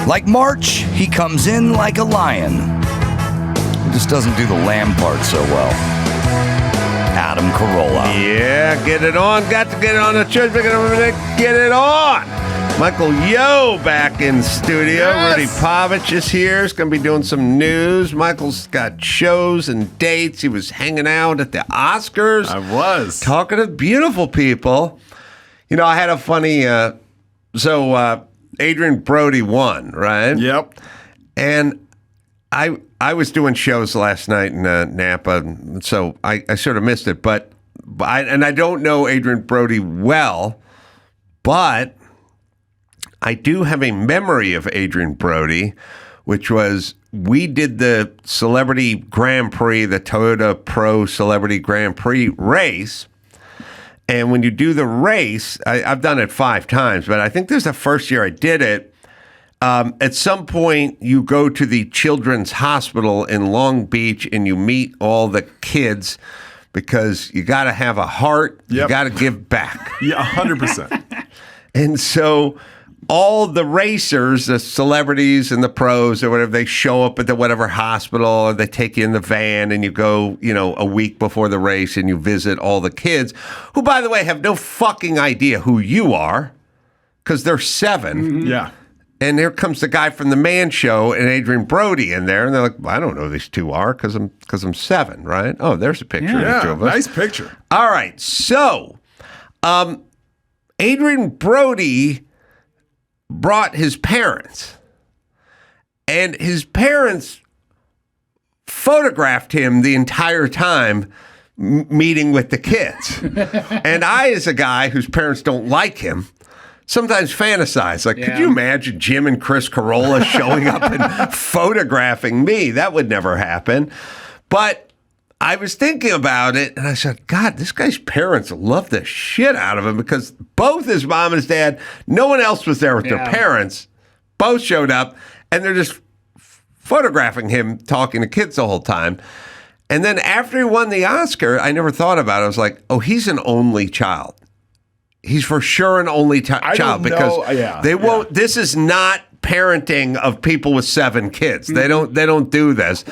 Like March, he comes in like a lion. He just doesn't do the lamb part so well. Adam Carolla. Yeah, get it on. Got to get it on the church. Get it on. Michael Yo back in studio. Yes. Rudy Pavich is here. He's going to be doing some news. Michael's got shows and dates. He was hanging out at the Oscars. I was. Talking to beautiful people. You know, I had a funny... Adrien Brody won, right? Yep. And I was doing shows last night in Napa, so I sort of missed it. But I don't know Adrien Brody well, but I do have a memory of Adrien Brody, which was we did the Celebrity Grand Prix, the Toyota Pro Celebrity Grand Prix race. And when you do the race, I've done it 5 times, but I think this is the first year I did it. At some point, you go to the Children's Hospital in Long Beach and you meet all the kids because you got to have a heart. Yep. You got to give back. Yeah, 100%. And so all the racers, the celebrities and the pros or whatever, they show up at the whatever hospital or they take you in the van and you go, a week before the race and you visit all the kids who, by the way, have no fucking idea who you are because they're 7. Mm-hmm. Yeah. And here comes the guy from the Man Show and Adrien Brody in there. And they're like, I don't know who these two are because I'm 7, right? Oh, there's a picture of the two of us. Nice picture. All right. So Adrien Brody brought his parents, and his parents photographed him the entire time meeting with the kids. And I, as a guy whose parents don't like him, sometimes fantasize. Like, could you imagine Jim and Chris Carolla showing up and photographing me? That would never happen. But I was thinking about it, and I said, God, this guy's parents love the shit out of him because both his mom and his dad, no one else was there with their parents, both showed up, and they're just photographing him talking to kids the whole time. And then after he won the Oscar, I never thought about it. I was like, oh, he's an only child. He's for sure an only child because they won't. This is not parenting of people with 7 kids. They don't do this.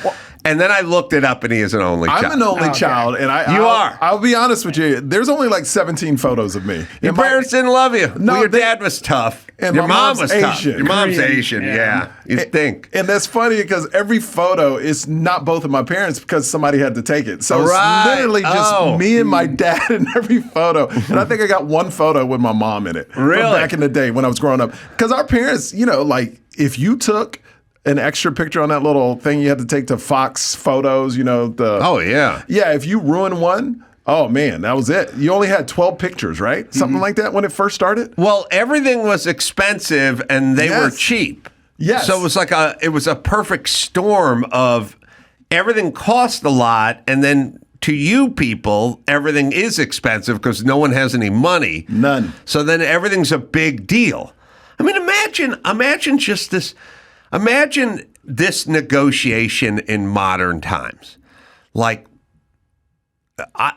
And then I looked it up, and he is an only child. I'm an only child, and I'll be honest with you. There's only like 17 photos of me. Your parents didn't love you. No, your dad was tough. And your mom was tough. Asian. Your mom's Asian. Yeah. You think. And that's funny because every photo is not both of my parents because somebody had to take it. So it's literally just me and my dad in every photo. And I think I got one photo with my mom in it. Really? From back in the day when I was growing up. Because our parents, like if you took an extra picture on that little thing you had to take to Fox Photos, Oh, yeah. Yeah, if you ruined one, oh, man, that was it. You only had 12 pictures, right? Something like that when it first started? Well, everything was expensive, and they were cheap. Yes. So it was a perfect storm of everything cost a lot, and then to you people, everything is expensive because no one has any money. None. So then everything's a big deal. I mean, imagine just this. Imagine this negotiation in modern times. Like,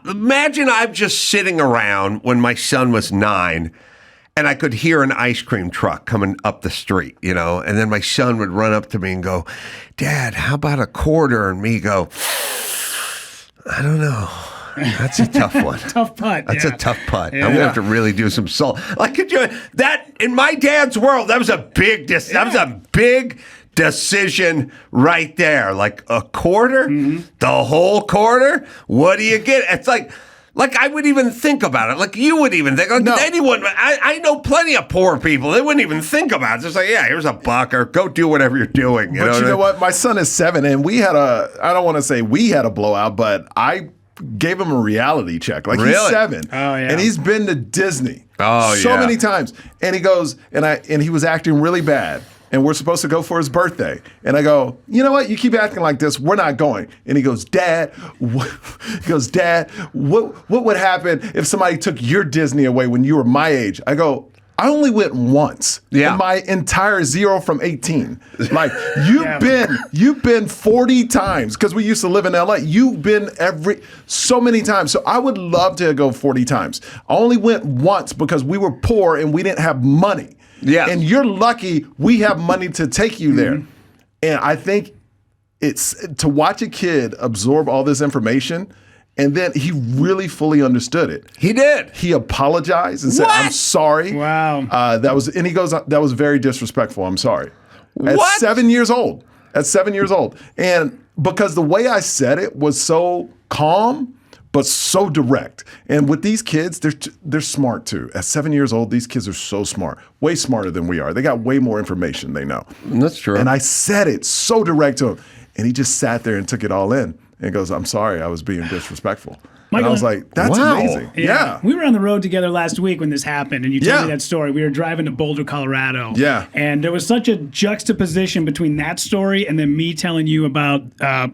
imagine I'm just sitting around when my son was 9 and I could hear an ice cream truck coming up the street, and then my son would run up to me and go, Dad, how about a quarter? And me go, I don't know. That's a tough one. Tough putt. That's a tough putt. I'm gonna have to really do some salt. Like, could you? That in my dad's world, that was a big. That was a big decision right there. Like a quarter, the whole quarter. What do you get? It's like I would even think about it. Like you would even think. Like anyone. I know plenty of poor people. They wouldn't even think about it. Just like, yeah, here's a buck, or go do whatever you're doing. You know what? My son is 7, and we had I don't want to say we had a blowout, but I gave him a reality check. Like, he's 7. Oh, yeah. And he's been to Disney so many times. And he goes, and he was acting really bad. And we're supposed to go for his birthday. And I go, you know what? You keep acting like this. We're not going. And he goes, Dad, what would happen if somebody took your Disney away when you were my age? I go, I only went once in my entire 0 from 18. Like, you've been 40 times because we used to live in LA. You've been so many times. So I would love to go 40 times. I only went once because we were poor and we didn't have money. Yeah. And you're lucky we have money to take you there. And I think it's to watch a kid absorb all this information, and then he really fully understood it. He did. He apologized and said, "I'm sorry." Wow. And he goes, "That was very disrespectful. I'm sorry." At What? 7 years old. At 7 years old. And because the way I said it was so calm, but so direct. And with these kids, they're smart too. At 7 years old, these kids are so smart, way smarter than we are. They got way more information they know. That's true. And I said it so direct to him. And he just sat there and took it all in. And goes, "I'm sorry, I was being disrespectful." And I was like, "That's amazing." Yeah. We were on the road together last week when this happened, and you told Yeah. me that story. We were driving to Boulder, Colorado. Yeah. And there was such a juxtaposition between that story and then me telling you about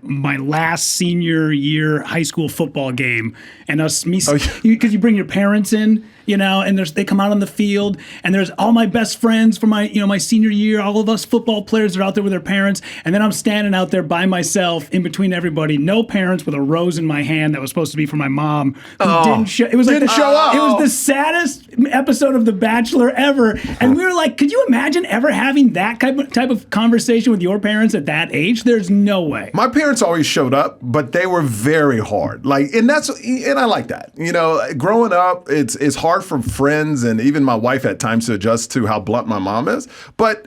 my last senior year high school football game. And because you bring your parents in, and they come out on the field, and there's all my best friends from my senior year, all of us football players are out there with their parents, and then I'm standing out there by myself in between everybody, no parents, with a rose in my hand that was supposed to be for my mom, who didn't show. It was Didn't show up. It was the saddest episode of The Bachelor ever, and we were like, could you imagine ever having that type of conversation with your parents at that age? There's no way. My parents always showed up, but they were very hard. And I like that. Growing up, it's hard for friends and even my wife at times to adjust to how blunt my mom is. But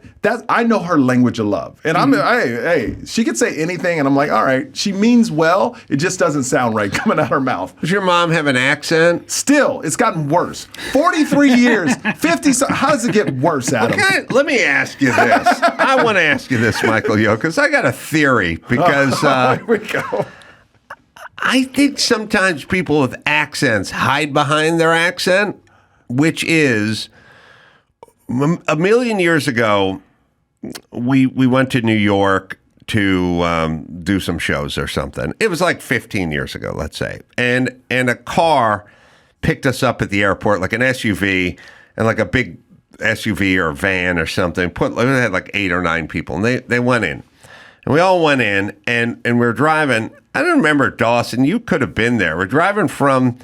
I know her language of love. And hey, she could say anything and I'm like, all right, she means well. It just doesn't sound right coming out her mouth. Does your mom have an accent? Still, it's gotten worse. 43 years, 50, how does it get worse, Adam? Okay, let me ask you this. I want to ask you this, Michael Yo, because I got a theory. Because Here we go. I think sometimes people with accents hide behind their accent, which is a million years ago, we went to New York to do some shows or something. It was like 15 years ago, let's say. And a car picked us up at the airport, like an SUV, and like a big SUV or van or something. It had like 8 or 9 people, and they went in. And we all went in, and we were driving. I don't remember, Dawson, you could have been there. We're driving from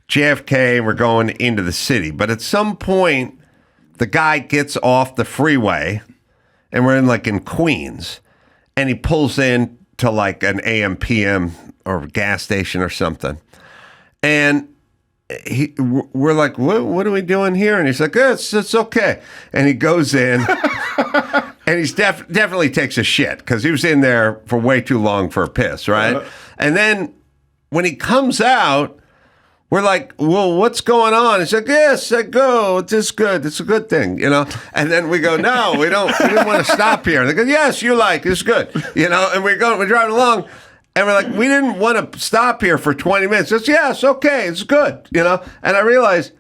JFK, and we're going into the city. But at some point, the guy gets off the freeway, and we're in Queens, and he pulls in to like an AM, PM, or gas station or something. And we're like, what are we doing here? And he's like, it's okay. And he goes in. And he's definitely takes a shit because he was in there for way too long for a piss, right? And then when he comes out, we're like, well, what's going on? He's like, yes, I go. It's good. It's a good thing, And then we go, no, we didn't want to stop here. And they go, yes, it's good, And we're driving along. And we're like, we didn't want to stop here for 20 minutes. It's, yes, okay, it's good, And I realized,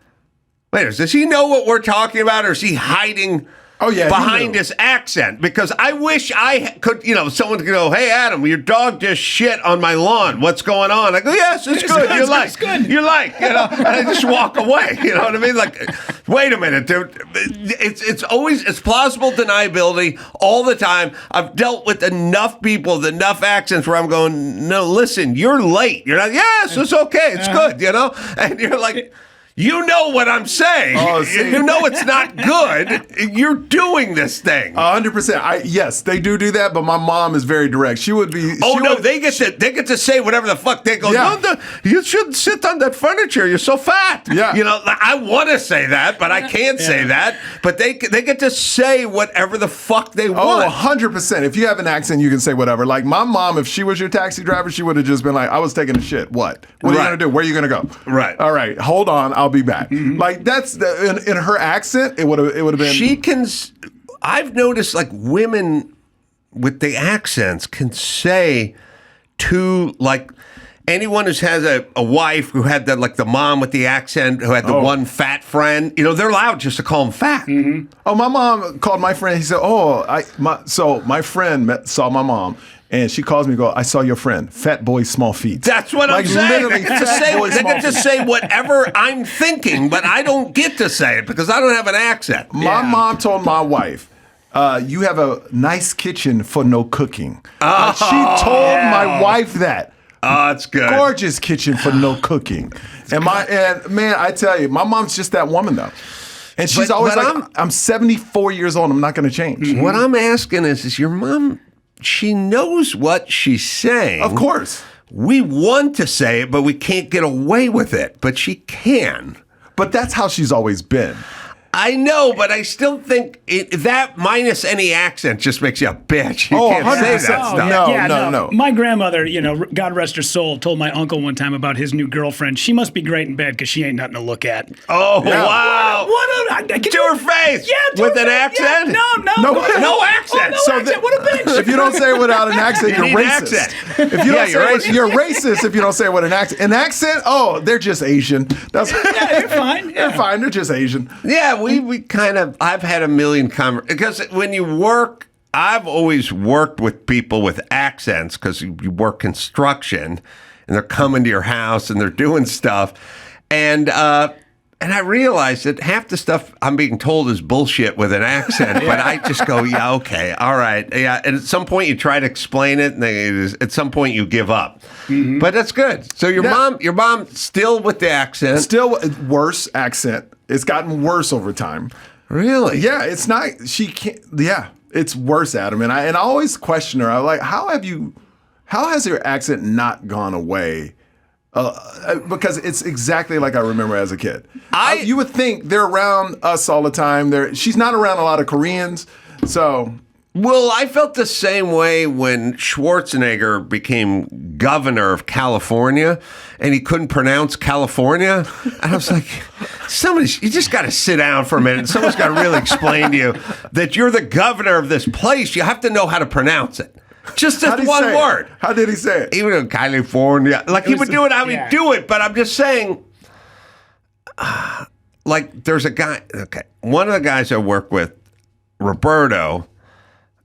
wait, does he know what we're talking about, or is he hiding behind his accent? Because I wish I could, someone could go, hey, Adam, your dog just shit on my lawn. What's going on? I go, yes, it's good. It's good. And I just walk away. You know what I mean? Like, wait a minute, dude. It's plausible deniability all the time. I've dealt with enough people with enough accents where I'm going, no, listen, you're late. You're not, yes, it's okay. It's good, And you're like, you know what I'm saying. You know it's not good. You're doing this thing. 100%. Yes, they do that, but my mom is very direct. She would be. They get to say whatever the fuck they go. Yeah. No, you shouldn't sit on that furniture. You're so fat. Yeah. I want to say that, but I can't say that. But they get to say whatever the fuck they want. 100%. If you have an accent, you can say whatever. Like my mom, if she was your taxi driver, she would have just been like, I was taking a shit. What? What are you going to do? Where are you going to go? Right. All right. Hold on. I'll be back. Mm-hmm. Like that's in her accent, it would have been. She can. I've noticed like women with the accents can say to like anyone who has a wife who had the mom with the accent who had the one fat friend. They're allowed just to call them fat. Mm-hmm. Oh, my mom called my friend. He said, so my friend saw my mom. And she calls me and goes, I saw your friend, fat boy, small feet. That's what I'm saying. They get to say whatever I'm thinking, but I don't get to say it because I don't have an accent. My mom told my wife, you have a nice kitchen for no cooking. She told my wife that. Oh, that's good. Gorgeous kitchen for no cooking. And man, I tell you, my mom's just that woman though. And she's always like, I'm 74 years old. I'm not going to change. What I'm asking is your mom, she knows what she's saying. Of course. We want to say it, but we can't get away with it. But she can. But that's how she's always been. I know, but I still think that minus any accent just makes you a bitch. You can't say that stuff. No. My grandmother, God rest her soul, told my uncle one time about his new girlfriend. She must be great in bed because she ain't nothing to look at. Oh, wow. To her face? Yeah, with an accent? Yeah, no accent. Oh, no accent. What a bitch. If you don't say it without an accent, you're racist. If you don't say it, you're racist if you don't say it with an accent. An accent? Oh, they're just Asian. Yeah, you're fine. Yeah. They're fine. They're just Asian. Yeah, we kind of, I've had a million because when you work, I've always worked with people with accents because you work construction and they're coming to your house and they're doing stuff. And I realized that half the stuff I'm being told is bullshit with an accent, but I just go, yeah, okay, all right. Yeah, and at some point you try to explain it, and at some point you give up. Mm-hmm. But that's good. So your mom still with the accent. Still worse accent. It's gotten worse over time. Really? Yeah, it's not, she can't, yeah, it's worse, Adam. And I always question her. I'm like, how has your accent not gone away? Because it's exactly like I remember as a kid. You would think they're around us all the time. She's not around a lot of Koreans, so. Well, I felt the same way when Schwarzenegger became governor of California and he couldn't pronounce California. And I was like, you just got to sit down for a minute. Someone's got to really explain to you that you're the governor of this place. You have to know how to pronounce it. Just one word. How did he say it? Even in California. Like he would do it how he'd do it, but I'm just saying, like there's a guy, one of the guys I work with, Roberto,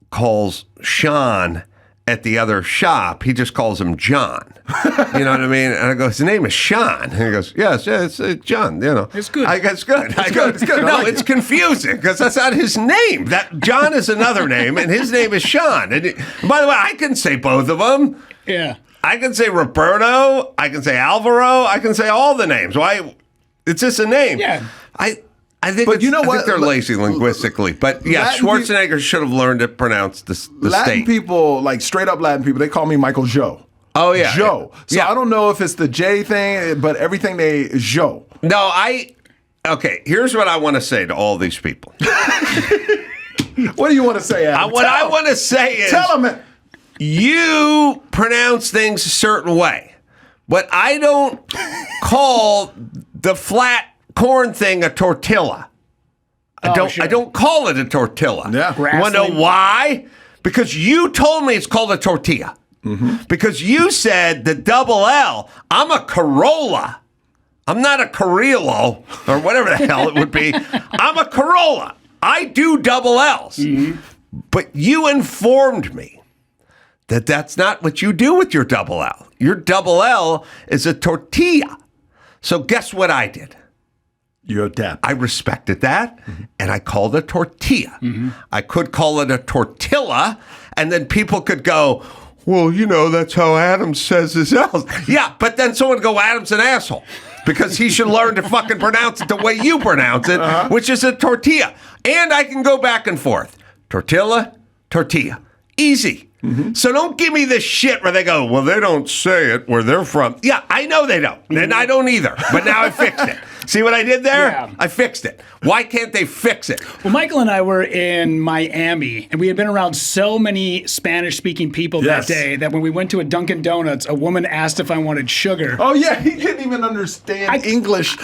calls Sean at the other shop. He just calls him John. You know what I mean? And I go, his name is Sean. And he goes, yes, it's John. It's good. It's good. It's good. No, it's confusing because that's not his name. That John is another name, and his name is Sean. And by the way, I can say both of them. Yeah. I can say Roberto. I can say Alvaro. I can say all the names. Why? It's just a name. Yeah. I think, but you know what? I think they're lazy linguistically. But yeah, Schwarzenegger should have learned to pronounce the Latin state. people, like straight up Latin people, they call me Michael Joe. Oh, yeah. Joe. So I don't know if it's the J thing, but everything Joe. No, okay, here's what I want to say to all these people. What do you want to say, Adam? What I want to say is... Tell them. You pronounce things a certain way, but I don't call the flat corn thing a tortilla. I don't call it a tortilla. Yeah. You want to know why? Because you told me it's called a tortilla. Mm-hmm. Because you said the double L. I'm a Carolla. I'm not a Carrillo or whatever the hell it would be. I'm a Carolla. I do double L's. Mm-hmm. But you informed me that that's not what you do with your double L. Your double L is a tortilla. So guess what I did? You adapt. I respected that, and I called it a tortilla. Mm-hmm. I could call it a tortilla, and then people could go, well, that's how Adams says his L's. Yeah, but then someone would go, Adam's an asshole, because he should learn to fucking pronounce it the way you pronounce it, which is a tortilla. And I can go back and forth. Tortilla. Easy. Mm-hmm. So don't give me this shit where they go, well, they don't say it where they're from. Yeah, I know they don't. And I don't either. But now I fixed it. See what I did there? Yeah. I fixed it. Why can't they fix it? Well, Michael and I were in Miami, and we had been around so many Spanish-speaking people that day that when we went to a Dunkin' Donuts, a woman asked if I wanted sugar. Oh, yeah. He didn't even understand English.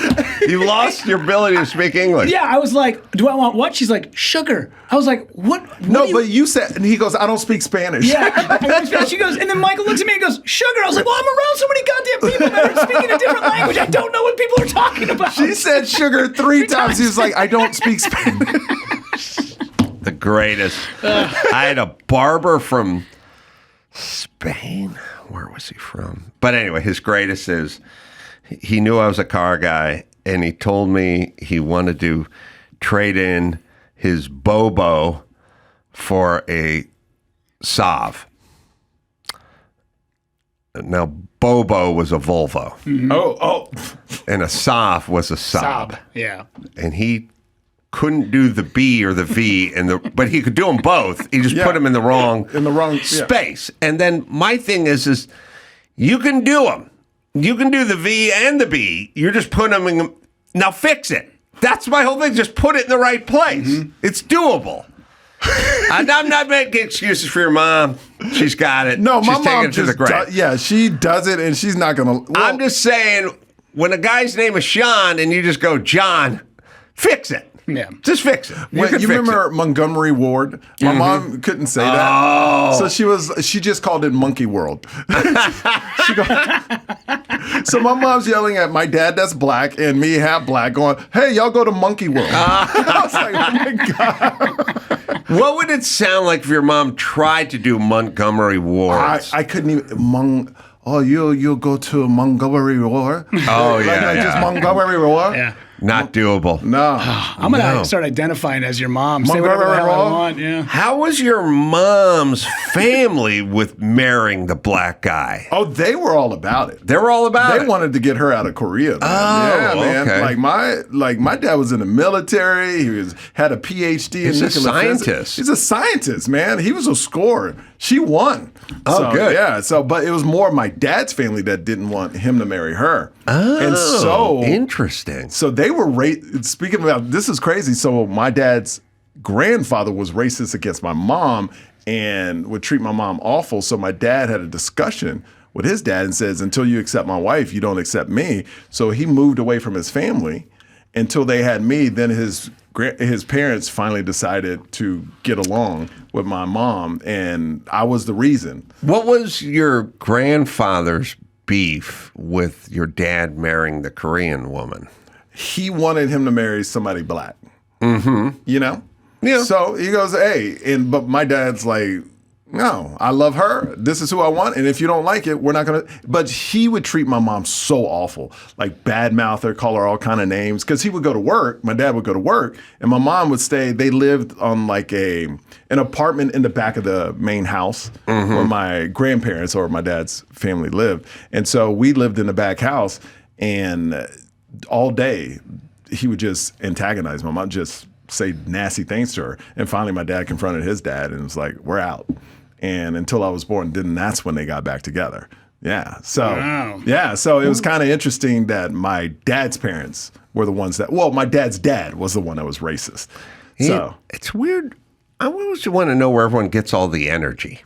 You lost your ability to speak English. Yeah, I was like, do I want what? She's like, sugar. I was like, what no, but you said, and he goes, I don't speak Spanish. Yeah. She goes, and then Michael looks at me and goes, sugar. I was like, well, I'm around so many goddamn people that are speaking a different language. I don't know what people are talking about. She said sugar three times. He was like, I don't speak Spanish. The greatest. I had a barber from Spain. Where was he from? But anyway, his greatest is he knew I was a car guy, and he told me he wanted to trade in his Bobo for a Sav. Now, Bobo was a Volvo. Mm-hmm. Oh. And a Sav was a Saab. Yeah. And he couldn't do the B or the V, but he could do them both. He just put them in the wrong space. And then my thing is you can do them. You can do the V and the B. You're just putting them in. Now fix it. That's my whole thing. Just put it in the right place. Mm-hmm. It's doable. I'm not making excuses for your mom. She's got it. No, she's my mom to the grave. she does it, and she's not gonna. Well, I'm just saying, when a guy's name is Sean, and you just go John, fix it. Yeah, just fix it. You remember Montgomery Ward? My mom couldn't say that, so she just called it Monkey World. So my mom's yelling at my dad, that's black, and me, half black, going, "Hey, y'all go to Monkey World." I was like, "Oh my god." What would it sound like if your mom tried to do Montgomery Ward? I couldn't even. You'll go to Montgomery Ward? Oh yeah, just Montgomery Ward. Yeah. Not doable. No. I'm going to start identifying as your mom. Say whatever the hell I want. Yeah. How was your mom's family with marrying the black guy? Oh, they were all about it. They were all about it? They wanted to get her out of Korea, man. Oh, yeah, man. Okay. My dad was in the military. He had a PhD in nuclear physics. He's a scientist. He's a scientist, man. He was a scorer. She won. Oh, good. Yeah. But it was more my dad's family that didn't want him to marry her. Oh, and so interesting. So they were speaking about, this is crazy. So my dad's grandfather was racist against my mom and would treat my mom awful. So my dad had a discussion with his dad and says, until you accept my wife, you don't accept me. So he moved away from his family until they had me. Then his parents finally decided to get along with my mom, and I was the reason. What was your grandfather's beef with your dad marrying the Korean woman? He wanted him to marry somebody black. Mm-hmm. You know? Yeah. So he goes, hey, but my dad's like, no, I love her. This is who I want. And if you don't like it, we're not going to. But he would treat my mom so awful, like badmouth her, call her all kind of names. Because he would go to work. My dad would go to work. And my mom would stay. They lived on like an apartment in the back of the main house where my grandparents or my dad's family lived. And so we lived in the back house. And all day, he would just antagonize my mom, just say nasty things to her. And finally, my dad confronted his dad and was like, we're out. And until I was born, then that's when they got back together. Yeah. So, so it was kind of interesting that my dad's parents were the ones my dad's dad was the one that was racist. So it's weird. I always want to know where everyone gets all the energy.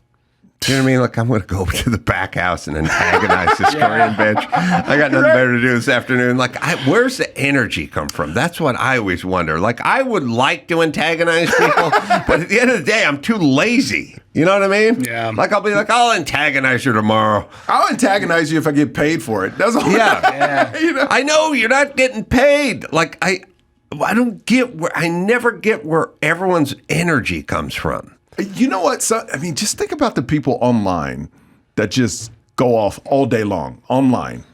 Do you know what I mean? Like, I'm going to go to the back house and antagonize this Korean bitch. I got nothing better to do this afternoon. Like, where's the energy come from? That's what I always wonder. Like, I would like to antagonize people, but at the end of the day, I'm too lazy. You know what I mean? Yeah. Like, I'll be like, I'll antagonize you tomorrow. I'll antagonize you if I get paid for it. That's all. Yeah. You know? I know you're not getting paid. Like, I never get where everyone's energy comes from. You know what? So, I mean, just think about the people online that just go off all day long, online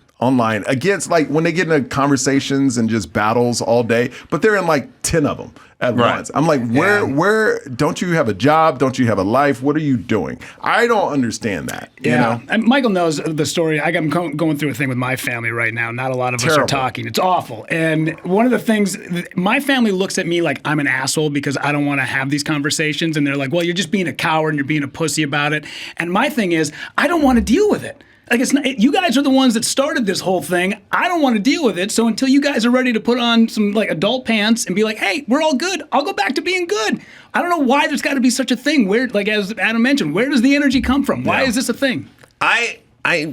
against, like, when they get into conversations and just battles all day, but they're in like 10 of them at once. I'm like, where don't you have a job? Don't you have a life? What are you doing? I don't understand that. Yeah. You know? And Michael knows the story. I'm going through a thing with my family right now. Not a lot of us are talking. It's awful. And one of the things, my family looks at me like I'm an asshole because I don't want to have these conversations. And they're like, well, you're just being a coward and you're being a pussy about it. And my thing is, I don't want to deal with it. Like, it's not, you guys are the ones that started this whole thing. I don't want to deal with it. So until you guys are ready to put on some like adult pants and be like, hey, we're all good, I'll go back to being good. I don't know why there's got to be such a thing. Where, like as Adam mentioned, where does the energy come from? Why is this a thing? I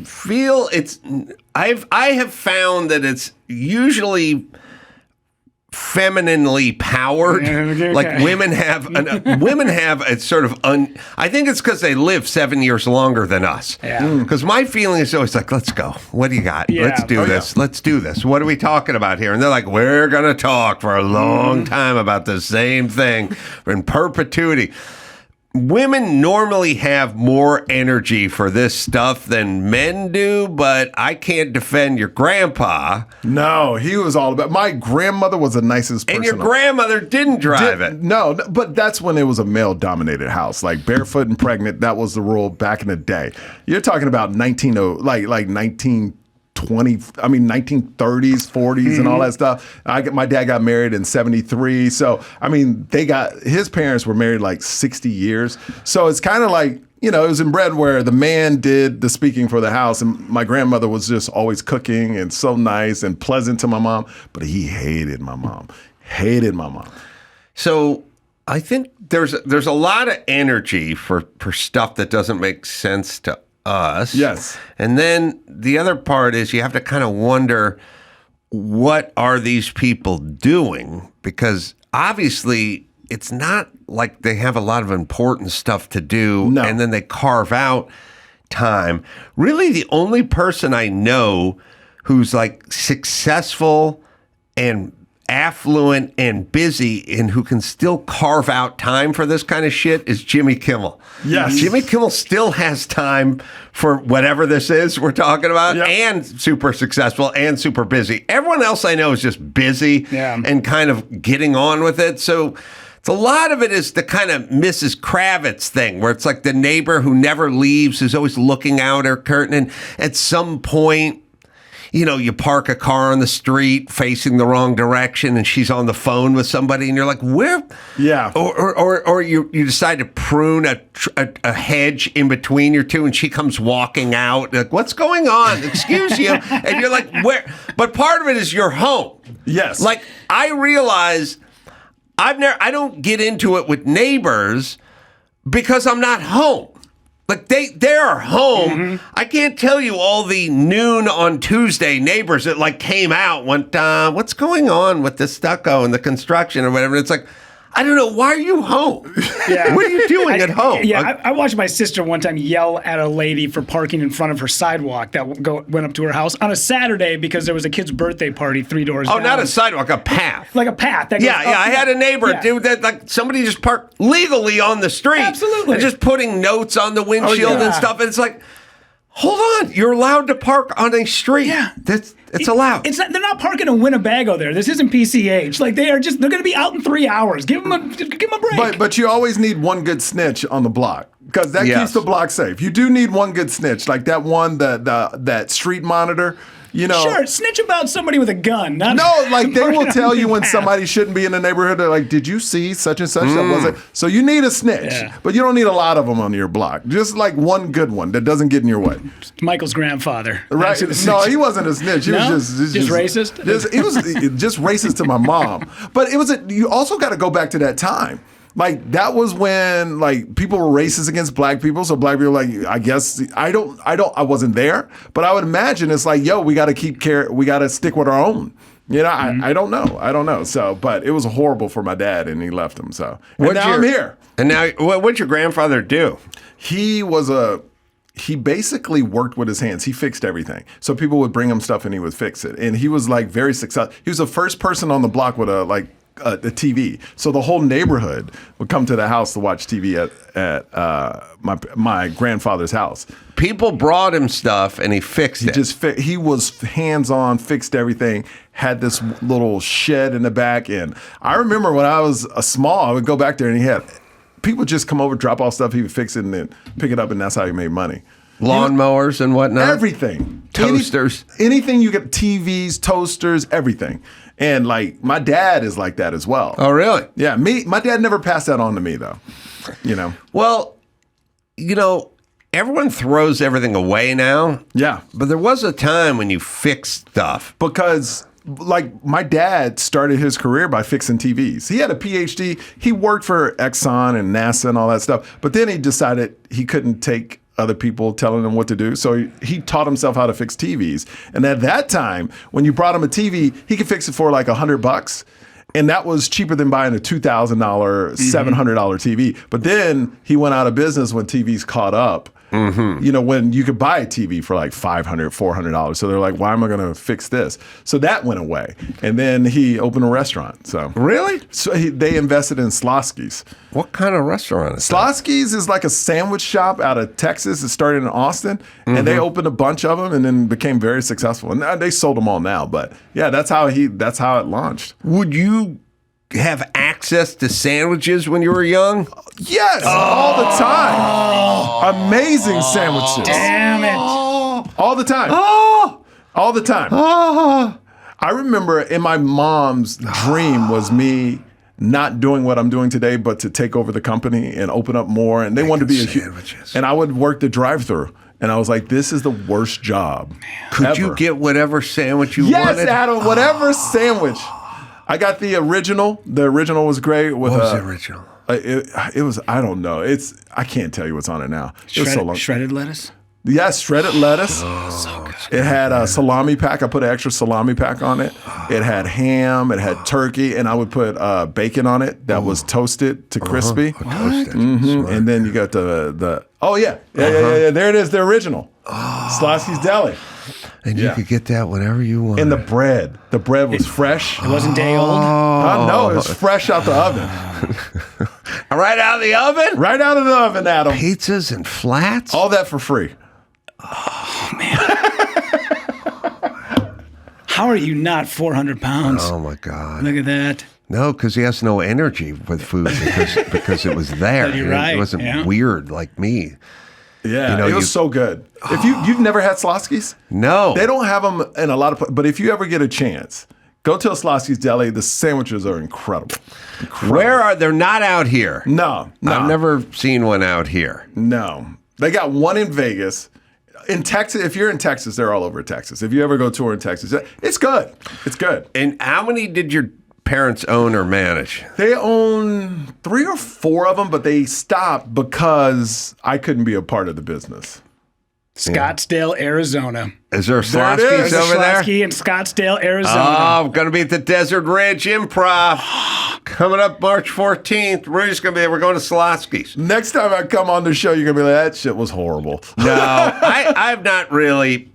feel I have found that it's usually femininely powered. Okay. Like women have a sort of I think it's because they live 7 years longer than us. Yeah. Because my feeling is always like, let's go. What do you got? Yeah. Let's do this. Yeah. Let's do this. What are we talking about here? And they're like, we're gonna talk for a long time about the same thing in perpetuity. Women normally have more energy for this stuff than men do, but I can't defend your grandpa. No, he was all about. My grandmother was the nicest person. And your grandmother didn't drive it. No, but that's when it was a male-dominated house. Like barefoot and pregnant, that was the rule back in the day. You're talking about 1920, 1930s, 40s, and all that stuff. My dad got married in 73. So, I mean, his parents were married like 60 years. So it's kind of like, it was inbred where the man did the speaking for the house, and my grandmother was just always cooking and so nice and pleasant to my mom. But he hated my mom. So I think there's a lot of energy for stuff that doesn't make sense to us. Yes. And then the other part is you have to kind of wonder, what are these people doing? Because obviously it's not like they have a lot of important stuff to do, and then they carve out time. Really, the only person I know who's like successful and affluent and busy and who can still carve out time for this kind of shit is Jimmy Kimmel. Yes. Jimmy Kimmel still has time for whatever this is we're talking about, and super successful and super busy. Everyone else I know is just busy and kind of getting on with it. So a lot of it is the kind of Mrs. Kravitz thing where it's like the neighbor who never leaves, who's always looking out her curtain. And at some point, you park a car on the street facing the wrong direction and she's on the phone with somebody and you're like, where? Yeah. Or you decide to prune a hedge in between your two and she comes walking out. Like, what's going on? Excuse you. And you're like, where? But part of it is your home. Yes. Like, I realize I don't get into it with neighbors because I'm not home. Like they're home. I can't tell you all the noon on Tuesday neighbors that like came out went, what's going on with the stucco and the construction or whatever. It's like, I don't know. Why are you home? Yeah. What are you doing at home? Yeah, I watched my sister one time yell at a lady for parking in front of her sidewalk that went up to her house on a Saturday because there was a kid's birthday party 3 doors down. Oh, not a sidewalk, a path. Like a path. That goes up, I had a neighbor, dude, that like somebody just parked legally on the street. Absolutely. And just putting notes on the windshield and stuff. And it's like, hold on, you're allowed to park on a street. Yeah. It's allowed. They're not parking a Winnebago there. This isn't PCH. Like they're going to be out in 3 hours. Give them a break. But you always need one good snitch on the block because that keeps the block safe. You do need one good snitch, like that one that street monitor. Sure, snitch about somebody with a gun. No, like they will tell you when somebody shouldn't be in the neighborhood. They're like, did you see such and such? That wasn't. So you need a snitch, but you don't need a lot of them on your block. Just like one good one that doesn't get in your way. Michael's grandfather. Right? No, he wasn't a snitch. He was just racist. He was just racist to my mom. But you also got to go back to that time. Like that was when like people were racist against black people. So black people like, I guess I wasn't there, but I would imagine it's like, yo, we got to keep care. We got to stick with our own. I don't know. So, but it was horrible for my dad and he left him. So I'm here. And now what'd your grandfather do? He basically worked with his hands. He fixed everything. So people would bring him stuff and he would fix it. And he was like very successful. He was the first person on the block with a TV. So the whole neighborhood would come to the house to watch TV at my grandfather's house. People brought him stuff and he fixed it. He was hands-on, fixed everything, had this little shed in the back. And I remember when I was small, I would go back there and he had people just come over, drop off stuff, he would fix it and then pick it up, and that's how he made money. Lawnmowers and whatnot? Everything. Toasters. Anything you get, TVs, toasters, everything. And like my dad is like that as well. Oh, really? Yeah. My dad never passed that on to me though. Well, everyone throws everything away now. Yeah. But there was a time when you fixed stuff. Because like my dad started his career by fixing TVs. He had a PhD. He worked for Exxon and NASA and all that stuff. But then he decided he couldn't take other people telling him what to do. So he taught himself how to fix TVs. And at that time, when you brought him a TV, he could fix it for like $100. And that was cheaper than buying a $2,000, $700 TV. But then he went out of business when TVs caught up. Mm-hmm. When you could buy a TV for like $500, $400. So they're like, why am I going to fix this? So that went away. And then he opened a restaurant. So really? So they invested in Slosky's. What kind of restaurant is that? Slosky's is like a sandwich shop out of Texas. It started in Austin. And they opened a bunch of them and then became very successful. And they sold them all now. But yeah, that's how it launched. Would you have access to sandwiches when you were young? Yes, all the time. Amazing sandwiches. Damn it. All the time. All the time. I remember in my mom's dream was me not doing what I'm doing today, but to take over the company and open up more. And they wanted to be sandwiches. And I would work the drive-thru. And I was like, this is the worst job. Could you get whatever sandwich you yes, wanted? Yes, Adam, whatever sandwich. I got the original. The original was great. With, what was the original? It was, I don't know. I can't tell you what's on it now. It was so long. Shredded lettuce? Yes, shredded lettuce. So good. It had a salami pack. I put an extra salami pack on it. It had ham. It had turkey, and I would put bacon on it that was toasted to crispy. Toasted. And then you got the yeah. There it is, the original. Slosky's Deli. And you could get that whenever you want. And the bread was fresh. It wasn't day old? No, it was fresh out the oven. Right out of the oven? Right out of the oven, Adam. Pizzas and flats? All that for free. Oh, man. How are you not 400 pounds? Oh, my God. Look at that. No, because he has no energy with food because it was there. You're right. It wasn't weird like me. Yeah, it was so good. If you've never had Slosky's? No. They don't have them in a lot of places, but if you ever get a chance, go to a Slosky's Deli. The sandwiches are incredible. Where are they're not out here? No. I've never seen one out here. No. They got one in Vegas. In Texas, if you're in Texas, they're all over Texas. If you ever go tour in Texas, it's good. It's good. And how many did your parents own or manage? They own 3 or 4 of them, but they stopped because I couldn't be a part of the business. Scottsdale, Arizona. Is there a Slosky's over there? Slosky in Scottsdale, Arizona. Oh, I'm going to be at the Desert Ridge Improv. Coming up March 14th. Rudy's going to be there. We're going to Slosky's. Next time I come on the show, you're going to be like, that shit was horrible. No, I've not really.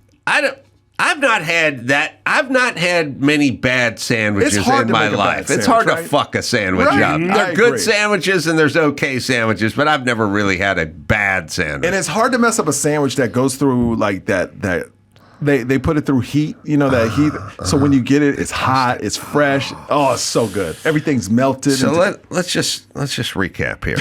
I've not had many bad sandwiches in my life. It's hard to fuck a sandwich up. They're good sandwiches and there's okay sandwiches, but I've never really had a bad sandwich. And it's hard to mess up a sandwich that goes through like that they put it through heat, that heat. So when you get it, it's hot, it's fresh. Oh, it's so good. Everything's melted. So let's just recap here.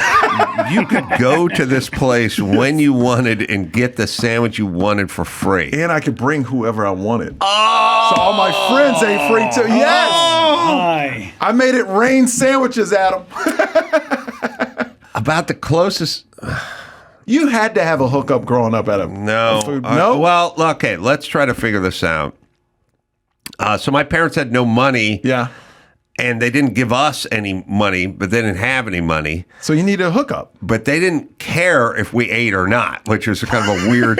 You could go to this place when you wanted and get the sandwich you wanted for free. And I could bring whoever I wanted. Oh! So all my friends ate free too. Yes! Hi. I made it rain sandwiches, Adam. About the closest... You had to have a hookup growing up at a food. No? Well, okay, let's try to figure this out. So my parents had no money. Yeah. And they didn't give us any money, but they didn't have any money. So you need a hookup. But they didn't care if we ate or not, which is kind of a weird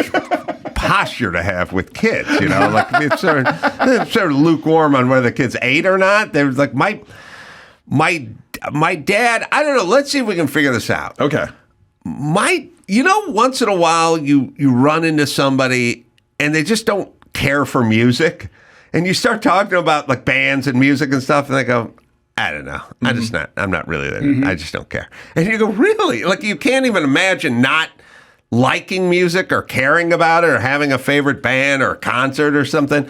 posture to have with kids, Like it's sort of lukewarm on whether the kids ate or not. They were like, my dad, I don't know, let's see if we can figure this out. Okay. Once in a while you run into somebody and they just don't care for music, and you start talking about like bands and music and stuff, and they go, I don't know, I'm not really there. I just don't care. And you go, really? Like you can't even imagine not liking music or caring about it or having a favorite band or a concert or something.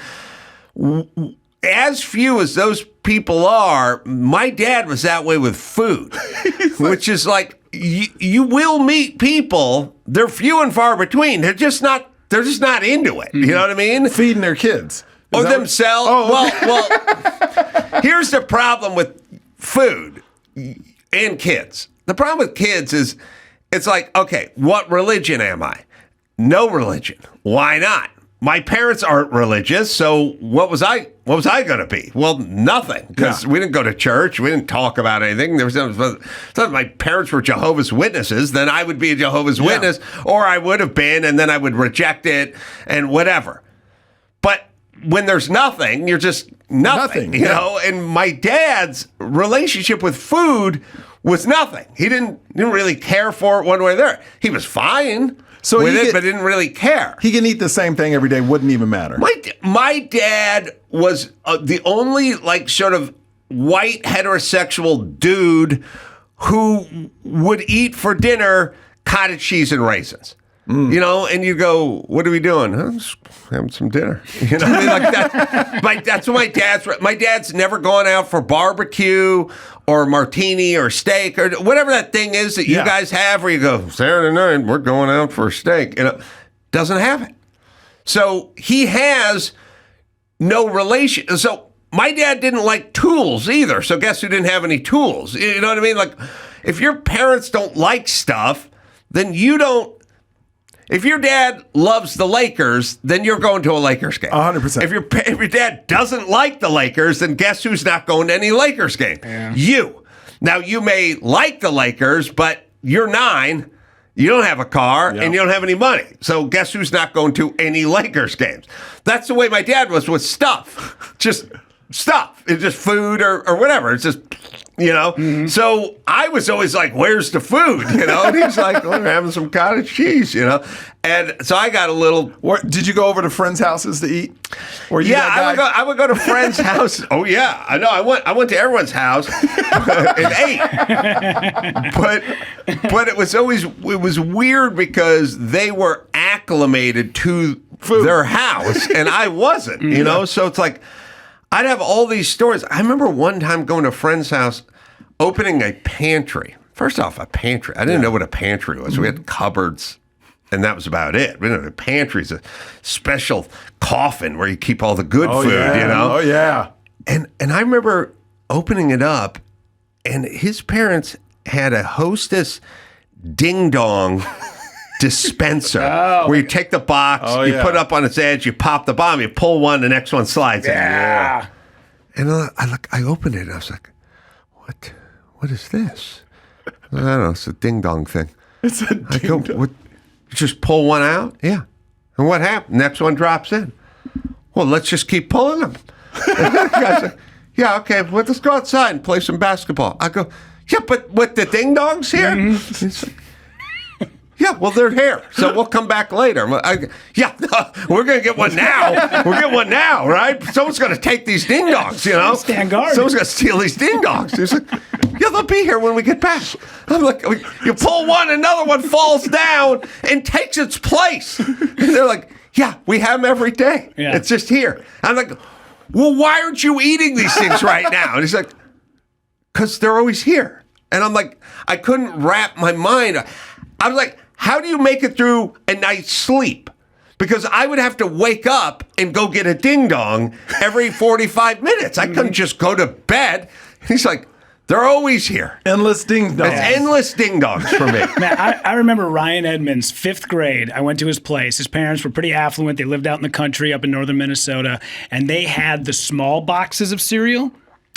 As few as those people are, my dad was that way with food, which is like, you will meet people. They're few and far between. They're just not into it. You know what I mean? Feeding their kids. Or themselves. Well, here's the problem with food and kids. The problem with kids is it's like, okay, what religion am I? No religion. Why not? My parents aren't religious, so what was I going to be? Well, nothing, because we didn't go to church. We didn't talk about anything. There was my parents were Jehovah's Witnesses, then I would be a Jehovah's Witness, or I would have been, and then I would reject it and whatever. But when there's nothing, you're just nothing. You know. And my dad's relationship with food was nothing. He didn't really care for it one way or the other. He was fine. With it, but didn't really care. He can eat the same thing every day, wouldn't even matter. My dad was the only sort of white heterosexual dude who would eat for dinner cottage cheese and raisins. And you go, what are we doing? Just having some dinner. What I mean? That's what my dad's never gone out for barbecue or martini or steak or whatever that thing is that you guys have where you go, Saturday night, we're going out for a steak. Doesn't have it. So he has no relation. So my dad didn't like tools either. So guess who didn't have any tools? You know what I mean? Like, if your parents don't like stuff, then you don't. If your dad loves the Lakers, then you're going to a Lakers game. 100%. If your dad doesn't like the Lakers, then guess who's not going to any Lakers game? Yeah. You. Now, you may like the Lakers, but you're 9. You don't have a car, and you don't have any money. So guess who's not going to any Lakers games? That's the way my dad was with stuff. Just stuff. It's just food or whatever. It's just, So I was always like, where's the food? And he's like, well, we're having some cottage cheese, And so I got a little. Did you go over to friends' houses to eat? Or I would go to friends' house. Oh yeah, I know. I went to everyone's house and ate. But it was weird because they were acclimated to their house and I wasn't. So it's like I'd have all these stories. I remember one time going to a friend's house, opening a pantry. First off, a pantry. I didn't know what a pantry was. We had cupboards. And that was about it. The pantry's a special coffin where you keep all the good food, Oh, yeah. And I remember opening it up, and his parents had a Hostess Ding Dong dispenser where you take the box, you put it up on its edge, you pop the bomb, you pull one, the next one slides in. Yeah. And I opened it, and I was like, what is this? I don't know. It's a Ding Dong thing. It's a Ding Dong. Just pull one out? Yeah. And what happened? Next one drops in. Well, let's just keep pulling them. And the guy's like, yeah, okay, well, let's go outside and play some basketball. I go, yeah, but what, the ding dongs here? It's like, yeah, well, they're here, so we'll come back later. We're going to get one now. We'll get one now, right? Someone's going to take these ding dongs, Stand guard. Someone's going to steal these ding dongs. He's like, yeah, they'll be here when we get back. I'm like, you pull one, another one falls down and takes its place. And they're like, yeah, we have them every day. Yeah. It's just here. I'm like, well, why aren't you eating these things right now? And he's like, because they're always here. And I'm like, I couldn't wrap my mind. I was like, how do you make it through a night's sleep? Because I would have to wake up and go get a ding dong every 45 minutes. I couldn't just go to bed. He's like, they're always here. Endless ding dongs. It's endless ding dongs for me. Man, I remember Ryan Edmonds, 5th grade. I went to his place. His parents were pretty affluent. They lived out in the country up in northern Minnesota, and they had the small boxes of cereal.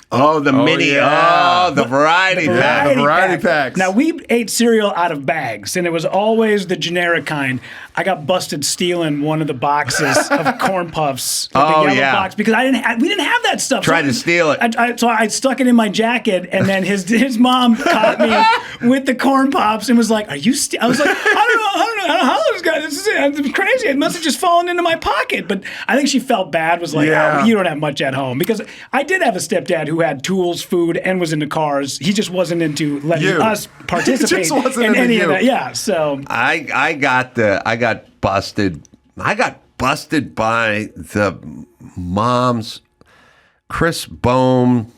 Oh, the mini. Yeah. Oh, the variety pack. The variety packs. Now, we ate cereal out of bags, and it was always the generic kind. I got busted stealing one of the boxes of Corn Puffs. The yellow box, because we didn't have that stuff. Tried to steal it. So I stuck it in my jacket, and then his mom caught me with the Corn Pops and was like, "Are you?" I was like, I don't know how this guy. This is crazy. It must have just fallen into my pocket. But I think she felt bad. Was like, oh, you don't have much at home, because I did have a stepdad who had tools, food, and was into cars. He just wasn't into letting us participate in any of that. Yeah. So I got busted. I got busted by the mom's, Chris Bohm's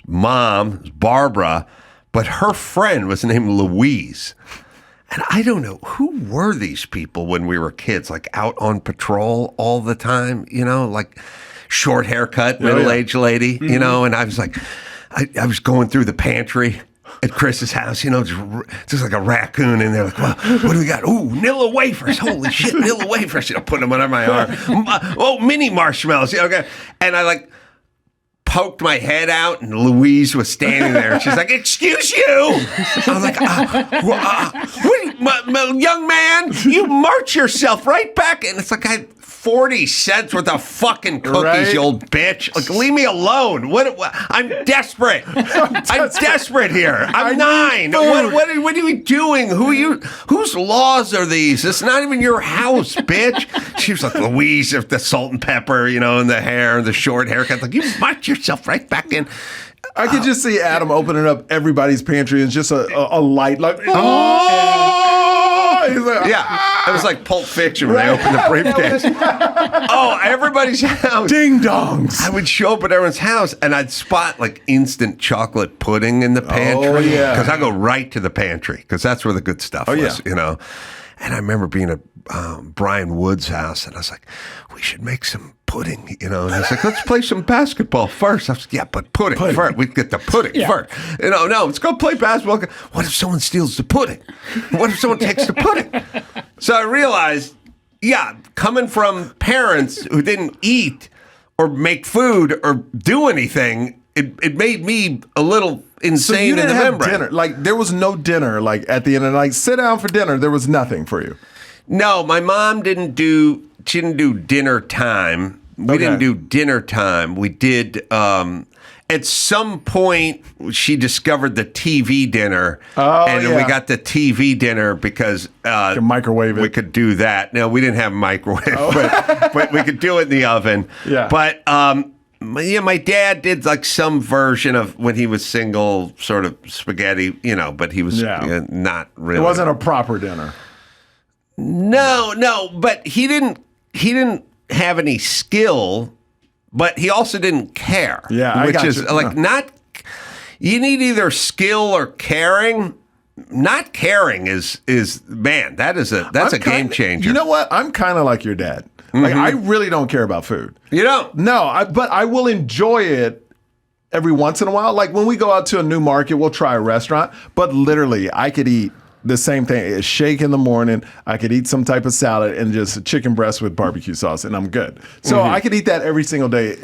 mom, Barbara, but her friend was named Louise. And I don't know, who were these people when we were kids, like out on patrol all the time, like short haircut, middle-aged lady, and I was like, I was going through the pantry at Chris's house, just like a raccoon in there, like, well, what do we got? Ooh, Nilla wafers. Holy shit, Nilla wafers. Put them under my arm. Oh, mini marshmallows. Okay. And I poked my head out, and Louise was standing there. And she's like, excuse you. I was like, young man, you march yourself right back. And it's like, I had 40 cents worth of fucking cookies, you old bitch. Like, leave me alone. What I'm desperate. I'm desperate here. I'm 9. What are you doing? Whose laws are these? It's not even your house, bitch. She was like, Louise, if the salt and pepper, and the hair, the short haircut. Like, you march yourself right back in. I could just see Adam opening up everybody's pantry and just a light, like, he's like, it was like Pulp Fiction when they opened the briefcase. Everybody's house. Ding dongs. I would show up at everyone's house, and I'd spot instant chocolate pudding in the pantry. Oh, yeah. Because I go right to the pantry, because that's where the good stuff was, And I remember being at Brian Wood's house, and I was like, we should make some pudding, And he's like, let's play some basketball first. I was like, yeah, but pudding. First. We get the pudding first. No, let's go play basketball. What if someone steals the pudding? What if someone takes the pudding? So I realized, coming from parents who didn't eat or make food or do anything, it made me a little insane so you didn't in the have membrane. Dinner. Like, there was no dinner, like, at the end of the night. Sit down for dinner. There was nothing for you. No, my mom didn't do dinner time. We didn't do dinner time. We did, at some point, she discovered the TV dinner. And we got the TV dinner because microwave it. We could do that. No, we didn't have a microwave, but we could do it in the oven. Yeah. But my dad did like some version of when he was single, sort of spaghetti, but he was not really. It wasn't a proper dinner. No, but he didn't have any skill, but he also didn't care. Yeah, which is like not. You need either skill or caring. Not caring is man. That's a game changer. You know what? I'm kind of like your dad. Like, I really don't care about food. You don't? No, but I will enjoy it every once in a while. Like, when we go out to a new market, we'll try a restaurant. But literally, I could eat the same thing. A shake in the morning. I could eat some type of salad and just a chicken breast with barbecue sauce, and I'm good. So I could eat that every single day.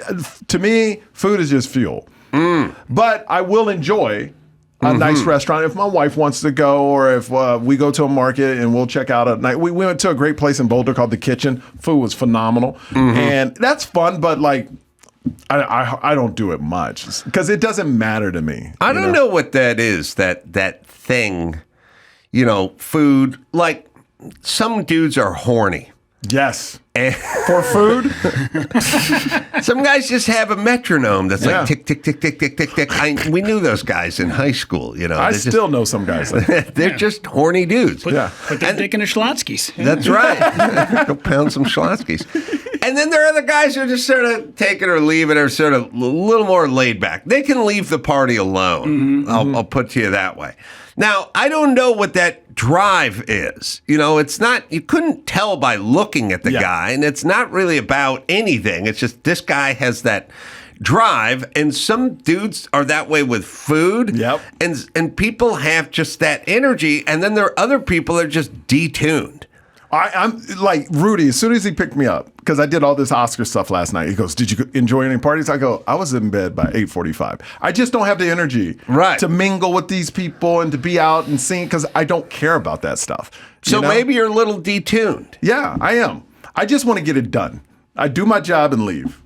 To me, food is just fuel. But I will enjoy a nice restaurant if my wife wants to go, or if we go to a market and we'll check out at night. We went to a great place in Boulder called The Kitchen. Food was phenomenal. And that's fun, but like, I don't do it much because it doesn't matter to me. I don't know what that is, that thing, food. Like, some dudes are horny. Yes. For food? Some guys just have a metronome that's like tick, tick, tick, tick, tick, tick, tick. We knew those guys in high school, I still know some guys like that. They're just horny dudes. Put their dick in a Schlotzky's. That's right. Go pound some Schlotzky's. And then there are other guys who are just sort of take it or leave it, or sort of a little more laid back. They can leave the party alone. I'll put to you that way. Now, I don't know what that drive is. It's not, you couldn't tell by looking at the guy, and it's not really about anything. It's just this guy has that drive, and some dudes are that way with food. Yep. And people have just that energy, and then there are other people that are just detuned. I'm like Rudy. As soon as he picked me up, because I did all this Oscar stuff last night, he goes, "Did you enjoy any parties?" I go, "I was in bed by 8:45. I just don't have the energy to mingle with these people and to be out and sing because I don't care about that stuff." So maybe you're a little detuned. Yeah, I am. I just want to get it done. I do my job and leave.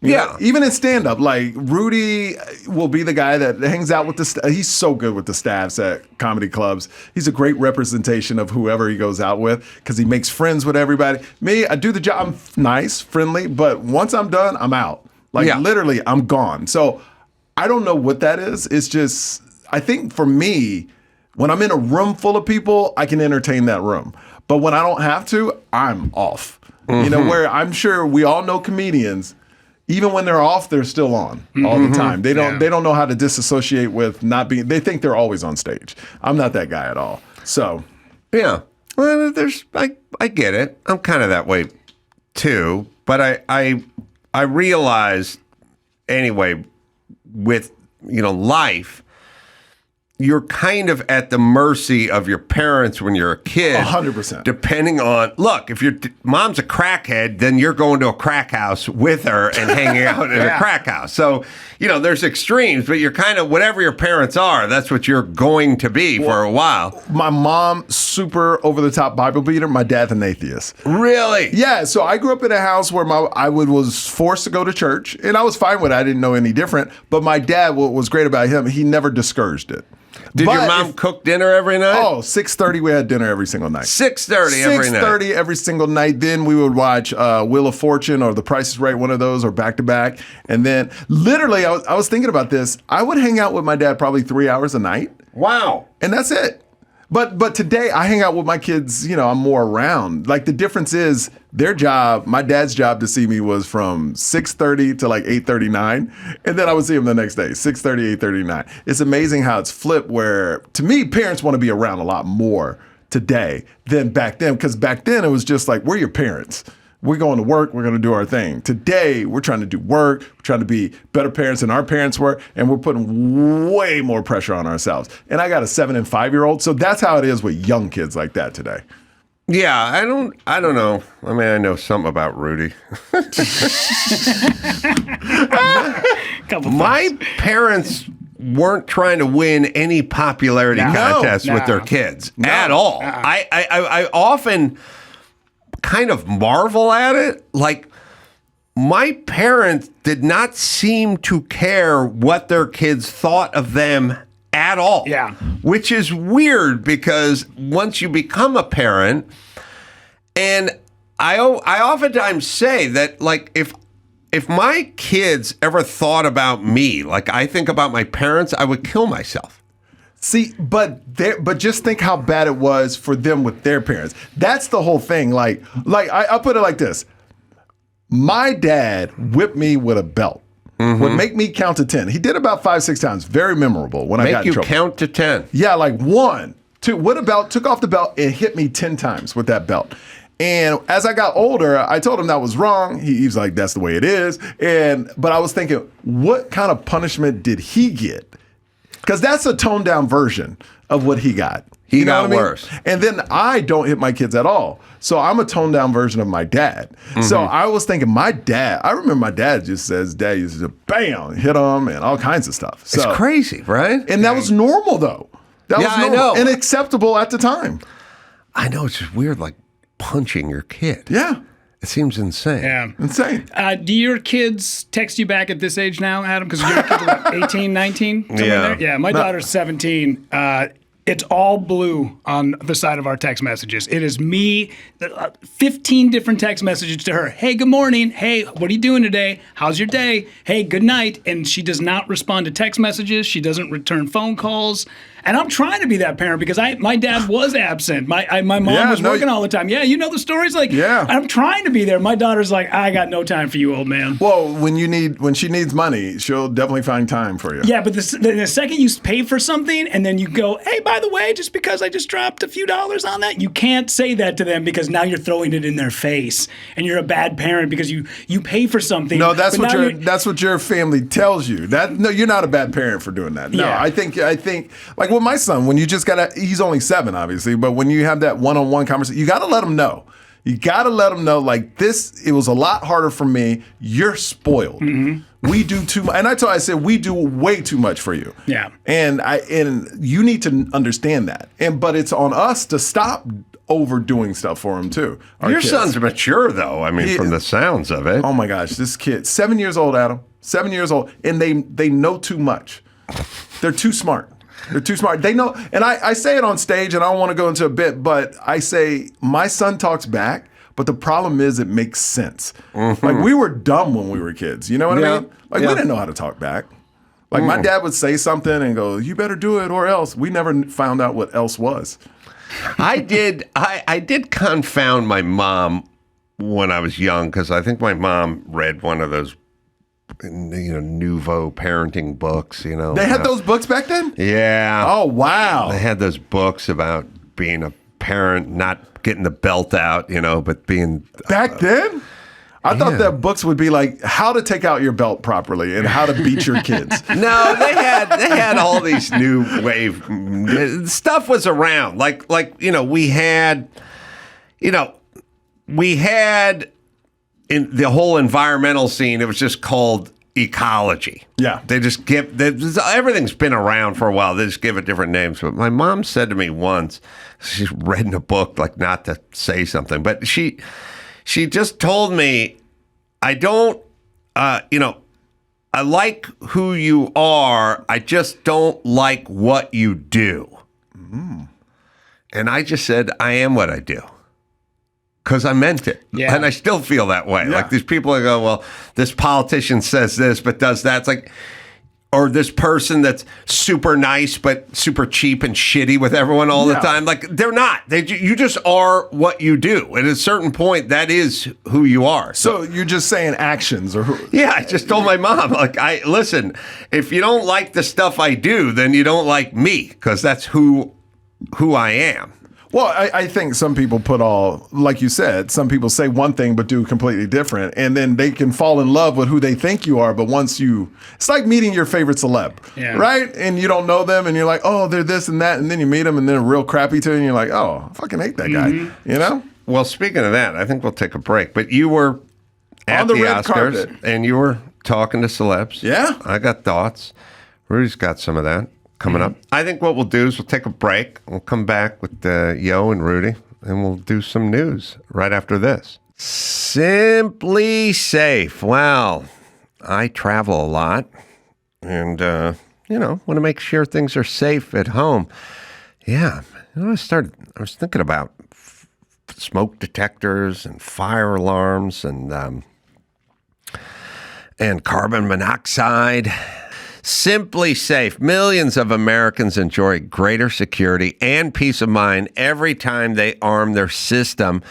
Yeah. Even in stand-up, like, Rudy will be the guy that hangs out with the he's so good with the staffs at comedy clubs. He's a great representation of whoever he goes out with because he makes friends with everybody. Me, I do the job. I'm nice, friendly, but once I'm done, I'm out. Like, literally, I'm gone. So I don't know what that is. It's just, I think for me, when I'm in a room full of people, I can entertain that room. But when I don't have to, I'm off. Where I'm sure we all know comedians, even when they're off, they're still on all the time. They don't know how to disassociate with not being. They think they're always on stage. I'm not that guy at all. So, yeah. Well, I get it. I'm kind of that way too. But I realized anyway with life, you're kind of at the mercy of your parents when you're a kid. 100%. Depending on, look, if your mom's a crackhead, then you're going to a crack house with her and hanging out in a crack house. So, there's extremes, but you're kind of, whatever your parents are, that's what you're going to be for a while. My mom, super over-the-top Bible beater. My dad's an atheist. Really? Yeah, so I grew up in a house where I was forced to go to church, and I was fine with it. I didn't know any different. But my dad, what was great about him, he never discouraged it. Did your mom cook dinner every night? Oh, 6:30 we had dinner every single night. 6:30 every night. 6:30 every single night. Then we would watch Wheel of Fortune or The Price is Right, one of those, or back to back. And then literally, I was thinking about this. I would hang out with my dad probably 3 hours a night. Wow. And that's it. But today I hang out with my kids, I'm more around. Like, the difference is their job, my dad's job to see me was from 6:30 to like 8:39. And then I would see him the next day, 6:30, 8:39. It's amazing how it's flipped where, to me, parents want to be around a lot more today than back then, because back then it was just like, we're your parents. We're going to work. We're going to do our thing. Today, we're trying to do work. We're trying to be better parents than our parents were, and we're putting way more pressure on ourselves. And I got a 7 and 5-year-old, so that's how it is with young kids like that today. Yeah, I don't know. I mean, I know something about Rudy. My parents weren't trying to win any popularity contests with their kids at all. I often kind of marvel at it. Like, my parents did not seem to care what their kids thought of them at all. Yeah. Which is weird, because once you become a parent, and I oftentimes say that, like, if my kids ever thought about me like I think about my parents, I would kill myself. See, but just think how bad it was for them with their parents. That's the whole thing. Like I'll put it like this. My dad whipped me with a belt. Would make me count to 10. He did about 5-6 times. Very memorable when I got in trouble. Make you count to 10. Yeah, like 1, 2. What about took off the belt and hit me 10 times with that belt? And as I got older, I told him that was wrong. He was like, "That's the way it is." But I was thinking, what kind of punishment did he get? Because that's a toned down version of what he got. He got worse. And then I don't hit my kids at all. So I'm a toned down version of my dad. So I was thinking, my dad, I remember my dad just says, dad used to bam, hit him and all kinds of stuff. So, it's crazy, right? And that was normal, though. That was normal. I know. And acceptable at the time. I know, it's just weird, like punching your kid. Yeah. It seems insane. Yeah. Insane. Do your kids text you back at this age now, Adam? Because your kids are about 18, 19? Yeah. Yeah, my daughter's 17. It's all blue on the side of our text messages. It is me, 15 different text messages to her. Hey, good morning. Hey, what are you doing today? How's your day? Hey, good night. And she does not respond to text messages. She doesn't return phone calls. And I'm trying to be that parent because my dad was absent. My mom was working all the time. Yeah, you know the stories. Like, I'm trying to be there. My daughter's like, I got no time for you, old man. Well, when she needs money, she'll definitely find time for you. Yeah, but the second you pay for something and then you go, hey, by the way, just because I just dropped a few dollars on that, you can't say that to them because now you're throwing it in their face and you're a bad parent because you pay for something. No, that's what your family tells you. No, you're not a bad parent for doing that. No, I think like with my son, when you just he's only 7, obviously, but when you have that one-on-one conversation, you got to let him know. You got to let them know, like, it was a lot harder for me. You're spoiled. We do too much. And I said, we do way too much for you. Yeah. And you need to understand that. But it's on us to stop overdoing stuff for him, too. Your son's mature, though. I mean, from the sounds of it. Oh, my gosh. This kid, 7 years old, Adam. 7 years old. And they know too much. They're too smart. They're too smart. They know, and I say it on stage, and I don't want to go into a bit, but I say my son talks back, but the problem is it makes sense. Like, we were dumb when we were kids. You know what I mean? Like, we didn't know how to talk back. Like, my dad would say something and go, you better do it or else. We never found out what else was. I did confound my mom when I was young because I think my mom read one of those nouveau parenting books, They had those books back then? Yeah. Oh, wow. They had those books about being a parent, not getting the belt out, but being... Back then? I thought that books would be like how to take out your belt properly and how to beat your kids. No, they had all these new wave... Stuff was around. Like we had in the whole environmental scene, it was just called ecology. Yeah. They just everything's been around for a while. They just give it different names. But my mom said to me once, she's read in a book, like not to say something, but she just told me, I don't, I like who you are. I just don't like what you do. And I just said, I am what I do. Because I meant it. Yeah. And I still feel that way. Yeah. Like these people that go, well, this politician says this, but does that. It's like, or this person that's super nice, but super cheap and shitty with everyone all the time. Like, they're not. You just are what you do. At a certain point, that is who you are. So you're just saying actions or who? Yeah, I just told my mom, like, listen, if you don't like the stuff I do, then you don't like me, because that's who I am. Well, I think some people like you said, some people say one thing but do completely different. And then they can fall in love with who they think you are. But it's like meeting your favorite celeb, right? And you don't know them and you're like, oh, they're this and that. And then you meet them and they're real crappy to you. And you're like, oh, I fucking hate that guy, you know? Well, speaking of that, I think we'll take a break. But you were at the red Oscars carpet. And you were talking to celebs. Yeah. I got thoughts. Rudy's got some of that coming up. I think what we'll do is we'll take a break. We'll come back with Yo and Rudy, and we'll do some news right after this. Simply Safe. Well, I travel a lot, and, want to make sure things are safe at home. Yeah. I was thinking about smoke detectors and fire alarms and carbon monoxide. Simply Safe. Millions of Americans enjoy greater security and peace of mind every time they arm their system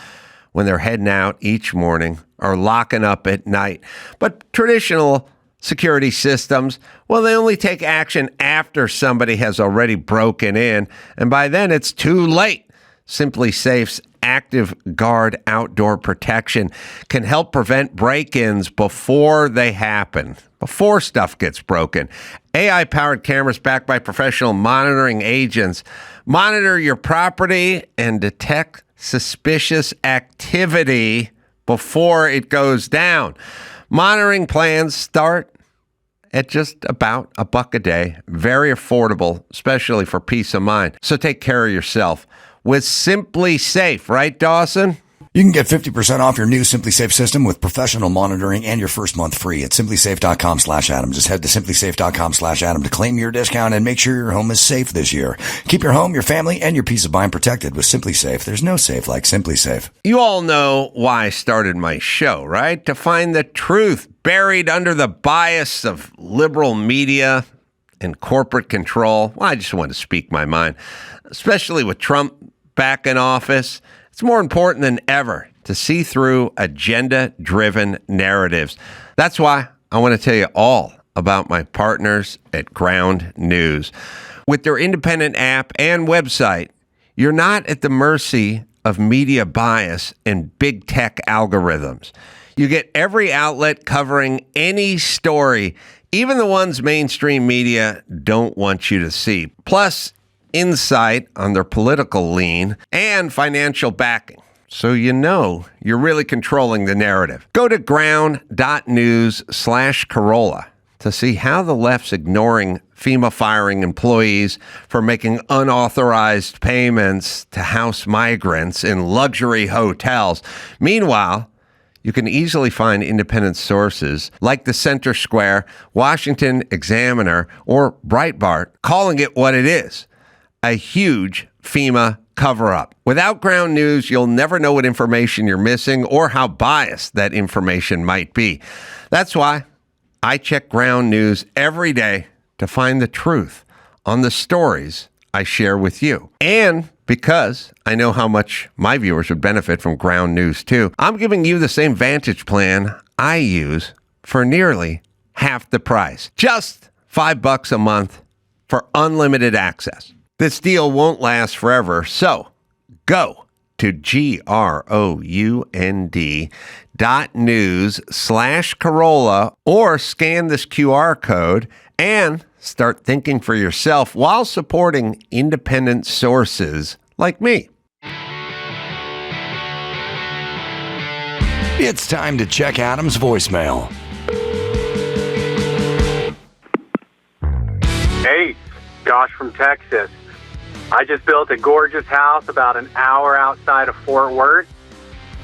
when they're heading out each morning or locking up at night. But traditional security systems, well, they only take action after somebody has already broken in, and by then it's too late. Simply Safe's Active Guard outdoor protection can help prevent break-ins before they happen, before stuff gets broken. AI-powered cameras backed by professional monitoring agents monitor your property and detect suspicious activity before it goes down. Monitoring plans start at just about $1 a day. Very affordable, especially for peace of mind. So take care of yourself with Simply Safe, right, Dawson? You can get 50% off your new Simply Safe system with professional monitoring and your first month free at simplysafe.com/Adam. Just head to simplysafe.com/Adam to claim your discount and make sure your home is safe this year. Keep your home, your family, and your peace of mind protected with Simply Safe. There's no safe like Simply Safe. You all know why I started my show, right? To find the truth buried under the bias of liberal media and corporate control. Well, I just want to speak my mind, especially with Trump back in office. It's more important than ever to see through agenda-driven narratives. That's why I want to tell you all about my partners at Ground News. With their independent app and website, you're not at the mercy of media bias and big tech algorithms. You get every outlet covering any story, even the ones mainstream media don't want you to see. Plus, insight on their political lean and financial backing. So you know you're really controlling the narrative. Go to ground.news/Carolla to see how the left's ignoring FEMA firing employees for making unauthorized payments to house migrants in luxury hotels. Meanwhile, you can easily find independent sources like the Center Square, Washington Examiner, or Breitbart calling it what it is: a huge FEMA cover-up. Without Ground News, you'll never know what information you're missing or how biased that information might be. That's why I check Ground News every day to find the truth on the stories I share with you. And because I know how much my viewers would benefit from Ground News too, I'm giving you the same Vantage plan I use for nearly half the price. Just $5 a month for unlimited access. This deal won't last forever, so go to ground.news/Carolla or scan this QR code and start thinking for yourself while supporting independent sources like me. It's time to check Adam's voicemail. Hey, Josh from Texas. I just built a gorgeous house about an hour outside of Fort Worth.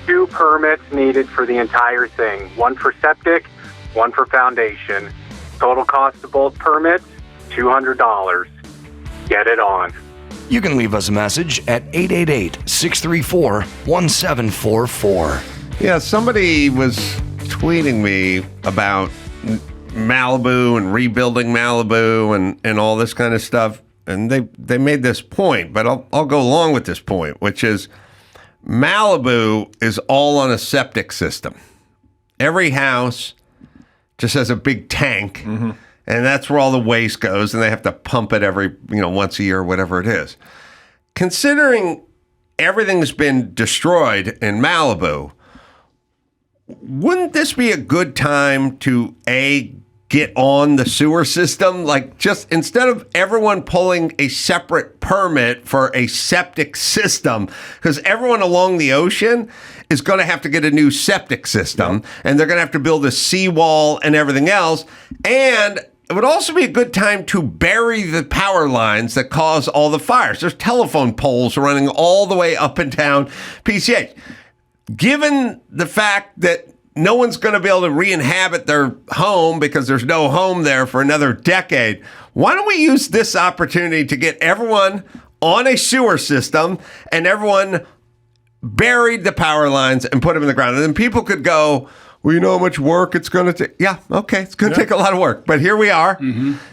2 permits needed for the entire thing. 1 for septic, 1 for foundation. Total cost of both permits, $200. Get it on. You can leave us a message at 888-634-1744. Yeah, somebody was tweeting me about Malibu and rebuilding Malibu and all this kind of stuff. And they made this point, but I'll go along with this point, which is Malibu is all on a septic system. Every house just has a big tank, and that's where all the waste goes, and they have to pump it every, once a year or whatever it is. Considering everything's been destroyed in Malibu. Wouldn't this be a good time to get on the sewer system? Like, just instead of everyone pulling a separate permit for a septic system, because everyone along the ocean is going to have to get a new septic system, and they're going to have to build a seawall and everything else. And it would also be a good time to bury the power lines that cause all the fires. There's telephone poles running all the way up and down PCH. Given the fact that no one's going to be able to re-inhabit their home because there's no home there for another decade, why don't we use this opportunity to get everyone on a sewer system and everyone buried the power lines and put them in the ground? And then people could go, well, you know how much work it's going to take? Yeah, okay, it's going to take a lot of work. But here we are.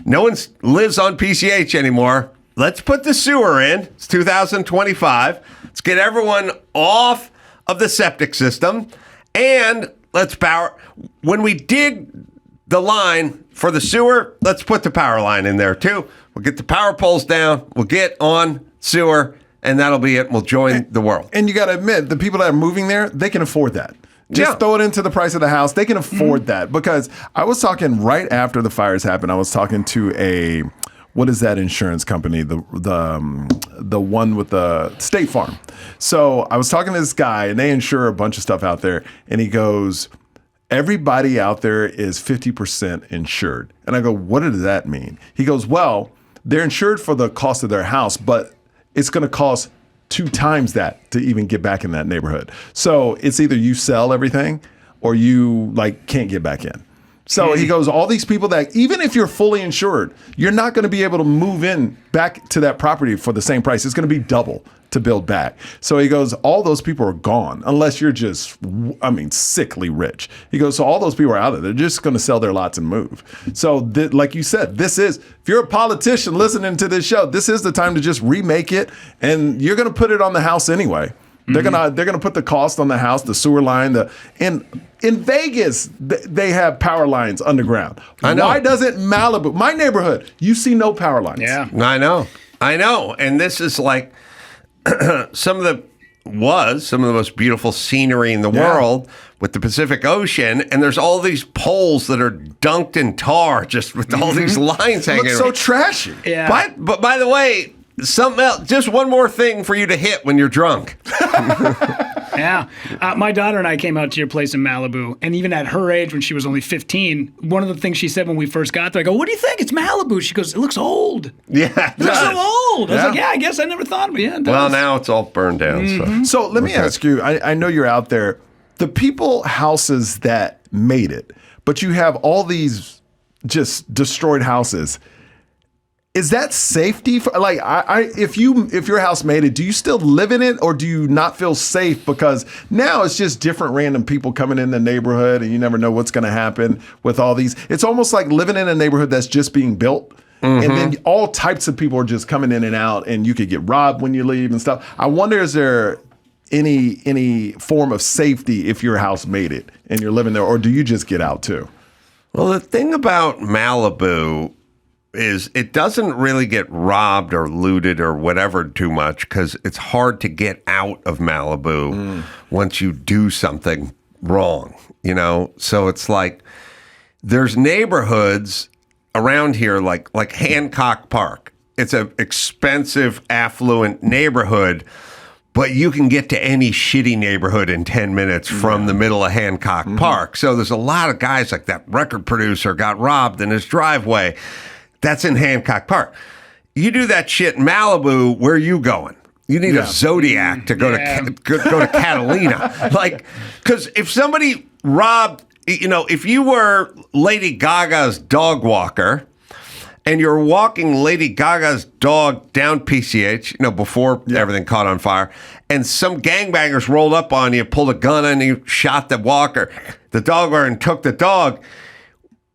No one lives on PCH anymore. Let's put the sewer in. It's 2025. Let's get everyone off of the septic system, and let's power. When we dig the line for the sewer, let's put the power line in there too. We'll get the power poles down. We'll get on sewer, and that'll be it. We'll join the world. And you got to admit, the people that are moving there, they can afford that. Just throw it into the price of the house. They can afford that. Because I was talking right after the fires happened, I was talking to what is that insurance company? The one with the State Farm. So I was talking to this guy, and they insure a bunch of stuff out there. And he goes, everybody out there is 50% insured. And I go, what does that mean? He goes, well, they're insured for the cost of their house, but it's going to cost 2 times that to even get back in that neighborhood. So it's either you sell everything or you can't get back in. So he goes, all these people that, even if you're fully insured, you're not going to be able to move in back to that property for the same price. It's going to be double to build back. So he goes, all those people are gone unless you're just, sickly rich. He goes, so all those people are out of there. They're just going to sell their lots and move. So like you said, if you're a politician listening to this show, this is the time to just remake it, and you're going to put it on the house anyway. They're gonna put the cost on the house, the sewer line. In Vegas, they have power lines underground. I know. Why doesn't Malibu, my neighborhood, you see no power lines? Yeah, I know. And this is like some of the most beautiful scenery in the world with the Pacific Ocean, and there's all these poles that are dunked in tar, just with all these lines hanging. It looks so trashy. Yeah. But by the way, something else, just one more thing for you to hit when you're drunk. Yeah. My daughter and I came out to your place in Malibu, and even at her age, when she was only 15, one of the things she said when we first got there, I go, what do you think? It's Malibu. She goes, it looks old. Yeah. It looks so old. I was like, yeah, I guess I never thought of it. Yeah, it does. Well, now it's all burned down. So let me ask you, I know you're out there, the houses that made it, but you have all these just destroyed houses. Is that safety for, if your house made it, do you still live in it, or do you not feel safe because now it's just different random people coming in the neighborhood and you never know what's going to happen with all these? It's almost like living in a neighborhood that's just being built. And then all types of people are just coming in and out, and you could get robbed when you leave and stuff. I wonder, is there any form of safety if your house made it and you're living there, or do you just get out too? Well, the thing about Malibu is it doesn't really get robbed or looted or whatever too much because it's hard to get out of Malibu once you do something wrong, So it's like there's neighborhoods around here like Hancock Park. It's an expensive, affluent neighborhood, but you can get to any shitty neighborhood in 10 minutes from the middle of Hancock Park. So there's a lot of guys like that record producer got robbed in his driveway. That's in Hancock Park. You do that shit in Malibu, where are you going? You need a Zodiac to go to Catalina. Because if somebody robbed, if you were Lady Gaga's dog walker and you're walking Lady Gaga's dog down PCH, before everything caught on fire, and some gangbangers rolled up on you, pulled a gun and you shot the walker, the dog walker, and took the dog.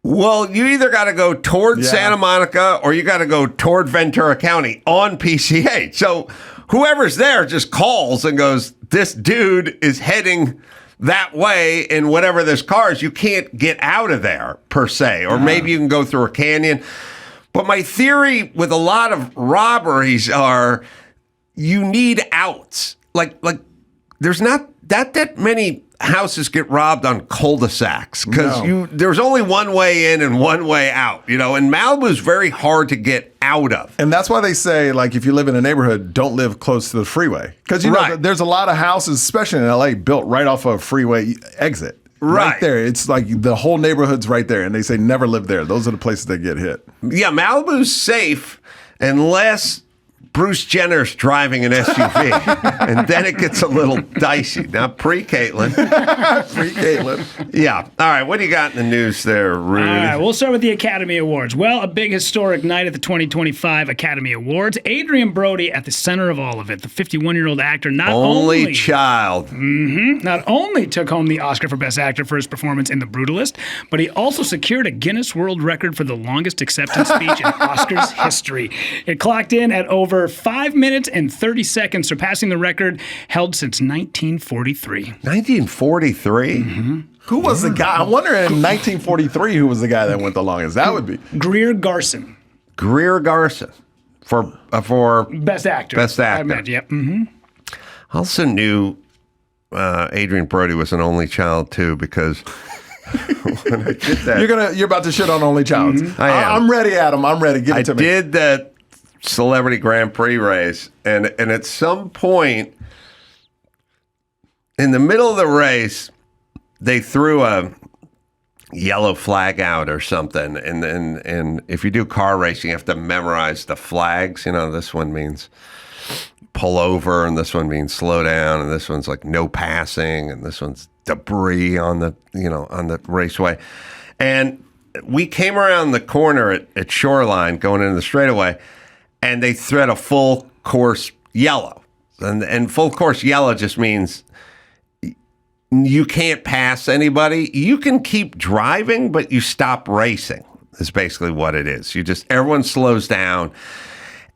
Well, you either got to go toward Santa Monica or you got to go toward Ventura County on PCH. So whoever's there just calls and goes, this dude is heading that way in whatever this car is. You can't get out of there per se, or maybe you can go through a canyon. But my theory with a lot of robberies are you need outs. like there's not that many houses get robbed on cul-de-sacs because there's only one way in and one way out, and Malibu's very hard to get out of. And that's why they say, like, if you live in a neighborhood, don't live close to the freeway. Because, there's a lot of houses, especially in LA, built right off of a freeway exit. Right there. It's like the whole neighborhood's right there. And they say never live there. Those are the places that get hit. Yeah, Malibu's safe unless Bruce Jenner's driving an SUV, and then it gets a little dicey. Now, pre-Caitlin. Pre-Caitlin. Yeah. All right, what do you got in the news there, Rudy? All right, we'll start with the Academy Awards. Well, a big historic night at the 2025 Academy Awards. Adrien Brody at the center of all of it. The 51-year-old actor not only child. Not only took home the Oscar for Best Actor for his performance in The Brutalist, but he also secured a Guinness World Record for the longest acceptance speech in Oscars history. It clocked in at over 5 minutes and 30 seconds, surpassing the record held since 1943. 1943? Who was the guy? I wonder in 1943 who was the guy that went the longest. That would be Greer Garson. Greer Garson for Best Actor. Best Actor. I imagine, yep. I also knew Adrien Brody was an only child too because when I did that, you're about to shit on only child. I am. I'm ready, Adam. I'm ready. Give it to me. I did that Celebrity Grand Prix race, and at some point in the middle of the race, they threw a yellow flag out or something, and if you do car racing, you have to memorize the flags. This one means pull over, and this one means slow down, and this one's like no passing, and this one's debris on the raceway. And we came around the corner at Shoreline going into the straightaway, and they thread a full course yellow. And full course yellow just means you can't pass anybody. You can keep driving, but you stop racing, is basically what it is. Everyone slows down.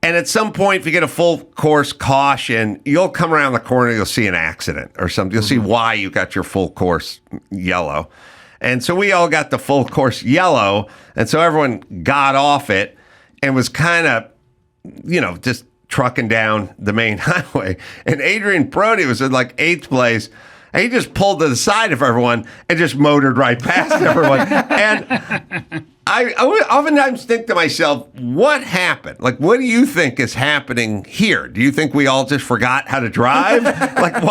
And at some point, if you get a full course caution, you'll come around the corner, you'll see an accident or something. You'll see why you got your full course yellow. And so we all got the full course yellow. And so everyone got off it and was kind of, just trucking down the main highway. And Adrien Brody was in like 8th place. And he just pulled to the side of everyone and just motored right past everyone. And I oftentimes think to myself, what happened? Like, what do you think is happening here? Do you think we all just forgot how to drive? Like,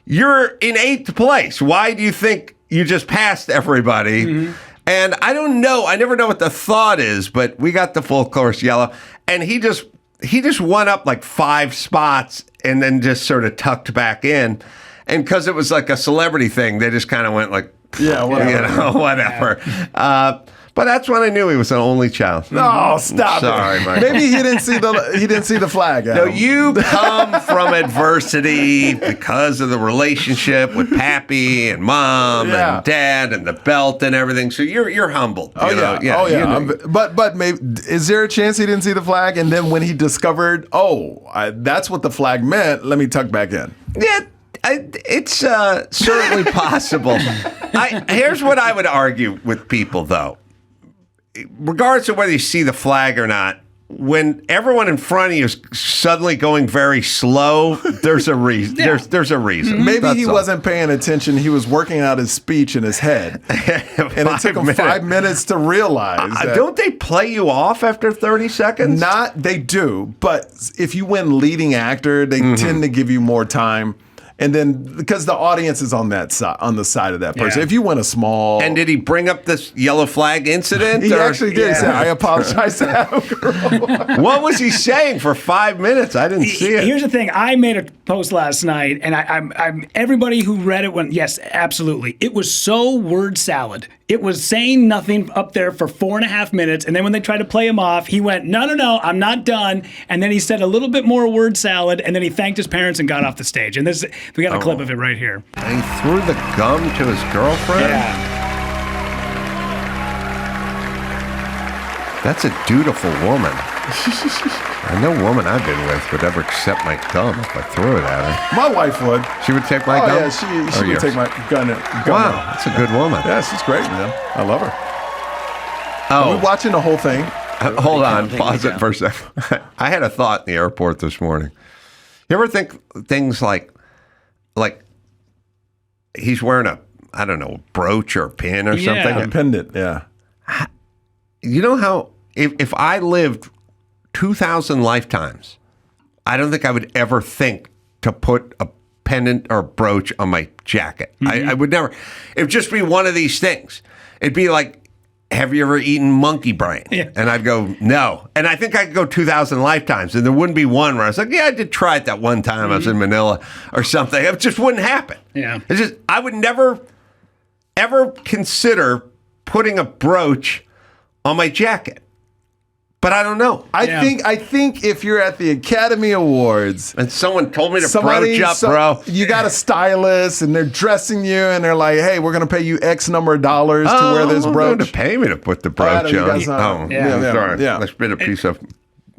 you're in 8th place. Why do you think you just passed everybody? And I don't know. I never know what the thought is, but we got the full course yellow. And he just went up like 5 spots and then just sort of tucked back in. And because it was like a celebrity thing, they just kind of went like, yeah, whatever. Whatever. But that's when I knew he was an only child. No, stop Sorry, it. Mike. Maybe he didn't see the flag. No, Adam. you come from adversity because of the relationship with Pappy and Mom and Dad and the belt and everything. So you're humbled. But maybe is there a chance he didn't see the flag, and then when he discovered, that's what the flag meant, let me tuck back in. Yeah. It's certainly possible. Here's what I would argue with people, though. Regardless of whether you see the flag or not, when everyone in front of you is suddenly going very slow, there's a reason. There's a reason. Maybe he wasn't paying attention. He was working out his speech in his head. And it took him 5 minutes to realize that. Don't they play you off after 30 seconds? They do. But if you win leading actor, they tend to give you more time. And then, because the audience is on that side, on the side of that person. Yeah. If you win a small... And did he bring up this yellow flag incident? He actually did. He said, I apologize to Adam Carolla. What was he saying for 5 minutes? I didn't see it. Here's the thing. I made a post last night, and I'm everybody who read it went, yes, absolutely. It was so word salad. It was saying nothing up there for 4.5 minutes, and then when they tried to play him off, he went, no, I'm not done. And then he said a little bit more word salad, and then he thanked his parents and got off the stage. And we got a clip of it right here. And he threw the gum to his girlfriend? Yeah. That's a dutiful woman. No woman I've been with would ever accept my gum if I threw it at her. My wife would. She would take my gum? Yeah, she would take my gun. Wow, that's a good woman. Yeah, she's great, man. I love her. Oh. Are we watching the whole thing? Hold on, pause it for a second. I had a thought in the airport this morning. You ever think things like he's wearing a brooch or a pin or something? A pendant, yeah. You know how if I lived 2,000 lifetimes, I don't think I would ever think to put a pendant or a brooch on my jacket. I would never. It would just be one of these things. It'd be like, have you ever eaten monkey brain? Yeah. And I'd go, no. And I think I could go 2,000 lifetimes, and there wouldn't be one where I was like, yeah, I did try it that one time. I was in Manila or something. It just wouldn't happen. Yeah. It's just, I would never, ever consider putting a brooch on my jacket. But I don't know. I think if you're at the Academy Awards and someone told me to brooch up, bro, you got a stylist and they're dressing you and they're like, "Hey, we're gonna pay you X number of dollars to wear this brooch." Going to pay me to put the brooch on. Sorry, Yeah. There's been a piece of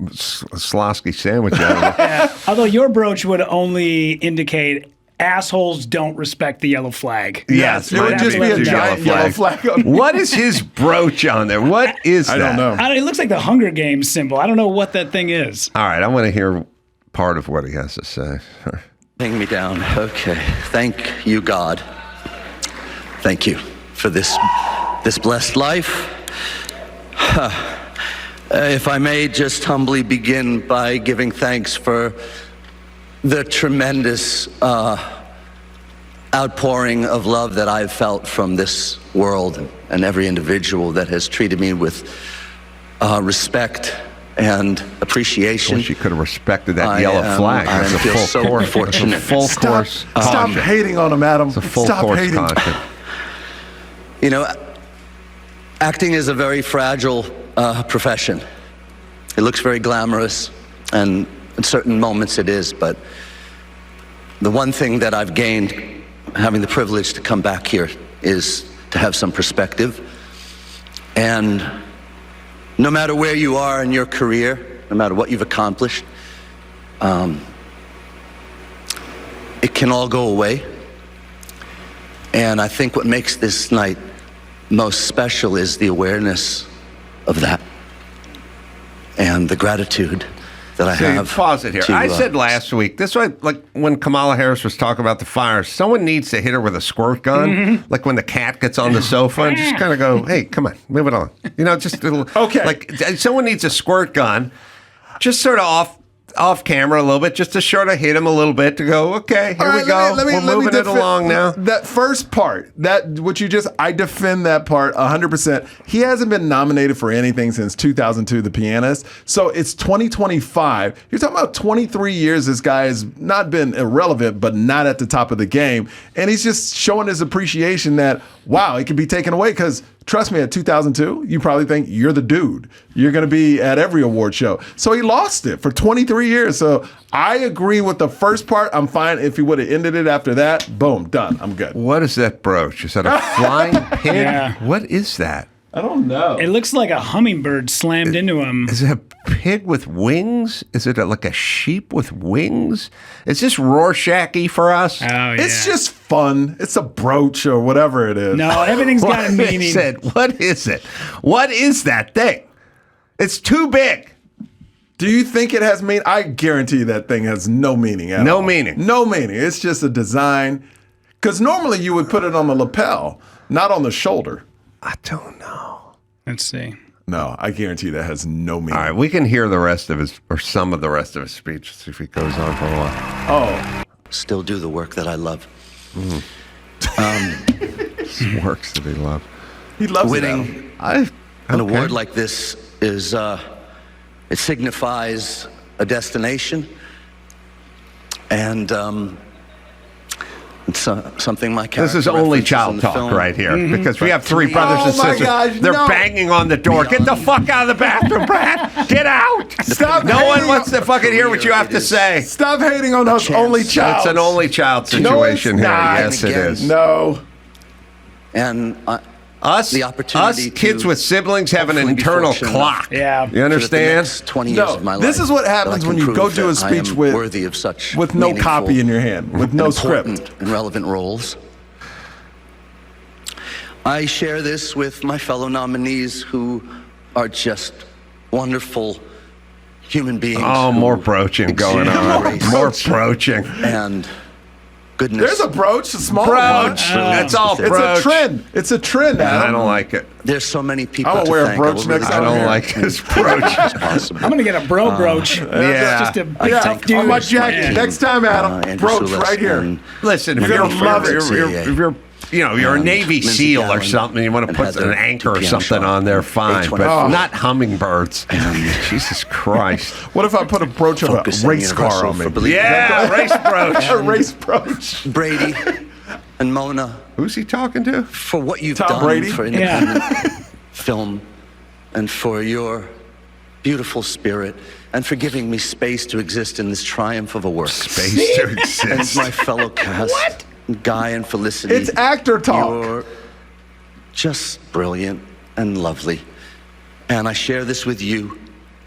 Slosky sandwich out of it. Although your brooch would only indicate assholes don't respect the yellow flag. Yes, it would just be a giant yellow flag. What is his brooch on there? What is that? I don't know. It looks like the Hunger Games symbol. I don't know what that thing is. All right, I want to hear part of what he has to say. Hang me down. Okay. Thank you, God. Thank you for this blessed life. If I may just humbly begin by giving thanks for the tremendous outpouring of love that I've felt from this world and every individual that has treated me with respect and appreciation. I wish you could have respected that yellow flag. I feel so fortunate. Full course. Stop hating on him, Adam. It's a full Stop course hating. caution. You know, acting is a very fragile profession. It looks very glamorous, and in certain moments it is, but the one thing that I've gained having the privilege to come back here is to have some perspective. And no matter where you are in your career, no matter what you've accomplished, it can all go away. And I think what makes this night most special is the awareness of that and the gratitude that I have. Pause it here. I said last week, this way, like when Kamala Harris was talking about the fires, someone needs to hit her with a squirt gun, like when the cat gets on the sofa, and just kind of go, hey, come on, move it on. You know, just a little, okay. Like someone needs a squirt gun, just sort of off camera a little bit, just to sort of hit him a little bit to go, okay, here we go. We're moving it along now. That first part, I defend that part 100%. He hasn't been nominated for anything since 2002, The Pianist. So it's 2025. You're talking about 23 years this guy has not been irrelevant, but not at the top of the game. And he's just showing his appreciation that, wow, it could be taken away because trust me, at 2002, you probably think you're the dude. You're going to be at every award show. So he lost it for 23 years. So I agree with the first part. I'm fine if he would have ended it after that. Boom, done. I'm good. What is that brooch? Is that a flying pig? Yeah. What is that? I don't know. It looks like a hummingbird slammed into him. Is it a pig with wings? Is it like a sheep with wings? Is this Rorschach-y for us? Oh, yeah. It's just fun. It's a brooch or whatever it is. No, everything's got a meaning. What is it? What is that thing? It's too big. Do you think it has meaning? I guarantee that thing has no meaning at all. No meaning. No meaning. It's just a design. Because normally you would put it on the lapel, not on the shoulder. I don't know. Let's see. No, I guarantee that has no meaning. All right, we can hear the rest of his, or some of the rest of his speech, see if he goes on for a while. Oh. Still do the work that I love. Works that he loves. He loves winning an award like this is, it signifies a destination, and it's something my character. This is only references child in the talk film. right here, because we have three brothers and Oh my sisters. gosh, They're no. banging on the door. Get the fuck out of the bathroom, Brad. Get out. Stop No one hating wants to fucking hear what you have It to is. say. Stop hating on us only child. It's an only child No, situation it's here. not. Yes, it is. No. And Us, the opportunity kids to with siblings have an hopefully be internal fortunate clock. Yeah. You for the understand? next 20 years No, of my this life, is what that I happens can when you go prove do a that I speech am with worthy of such no meaningful copy in your hand, with no script. important and relevant roles. I share this with my fellow nominees who are just wonderful human beings. Oh, more broaching going on. More broaching. And goodness. There's a brooch, a small Broach. That's all It's broach. a trend. It's a trend, Adam. I don't like it. There's so many people I'm gonna to wear a thank. brooch next I time. don't like this broach. I'm gonna get a brooch. Yeah. Just a big Yeah, tough dude. on my jacket. Yeah. Next time, Adam, Andrew brooch Celeste right here. and Listen, if You're you're, gonna love it. if you're you're a Navy Lindsey SEAL or Gallen something, you want to and put Heather an anchor or 2 p.m. something shot. on there, fine. But H1. not hummingbirds. Jesus Christ. What if I put a brooch of a Focusing race car universal on me? for belief. Yeah, race brooch. A race brooch. Brady and Mona, Who's he talking to? for what you've Tom done Brady? for independent film and for your beautiful spirit and for giving me space to exist in this triumph of a work. Space to And exist. my fellow cast, Guy and Felicity. It's actor talk. You're just brilliant and lovely. And I share this with you,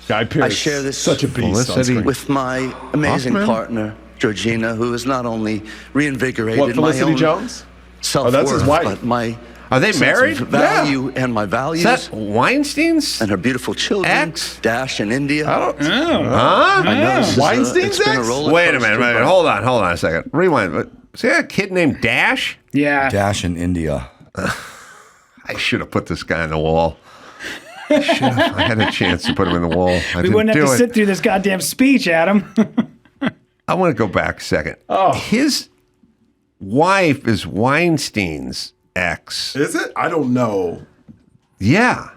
Guy Pearce. I share this Such a beast on Felicity. screen. with my amazing Hoffman? partner, Georgina, who has not only reinvigorated What, my Felicity own Jones? self-worth, that's his wife. but my Are they sense married? of value and my values, Is that Weinstein's? and her beautiful children, Ex? Dash and India. Huh? I know this is Weinstein's it's been a ex? roller Wait a minute. coaster, but Hold on a second. Rewind. Is there a kid named Dash? Yeah. Dash in India. I should have put this guy on the wall. I had a chance to put him in the wall. I We didn't wouldn't have do to it. sit through this goddamn speech, Adam. I want to go back a second. His wife is Weinstein's ex. Is it? I don't know. Yeah.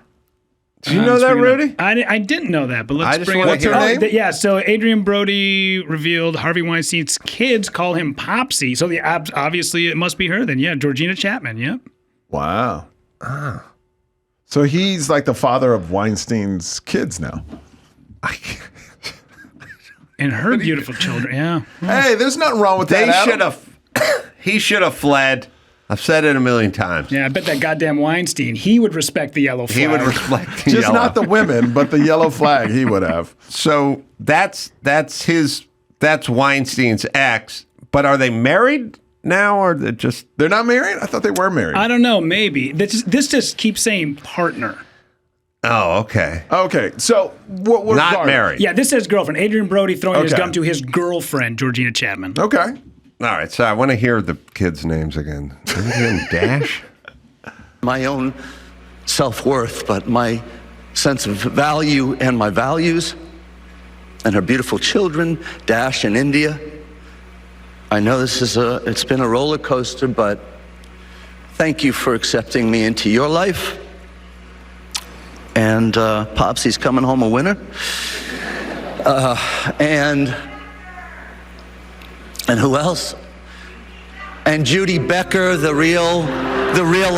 Did you know that, Rudy? I didn't know that, but let's I just bring wanna it hear- up. What's her name? Yeah, so Adrien Brody revealed Harvey Weinstein's kids call him Popsy. So obviously it must be her then. Yeah, Georgina Chapman. Yep. Wow. So he's like the father of Weinstein's kids now. And her beautiful children. Yeah. Hey, there's nothing wrong with They that. should Adam. have. He should have fled. I've said it a million times. Yeah, I bet that goddamn Weinstein, he would respect the yellow flag. He would reflect the Just yellow. not the women, but the yellow flag he would have. So that's Weinstein's ex. But are they married now, or they're just? They're not married? I thought they were married. I don't know, maybe. This just keeps saying partner. Oh, okay. Okay, so what we're Not married. Yeah, this says girlfriend. Adrien Brody throwing his Okay. gum to his girlfriend, Georgina Chapman. Okay. All right. So I want to hear the kids' names again. Dash. my own self-worth, but my sense of value and my values, and her beautiful children, Dash and India. I know it's been a roller coaster, but thank you for accepting me into your life. And Popsy's coming home a winner. And who else? And Judy Becker, the real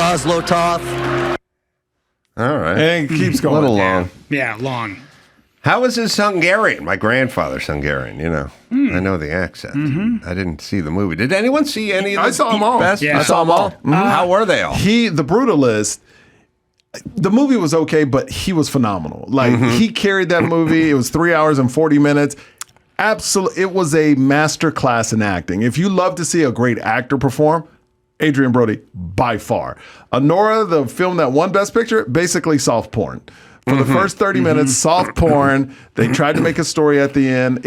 Oslo Toth. All right. And it keeps A going. little long. Yeah, long. How was his Hungarian? My grandfather's Hungarian, you know. I know the accent. I didn't see the movie. Did anyone see any of the I saw them all. best? Yeah. I saw them all. How were they all? The Brutalist, the movie was okay, but he was phenomenal. Like, he carried that movie. It was 3 hours and 40 minutes. Absolutely. It was a master class in acting. If you love to see a great actor perform, Adrien Brody, by far. Anora, the film that won Best Picture, basically soft porn. For the first 30 minutes, soft porn. They tried to make a story at the end.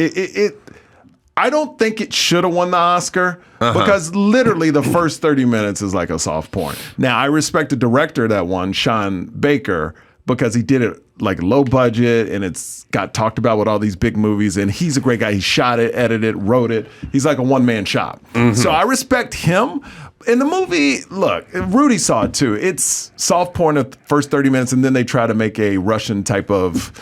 I don't think it should have won the Oscar because literally the first 30 minutes is like a soft porn. Now, I respect the director that won, Sean Baker, because he did it like low budget and it's got talked about with all these big movies. And he's a great guy. He shot it, edited, wrote it. He's like a one-man shop. So I respect him. In the movie, look, Rudy saw it too. It's soft porn at the first 30 minutes and then they try to make a Russian type of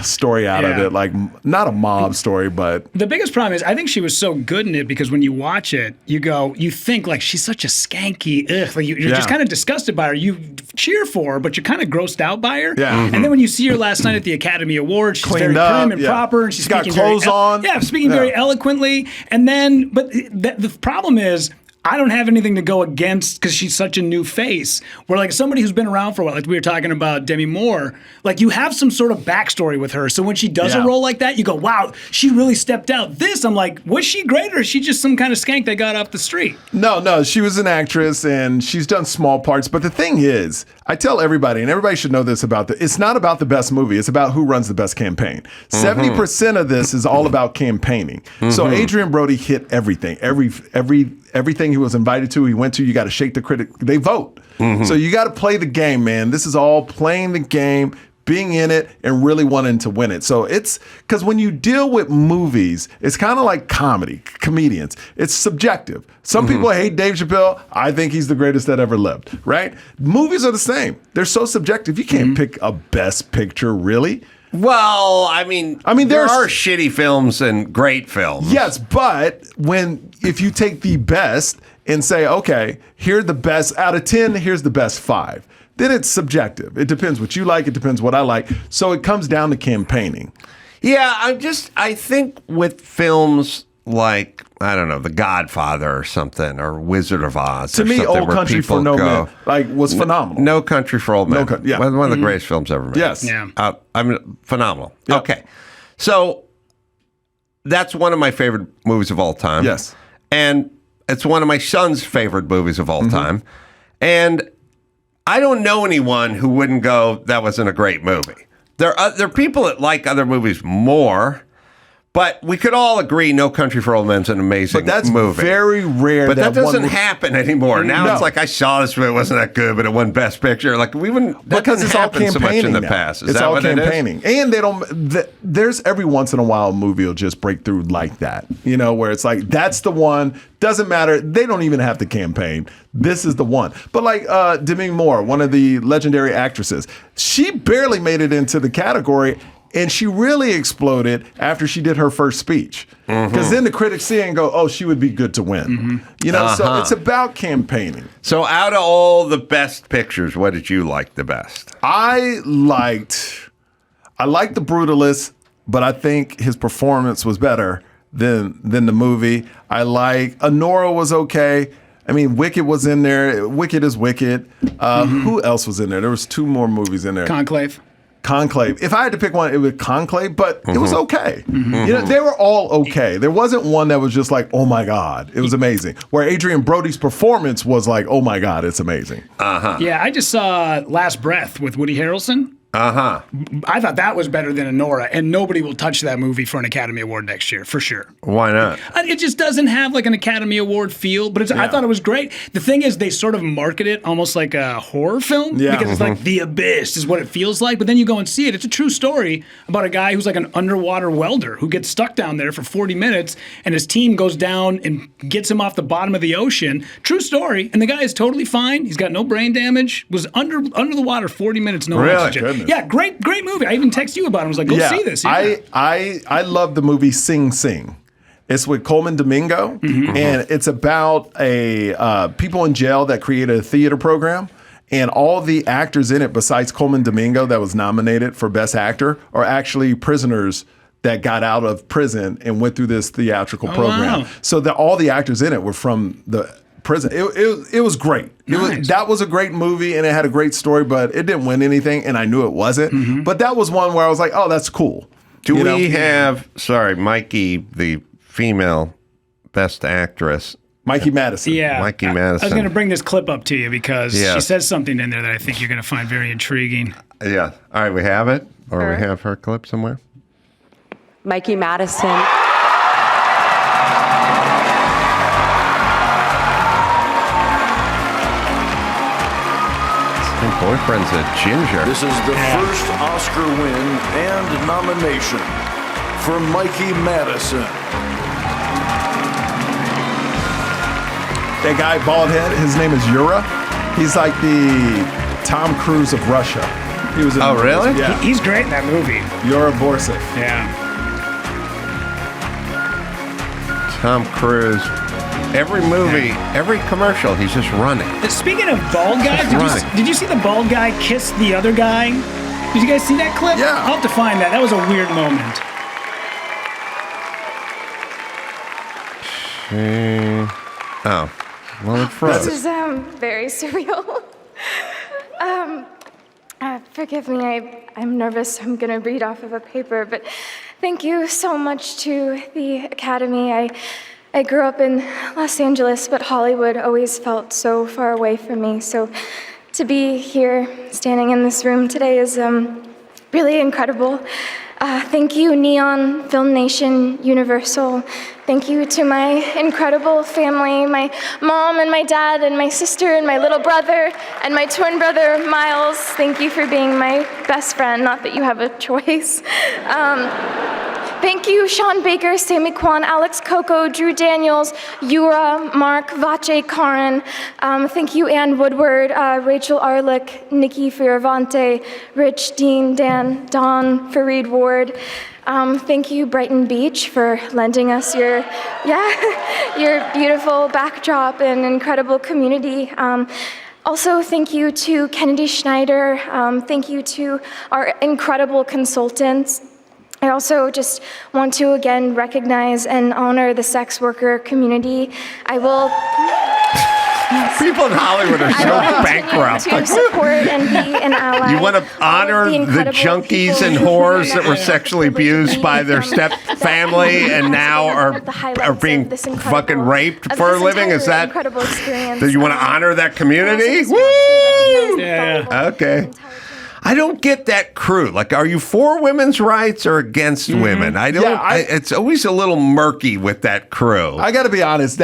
story out of it, like not a mob story, but The biggest problem is I think she was so good in it because when you watch it, you think like she's such a skanky, like you're just kind of disgusted by her. You cheer for her, but you're kind of grossed out by her. Yeah. And then when you see her last night at the Academy Awards, she's Cleaned very up, prim and yeah. proper, and she's She's got speaking very clothes on. Yeah, speaking very eloquently. And then, but the problem is, I don't have anything to go against because she's such a new face. Where like somebody who's been around for a while, like we were talking about Demi Moore, like you have some sort of backstory with her. So when she does a role like that, you go, wow, she really stepped out. This, I'm like, was she great or is she just some kind of skank that got off the street? No, she was an actress and she's done small parts. But the thing is, I tell everybody, and everybody should know this about it's not about the best movie. It's about who runs the best campaign. 70% of this is all about campaigning. So Adrien Brody hit everything. Everything he was invited to, he went to, you got to shake the critic. They vote. So you got to play the game, man. This is all playing the game, being in it, and really wanting to win it. So it's because when you deal with movies, it's kind of like comedians. It's subjective. Some people hate Dave Chappelle. I think he's the greatest that ever lived, right? Movies are the same. They're so subjective. You can't pick a best picture, really. Well, I mean, there are shitty films and great films. Yes, but if you take the best and say, okay, here's the best out of 10, here's the best 5, then it's subjective. It depends what you like. It depends what I like. So it comes down to campaigning. Yeah, I think with films like, I don't know, The Godfather or something, or Wizard of Oz. To me, Old Country for No Men was phenomenal. No Country for Old Men. One of the greatest films ever made. Yes. Yeah. I mean, phenomenal. Yep. Okay. So that's one of my favorite movies of all time. Yes. And it's one of my son's favorite movies of all time. And I don't know anyone who wouldn't go, that wasn't a great movie. There are people that like other movies more. But we could all agree No Country for Old Men's an amazing movie. But that's very rare. But that doesn't happen anymore. Now it's like, I saw this movie, it wasn't that good, but it won Best Picture. Like, that doesn't happen so much in the past. Is that what campaigning. it is? And they don't, there's every once in a while a movie will just break through like that. You know, where it's like, that's the one, doesn't matter. They don't even have to campaign. This is the one. But like Demi Moore, one of the legendary actresses, she barely made it into the category. And she really exploded after she did her first speech. Because then the critics see it and go, oh, she would be good to win. You know, so it's about campaigning. So out of all the best pictures, what did you like the best? I liked The Brutalist, but I think his performance was better than the movie. I like Anora was okay. I mean, Wicked was in there. Wicked is Wicked. Who else was in there? There was 2 more movies in there. Conclave. If I had to pick one, it would Conclave, but it was okay. You know, they were all okay. There wasn't one that was just like, oh my God, it was amazing. Where Adrien Brody's performance was like, oh my God, it's amazing. Yeah, I just saw Last Breath with Woody Harrelson. I thought that was better than Anora, and nobody will touch that movie for an Academy Award next year, for sure. Why not? It just doesn't have like an Academy Award feel, but I thought it was great. The thing is, they sort of market it almost like a horror film, because it's like The Abyss is what it feels like, but then you go and see it. It's a true story about a guy who's like an underwater welder who gets stuck down there for 40 minutes, and his team goes down and gets him off the bottom of the ocean. True story, and the guy is totally fine. He's got no brain damage, was under the water 40 minutes, no oxygen. Goodness. Yeah, great movie. I even texted you about it. I was like, go see this. Yeah. I love the movie Sing Sing. It's with Coleman Domingo, and it's about people in jail that created a theater program. And all the actors in it, besides Coleman Domingo, that was nominated for Best Actor, are actually prisoners that got out of prison and went through this theatrical program. Wow. So all the actors in it were from the prison. It was great. Nice. That was a great movie, and it had a great story, but it didn't win anything, and I knew it wasn't. But that was one where I was like, oh, that's cool. Do we have, Mikey, the female Best Actress? Mikey Madison. Yeah. Mikey Madison. I was going to bring this clip up to you because she says something in there that I think you're going to find very intriguing. Yeah. All right, we have it? Or we have her clip somewhere? Mikey Madison. Boyfriend's a ginger. This is the first Oscar win and nomination for Mikey Madison. That guy, bald head, his name is Yura. He's like the Tom Cruise of Russia. He was in Oh, really? Yeah. He's great in that movie. Yura Borsuk. Yeah. Tom Cruise. Every movie, every commercial, he's just running. Speaking of bald guys, did you see the bald guy kiss the other guy? Did you guys see that clip? Yeah. I'll have to find that. That was a weird moment. Well, it froze. This is very surreal. Forgive me, I'm nervous. I'm going to read off of a paper, but thank you so much to the Academy. I grew up in Los Angeles, but Hollywood always felt so far away from me. So to be here, standing in this room today is really incredible. Thank you, Neon, Film Nation, Universal. Thank you to my incredible family, my mom and my dad and my sister and my little brother and my twin brother, Miles. Thank you for being my best friend, not that you have a choice. Thank you, Sean Baker, Sammy Kwan, Alex Coco, Drew Daniels, Yura, Mark, Vache, Karin. Thank you, Ann Woodward, Rachel Arlick, Nikki Fioravante, Rich, Dean, Dan, Don, Fareed Ward. Thank you, Brighton Beach, for lending us your beautiful backdrop and incredible community. Also, thank you to Kennedy Schneider. Thank you to our incredible consultants. I also just want to again recognize and honor the sex worker community. I will. People in Hollywood are so bankrupt. To support and be an ally. You want to honor the junkies and whores that were sexually abused by their step family and now are being fucking raped for a living? Is that? Incredible experience. Do you want to honor that community? Woo! Yeah. Okay. I don't get that crew. Like, are you for women's rights or against women? I don't. Yeah, it's always a little murky with that crew. I got to be honest.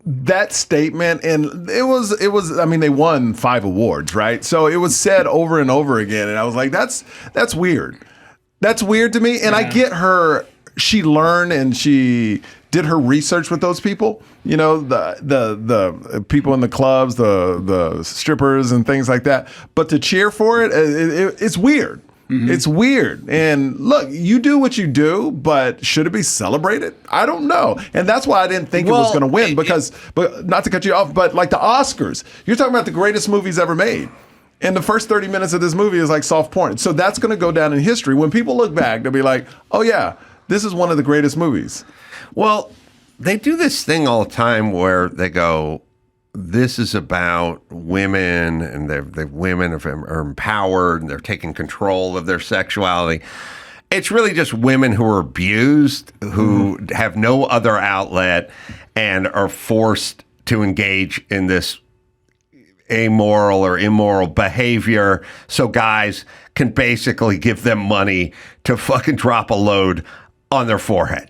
That statement, and it was. I mean, they won 5 awards, right? So it was said over and over again, and I was like, that's weird. That's weird to me. And I get her. She learned and she did her research with those people. You know, the people in the clubs, the strippers and things like that. But to cheer for it's weird. Mm-hmm. It's weird. And look, you do what you do, but should it be celebrated? I don't know. And that's why I didn't think it was going to win but not to cut you off, but like the Oscars, you're talking about the greatest movies ever made. And the first 30 minutes of this movie is like soft porn. So that's going to go down in history. When people look back, they'll be like, oh yeah, this is one of the greatest movies. Well, they do this thing all the time where they go, this is about women and the women are empowered and they're taking control of their sexuality. It's really just women who are abused, who have no other outlet and are forced to engage in this amoral or immoral behavior so guys can basically give them money to fucking drop a load on their forehead.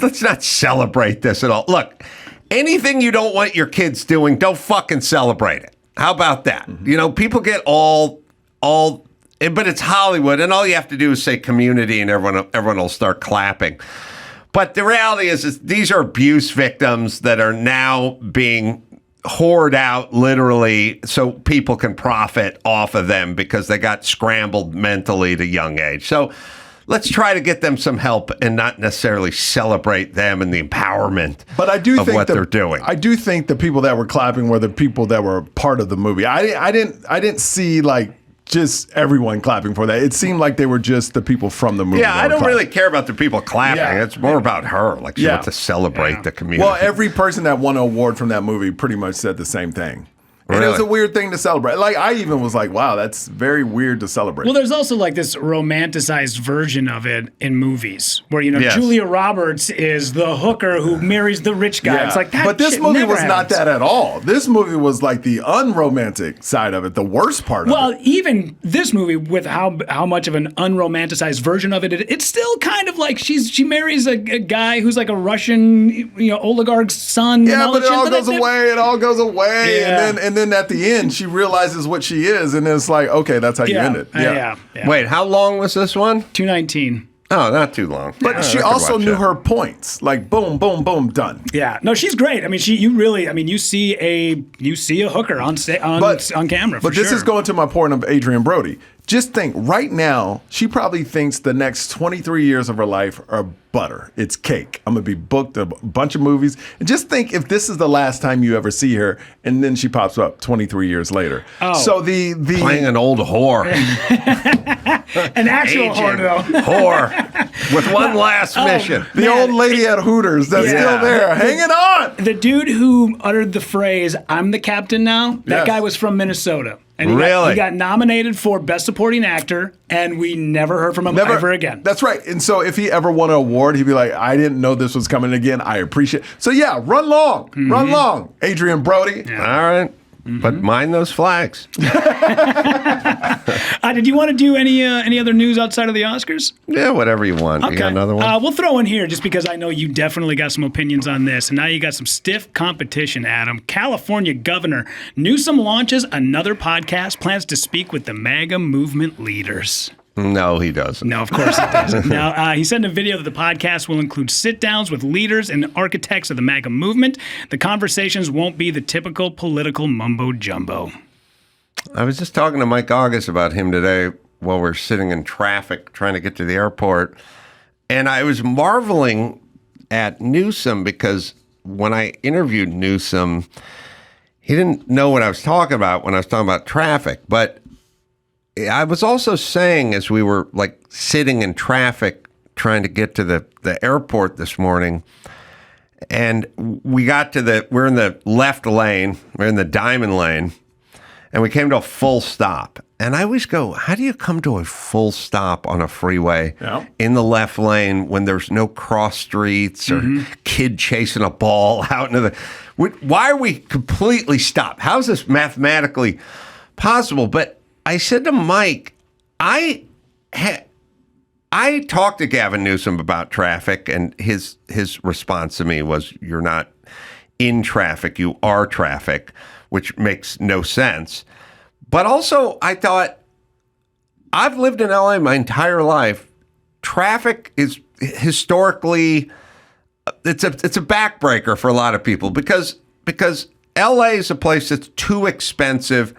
Let's not celebrate this at all. Look, anything you don't want your kids doing, don't fucking celebrate it. How about that? You know, people get all, but it's Hollywood, and all you have to do is say community, and everyone will start clapping. But the reality is these are abuse victims that are now being whored out literally so people can profit off of them because they got scrambled mentally at a young age. So let's try to get them some help and not necessarily celebrate them and the empowerment of what they're doing. I do think the people that were clapping were the people that were part of the movie. I didn't see like just everyone clapping for that. It seemed like they were just the people from the movie. Yeah, I don't really care about the people clapping. Yeah. It's more about her. Like she wants to celebrate the community. Well, every person that won an award from that movie pretty much said the same thing. And it was a weird thing to celebrate. Like, I even was like, wow, that's very weird to celebrate. Well, there's also like this romanticized version of it in movies where, you know, Julia Roberts is the hooker who marries the rich guy. Yeah. It's like that. But this movie was not that at all. This movie was like the unromantic side of it, the worst part of it. Well, even this movie with how much of an unromanticized version of it, it's still kind of like she marries a guy who's like a Russian, oligarch's son. Yeah, but it all goes away. It all goes away. Yeah. And then at the end, she realizes what she is, and it's like, okay, that's how you end it. Yeah. Wait, how long was this one? 219. Oh, not too long. But she also knew her points. Like, boom, boom, boom, done. Yeah. No, she's great. I mean, you see a hooker on camera. But this is going to my point of Adrien Brody. just think, right now, she probably thinks the next 23 years of her life are butter. It's cake. I'm going to be booked a bunch of movies. And just think if this is the last time you ever see her, and then she pops up 23 years later. Oh. So the Playing an old whore. An actual whore, though. Whore. With one last mission. The old lady at Hooters that's still there, hanging on. The dude who uttered the phrase, "I'm the captain now," that guy was from Minnesota. And he got nominated for Best Supporting Actor, and we never heard from him ever again. That's right. And so if he ever won an award, he'd be like, I didn't know this was coming again. I appreciate it. So yeah, run long. Run long. Adrien Brody. Yeah. All right. But mind those flags. Did you want to do any other news outside of the Oscars? Yeah, whatever you want. Okay. You got another one? We'll throw in here just because I know you definitely got some opinions on this. And now you got some stiff competition, Adam. California Governor Newsom launches another podcast, plans to speak with the MAGA movement leaders. No, he doesn't. No, of course he doesn't. Now, he said in a video that the podcast will include sit-downs with leaders and architects of the MAGA movement. The conversations won't be the typical political mumbo-jumbo. I was just talking to Mike August about him today while we're sitting in traffic trying to get to the airport. And I was marveling at Newsom because when I interviewed Newsom, he didn't know what I was talking about when I was talking about traffic. But I was also saying as we were like sitting in traffic trying to get to the airport this morning, and we're in the left lane, we're in the diamond lane, and we came to a full stop. And I always go, how do you come to a full stop on a freeway in the left lane when there's no cross streets or kid chasing a ball out into the... Why are we completely stopped? How is this mathematically possible? But I said to Mike, I talked to Gavin Newsom about traffic, and his response to me was, "You're not in traffic, you are traffic," which makes no sense. But also, I thought, I've lived in LA my entire life. Traffic is historically, it's a backbreaker for a lot of people because LA is a place that's too expensive.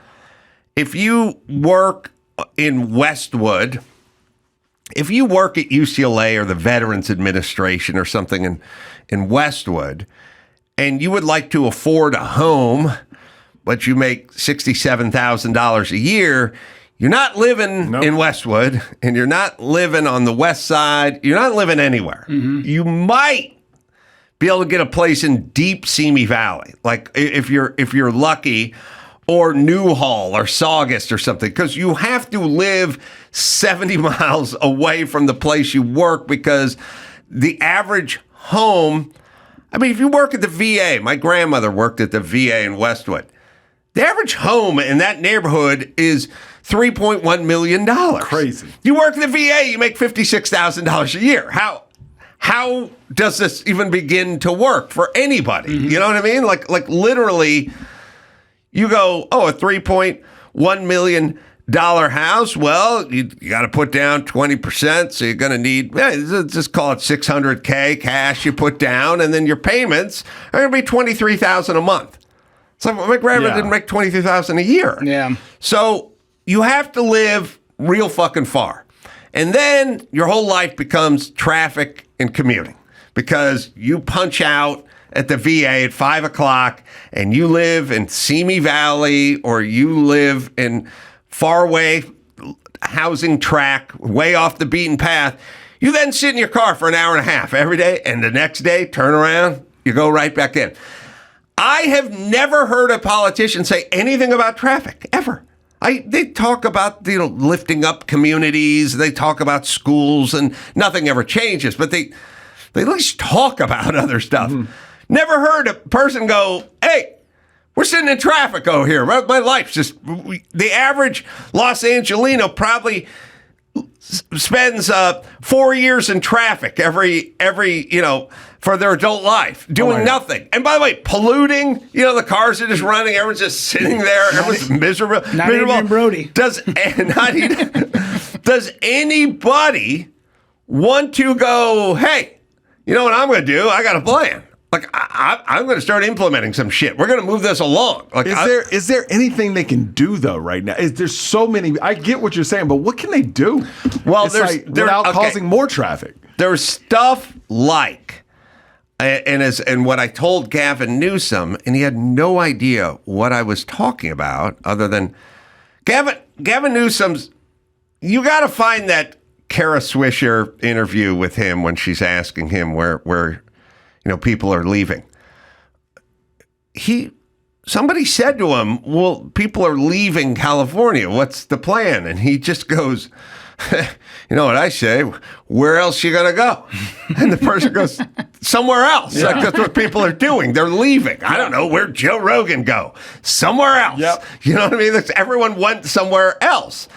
If you work in Westwood, if you work at UCLA or the Veterans Administration or something in Westwood, and you would like to afford a home, but you make $67,000 a year, you're not living in Westwood, and you're not living on the West Side. You're not living anywhere. You might be able to get a place in deep Simi Valley, like if you're lucky, or Newhall or Saugus or something, because you have to live 70 miles away from the place you work because the average home, I mean, if you work at the VA, my grandmother worked at the VA in Westwood. The average home in that neighborhood is $3.1 million. Crazy. You work at the VA, you make $56,000 a year. How does this even begin to work for anybody? You know what I mean? Like literally... You go, a $3.1 million house. Well, you got to put down 20%. So you're going to need, just call it $600K cash you put down. And then your payments are going to be $23,000 a month. So my grandma didn't make $23,000 a year. Yeah. So you have to live real fucking far. And then your whole life becomes traffic and commuting because you punch out at the VA at 5 o'clock and you live in Simi Valley or you live in faraway housing tract, way off the beaten path, you then sit in your car for an hour and a half every day, and the next day, turn around, you go right back in. I have never heard a politician say anything about traffic, ever. They talk about, lifting up communities, they talk about schools, and nothing ever changes, but they at least talk about other stuff. Never heard a person go, hey, we're sitting in traffic over here. My life's just... The average Los Angelino probably spends 4 years in traffic every for their adult life, doing nothing. And by the way, polluting, the cars are just running, everyone's just sitting there, everyone's miserable. Not Adrien Brody. Does anybody want to go, hey, you know what I'm going to do? I got a plan. Like, I'm going to start implementing some shit. We're going to move this along. Like, is there anything they can do though right now? There's so many. I get what you're saying, but what can they do? Well, without causing more traffic. There's stuff like, and what I told Gavin Newsom, and he had no idea what I was talking about, other than Gavin Newsom's. You got to find that Kara Swisher interview with him when she's asking him where people are leaving. Somebody said to him, well, people are leaving California. What's the plan? And he just goes, you know what I say? Where else you going to go? And the person goes, somewhere else. Yeah. Like, that's what people are doing. They're leaving. I don't know. Where'd Joe Rogan go? Somewhere else. Yep. You know what I mean? Everyone went somewhere else.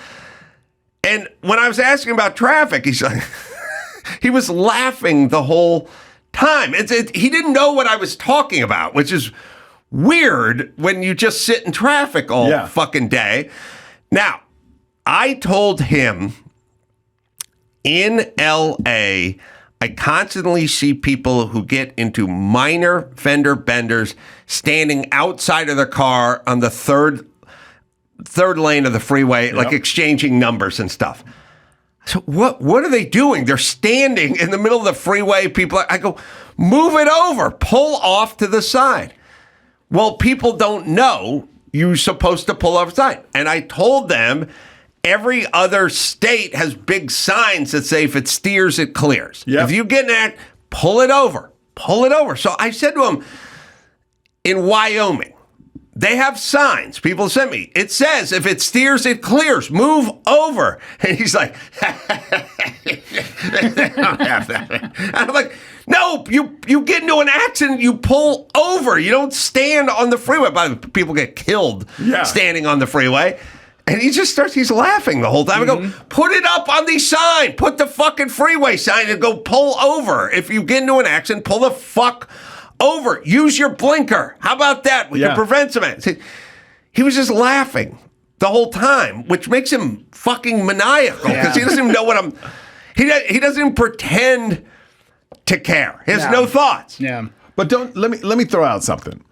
And when I was asking about traffic, he's like, he was laughing the whole time. He didn't know what I was talking about, which is weird when you just sit in traffic all fucking day. Now, I told him in LA, I constantly see people who get into minor fender benders standing outside of their car on the third lane of the freeway, like exchanging numbers and stuff. So what are they doing? They're standing in the middle of the freeway. I go, move it over, pull off to the side. Well, people don't know you're supposed to pull off the side. And I told them every other state has big signs that say if it steers, it clears. Yep. If you get in that, pull it over. So I said to him, in Wyoming, they have signs. People sent me. It says, if it steers, it clears. Move over. And he's like, they don't have that. And I'm like, no, you get into an accident, you pull over. You don't stand on the freeway. People get killed standing on the freeway. And he's laughing the whole time. I go, put it up on the sign. Put the fucking freeway sign and go pull over. If you get into an accident, pull the fuck over. Use your blinker. How about that? We can prevent some accidents. He was just laughing the whole time, which makes him fucking maniacal because he doesn't even know what he doesn't even pretend to care. He has no thoughts. Yeah. But let me throw out something.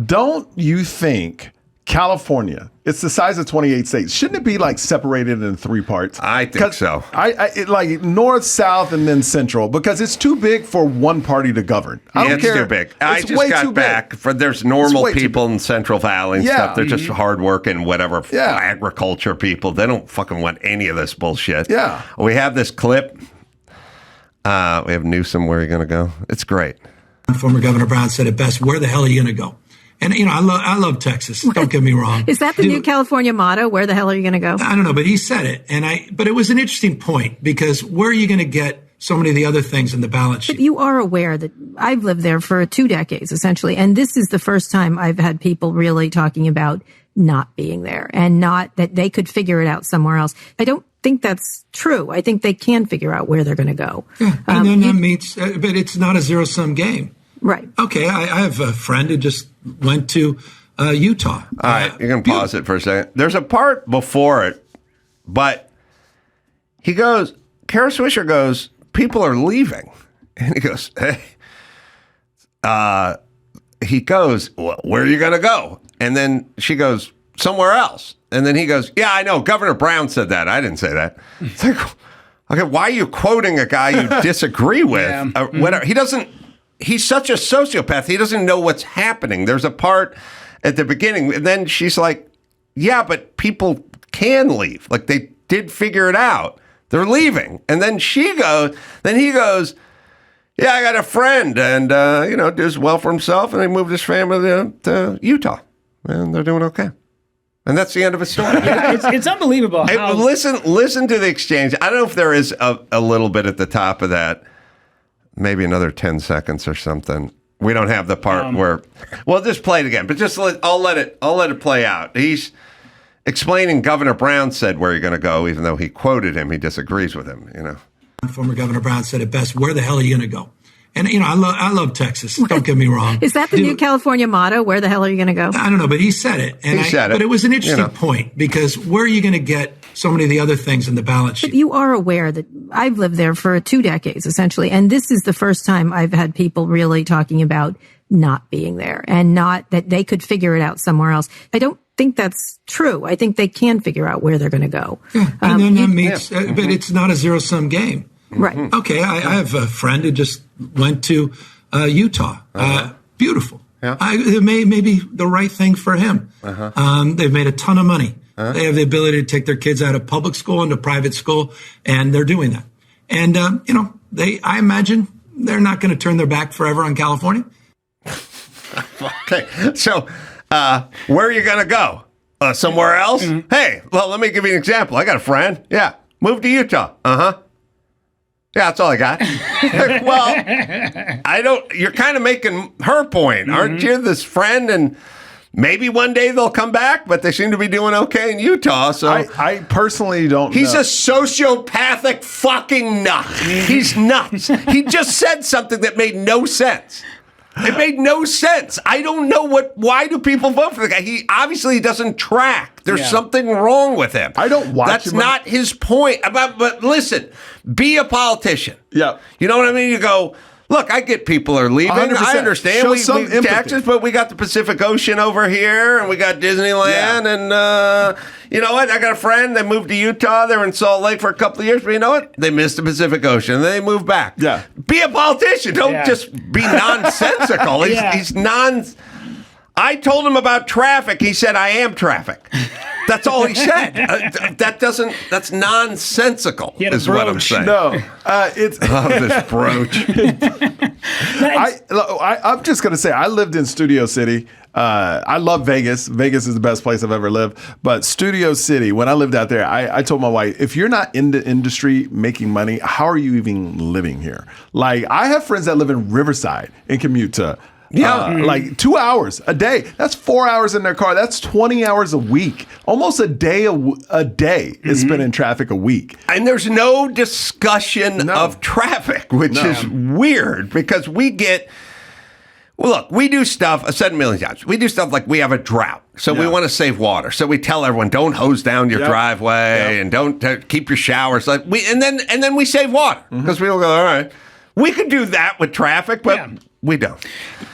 Don't you think California, it's the size of 28 states. Shouldn't it be like separated in 3 parts? I think so. It like north, south, and then central because it's too big for one party to govern. I don't care. It's too big. I just got back. There's normal people in Central Valley and stuff. They're just hardworking, whatever, agriculture people. They don't fucking want any of this bullshit. Yeah. We have this clip. We have Newsom. Where are you going to go? It's great. Former Governor Brown said it best. Where the hell are you going to go? And, I love Texas. Don't get me wrong. Is that the new California motto? Where the hell are you going to go? I don't know, but he said it. But it was an interesting point because where are you going to get so many of the other things in the balance sheet? But you are aware that I've lived there for 2 decades, essentially. And this is the first time I've had people really talking about not being there and not that they could figure it out somewhere else. I don't think that's true. I think they can figure out where they're going to go. Yeah, and then that means, but it's not a zero-sum game. Right. Okay, I have a friend who just went to Utah. All right, you can pause it for a second. There's a part before it, but Kara Swisher goes, people are leaving. And he goes, hey. He goes, well, where are you going to go? And then she goes, somewhere else. And then he goes, yeah, I know. Governor Brown said that. I didn't say that. It's like, okay, why are you quoting a guy you disagree with? Whatever. He's such a sociopath. He doesn't know what's happening. There's a part at the beginning, and then she's like, yeah, but people can leave. Like, they did figure it out. They're leaving. And then he goes, yeah, I got a friend, and, does well for himself, and he moved his family to Utah, and they're doing okay. And that's the end of his story. It's unbelievable. Listen to the exchange. I don't know if there is a little bit at the top of that. Maybe another 10 seconds or something. We don't have the part where we'll just play it again, but I'll let it play out. He's explaining Governor Brown said where you're going to go, even though he quoted him. He disagrees with him, Former Governor Brown said it best. Where the hell are you going to go? And, I love Texas. Don't get me wrong. Is that the new California motto? Where the hell are you going to go? I don't know, but he said it. But it was an interesting point because where are you going to get so many of the other things in the balance sheet? But you are aware that I've lived there for 2 decades, essentially. And this is the first time I've had people really talking about not being there and not that they could figure it out somewhere else. I don't think that's true. I think they can figure out where they're going to go. Yeah, and then that means, but it's not a zero-sum game. Right. Okay, I have a friend who just went to Utah. Beautiful. Yeah. It may be the right thing for him. They've made a ton of money. They have the ability to take their kids out of public school into private school, and they're doing that. And, I imagine they're not going to turn their back forever on California. Okay, so where are you going to go? Somewhere else? Hey, well, let me give you an example. I got a friend. Yeah, moved to Utah. Yeah, that's all I got. Well, you're kind of making her point, aren't you? This friend, and maybe one day they'll come back, but they seem to be doing okay in Utah. So I personally don't know. He's a sociopathic fucking nut. He's nuts. He just said something that made no sense. It made no sense. I don't know why do people vote for the guy? He obviously doesn't track. There's something wrong with him. I don't watch That's him. not his point. But listen, be a politician. Yeah. You know what I mean? You go, look, I get people are leaving. 100%. I understand. Show We some empathy. taxes, but we got the Pacific Ocean over here, and we got Disneyland, and you know what? I got a friend. They moved to Utah. They were in Salt Lake for a couple of years, but you know what? They missed the Pacific Ocean. They moved back. Yeah. Be a politician. Don't just be nonsensical. He's I told him about traffic. He said, I am traffic. That's all he said. That's nonsensical, is what I'm saying. No, it's. I love this brooch. I'm just going to say, I lived in Studio City. I love Vegas. Vegas is the best place I've ever lived. But Studio City, when I lived out there, I told my wife, if you're not in the industry making money, how are you even living here? Like, I have friends that live in Riverside and commute to like 2 hours a day. That's 4 hours in their car. That's 20 hours a week. Almost a day is spent in traffic a week. And there's no discussion of traffic, which is weird because we get. Well, look, we do stuff, I've said a million times, we do stuff like we have a drought, so we want to save water. So we tell everyone, don't hose down your driveway and don't keep your showers. And then we save water because we all go, all right, we could do that with traffic, but we don't.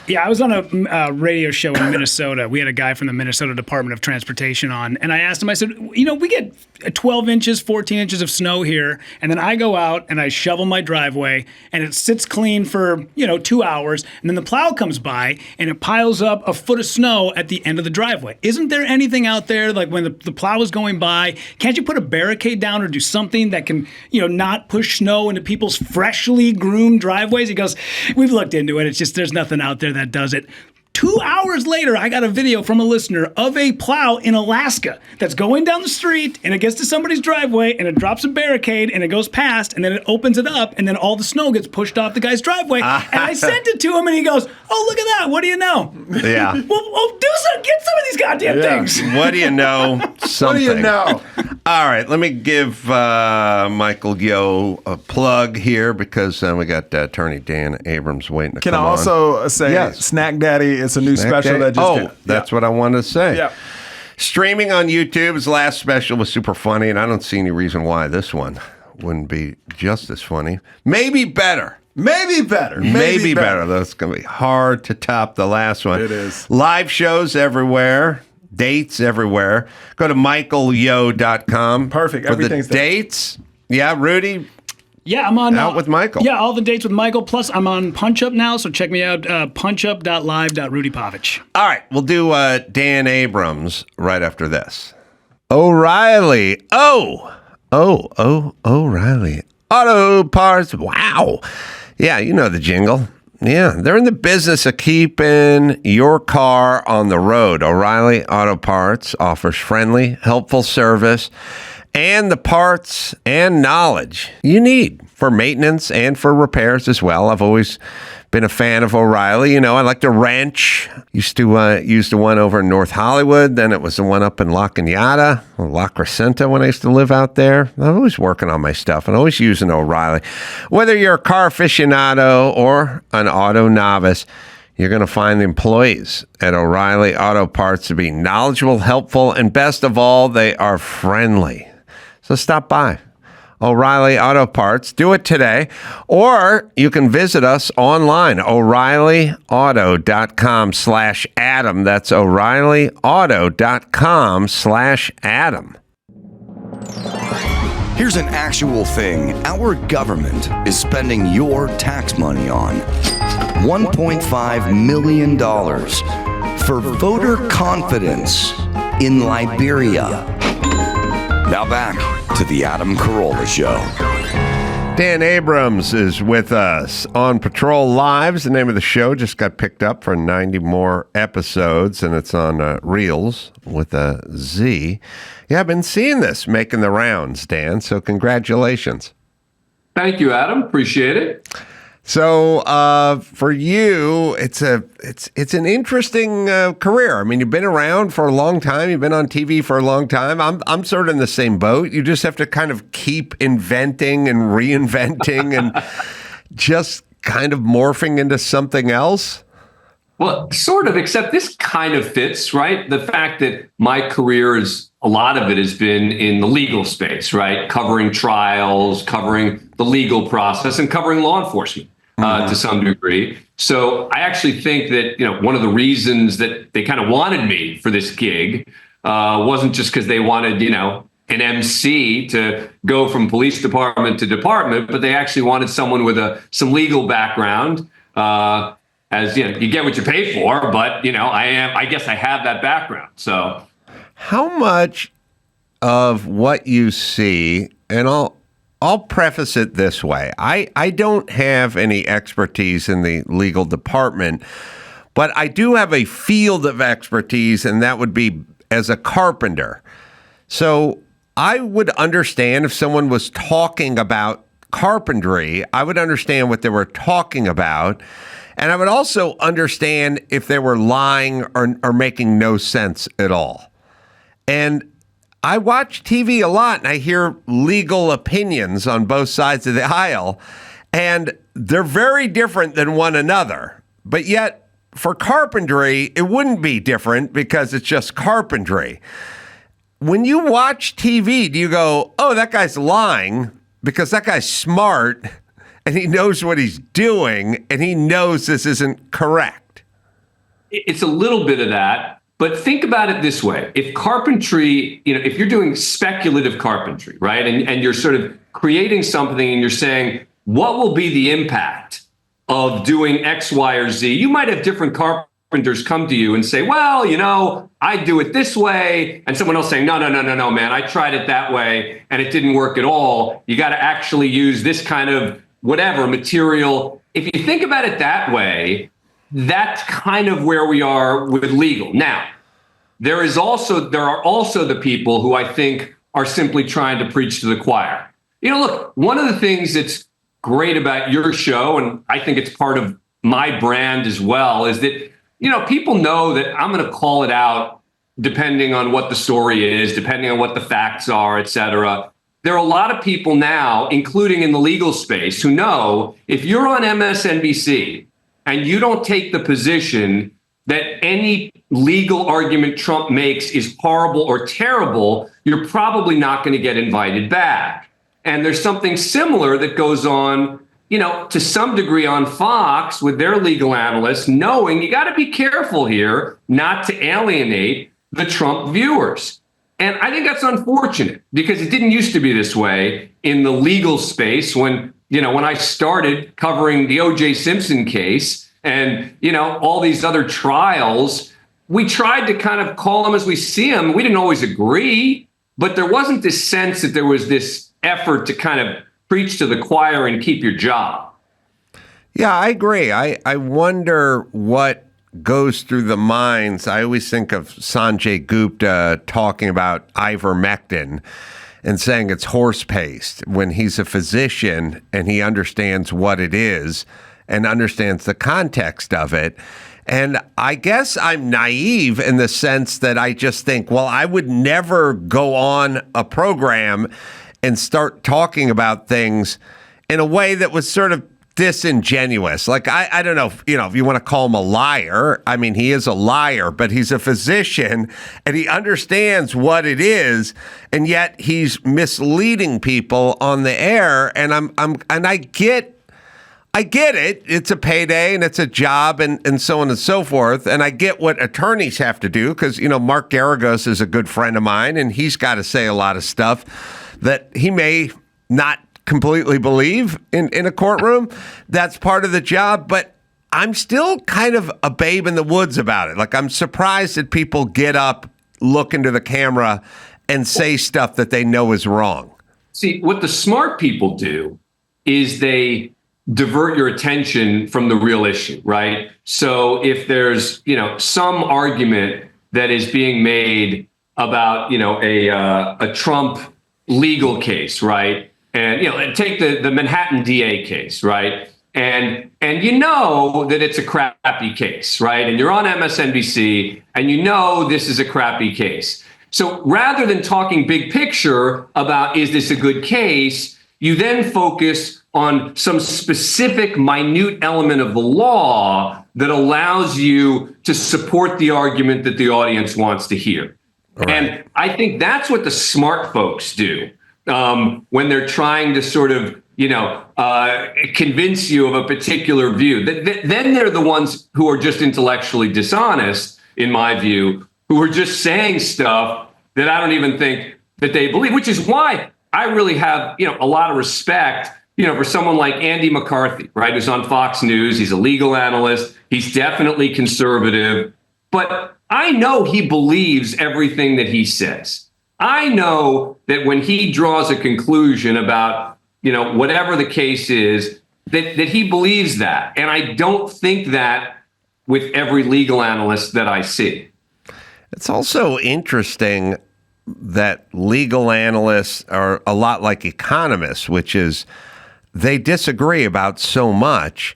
Yeah, I was on a radio show in Minnesota. We had a guy from the Minnesota Department of Transportation on, and I asked him, I said, we get 12 inches, 14 inches of snow here, and then I go out and I shovel my driveway, and it sits clean for, 2 hours, and then the plow comes by, and it piles up a foot of snow at the end of the driveway. Isn't there anything out there, like when the plow is going by, can't you put a barricade down or do something that can, not push snow into people's freshly groomed driveways? He goes, we've looked into it. It's just there's nothing out there that does it. 2 hours later, I got a video from a listener of a plow in Alaska that's going down the street, and it gets to somebody's driveway, and it drops a barricade, and it goes past, and then it opens it up, and then all the snow gets pushed off the guy's driveway. And I sent it to him, and he goes, oh, look at that. What do you know? Yeah. Well, get some of these goddamn things. What do you know? Something. What do you know? All right, let me give Michael Yo a plug here because we got attorney Dan Abrams waiting to Can come I also say Snack Daddy? It's a new special that just came. That's what I wanted to say. Yeah. Streaming on YouTube. His last special was super funny, and I don't see any reason why this one wouldn't be just as funny. Maybe better. Maybe better. Maybe better. That's going to be hard to top the last one. It is. Live shows everywhere. Dates everywhere. Go to michaelyo.com. Perfect. For Everything's the dates. Yeah, Rudy. Yeah, I'm on out with Michael. Yeah, all the dates with Michael. Plus, I'm on Punch Up now, so check me out. punchup.live.Rudy Pavich. All right, we'll do Dan Abrams right after this. O'Reilly. O'Reilly. Auto Parts. Wow. Yeah, you know the jingle. Yeah, they're in the business of keeping your car on the road. O'Reilly Auto Parts offers friendly, helpful service and the parts and knowledge you need for maintenance and for repairs as well. I've always been a fan of O'Reilly. I like the wrench. Used to use the one over in North Hollywood. Then it was the one up in La Cañada, or La Crescenta when I used to live out there. I'm always working on my stuff and always using O'Reilly. Whether you're a car aficionado or an auto novice, you're going to find the employees at O'Reilly Auto Parts to be knowledgeable, helpful, and best of all, they are friendly. So stop by. O'Reilly Auto Parts. Do it today. Or you can visit us online, O'ReillyAuto.com/Adam. That's O'ReillyAuto.com/Adam. Here's an actual thing our government is spending your tax money on. $1.5 million for voter confidence in Liberia. Now back to the Adam Carolla Show. Dan Abrams is with us on Patrol Lives. The name of the show just got picked up for 90 more episodes, and it's on Reels with a Z. Yeah, I've been seeing this making the rounds, Dan, so congratulations. Thank you, Adam. Appreciate it. So for you, it's an interesting career. I mean, you've been around for a long time. You've been on TV for a long time. I'm sort of in the same boat. You just have to kind of keep inventing and reinventing and just kind of morphing into something else. Well, sort of, except this kind of fits, right? The fact that my career a lot of it has been in the legal space, right? Covering trials, covering the legal process, and covering law enforcement to some degree. So I actually think that, one of the reasons that they kind of wanted me for this gig wasn't just because they wanted, an MC to go from police department to department, but they actually wanted someone with some legal background. As you get what you pay for, but I guess I have that background. So, how much of what you see, and I'll preface it this way: I don't have any expertise in the legal department, but I do have a field of expertise, and that would be as a carpenter. So I would understand if someone was talking about carpentry. I would understand what they were talking about. And I would also understand if they were lying or making no sense at all. And I watch TV a lot, and I hear legal opinions on both sides of the aisle, and they're very different than one another. But yet, for carpentry, it wouldn't be different because it's just carpentry. When you watch TV, do you go, oh, that guy's lying because that guy's smart, and he knows what he's doing, and he knows this isn't correct? It's a little bit of that, but think about it this way. If carpentry, if you're doing speculative carpentry, right, and you're sort of creating something and you're saying, what will be the impact of doing X, Y, or Z? You might have different carpenters come to you and say, well, I do it this way. And someone else saying, no, man, I tried it that way and it didn't work at all. You got to actually use this kind of whatever material. If you think about it that way, that's kind of where we are with legal. Now, there are also the people who I think are simply trying to preach to the choir. Look, one of the things that's great about your show, and I think it's part of my brand as well, is that, people know that I'm going to call it out depending on what the story is, depending on what the facts are, et cetera. There are a lot of people now, including in the legal space, who know if you're on MSNBC and you don't take the position that any legal argument Trump makes is horrible or terrible, you're probably not going to get invited back. And there's something similar that goes on, to some degree on Fox with their legal analysts, knowing you got to be careful here not to alienate the Trump viewers. And I think that's unfortunate because it didn't used to be this way in the legal space when I started covering the O.J. Simpson case and, all these other trials. We tried to kind of call them as we see them. We didn't always agree, but there wasn't this sense that there was this effort to kind of preach to the choir and keep your job. Yeah, I agree. I wonder what goes through the minds. I always think of Sanjay Gupta talking about ivermectin and saying it's horse paste when he's a physician and he understands what it is and understands the context of it. And I guess I'm naive in the sense that I just think, well, I would never go on a program and start talking about things in a way that was sort of disingenuous. Like, I don't know if you want to call him a liar. I mean, he is a liar, but he's a physician and he understands what it is, and yet he's misleading people on the air. And I get it. It's a payday and it's a job and so on and so forth. And I get what attorneys have to do because, Mark Garagos is a good friend of mine and he's got to say a lot of stuff that he may not completely believe in a courtroom. That's part of the job, but I'm still kind of a babe in the woods about it. Like, I'm surprised that people get up, look into the camera, and say stuff that they know is wrong. See, what the smart people do is they divert your attention from the real issue, right? So if there's, some argument that is being made about, a Trump legal case, right? And, take the Manhattan DA case, right? And that it's a crappy case, right? And you're on MSNBC and this is a crappy case. So rather than talking big picture about, is this a good case? You then focus on some specific minute element of the law that allows you to support the argument that the audience wants to hear. Right. And I think that's what the smart folks do. When they're trying to sort of, convince you of a particular view, then they're the ones who are just intellectually dishonest, in my view, who are just saying stuff that I don't even think that they believe, which is why I really have, a lot of respect, for someone like Andy McCarthy, right, who's on Fox News. He's a legal analyst. He's definitely conservative, but I know he believes everything that he says. I know that when he draws a conclusion about, whatever the case is, that he believes that. And I don't think that with every legal analyst that I see. It's also interesting that legal analysts are a lot like economists, which is they disagree about so much.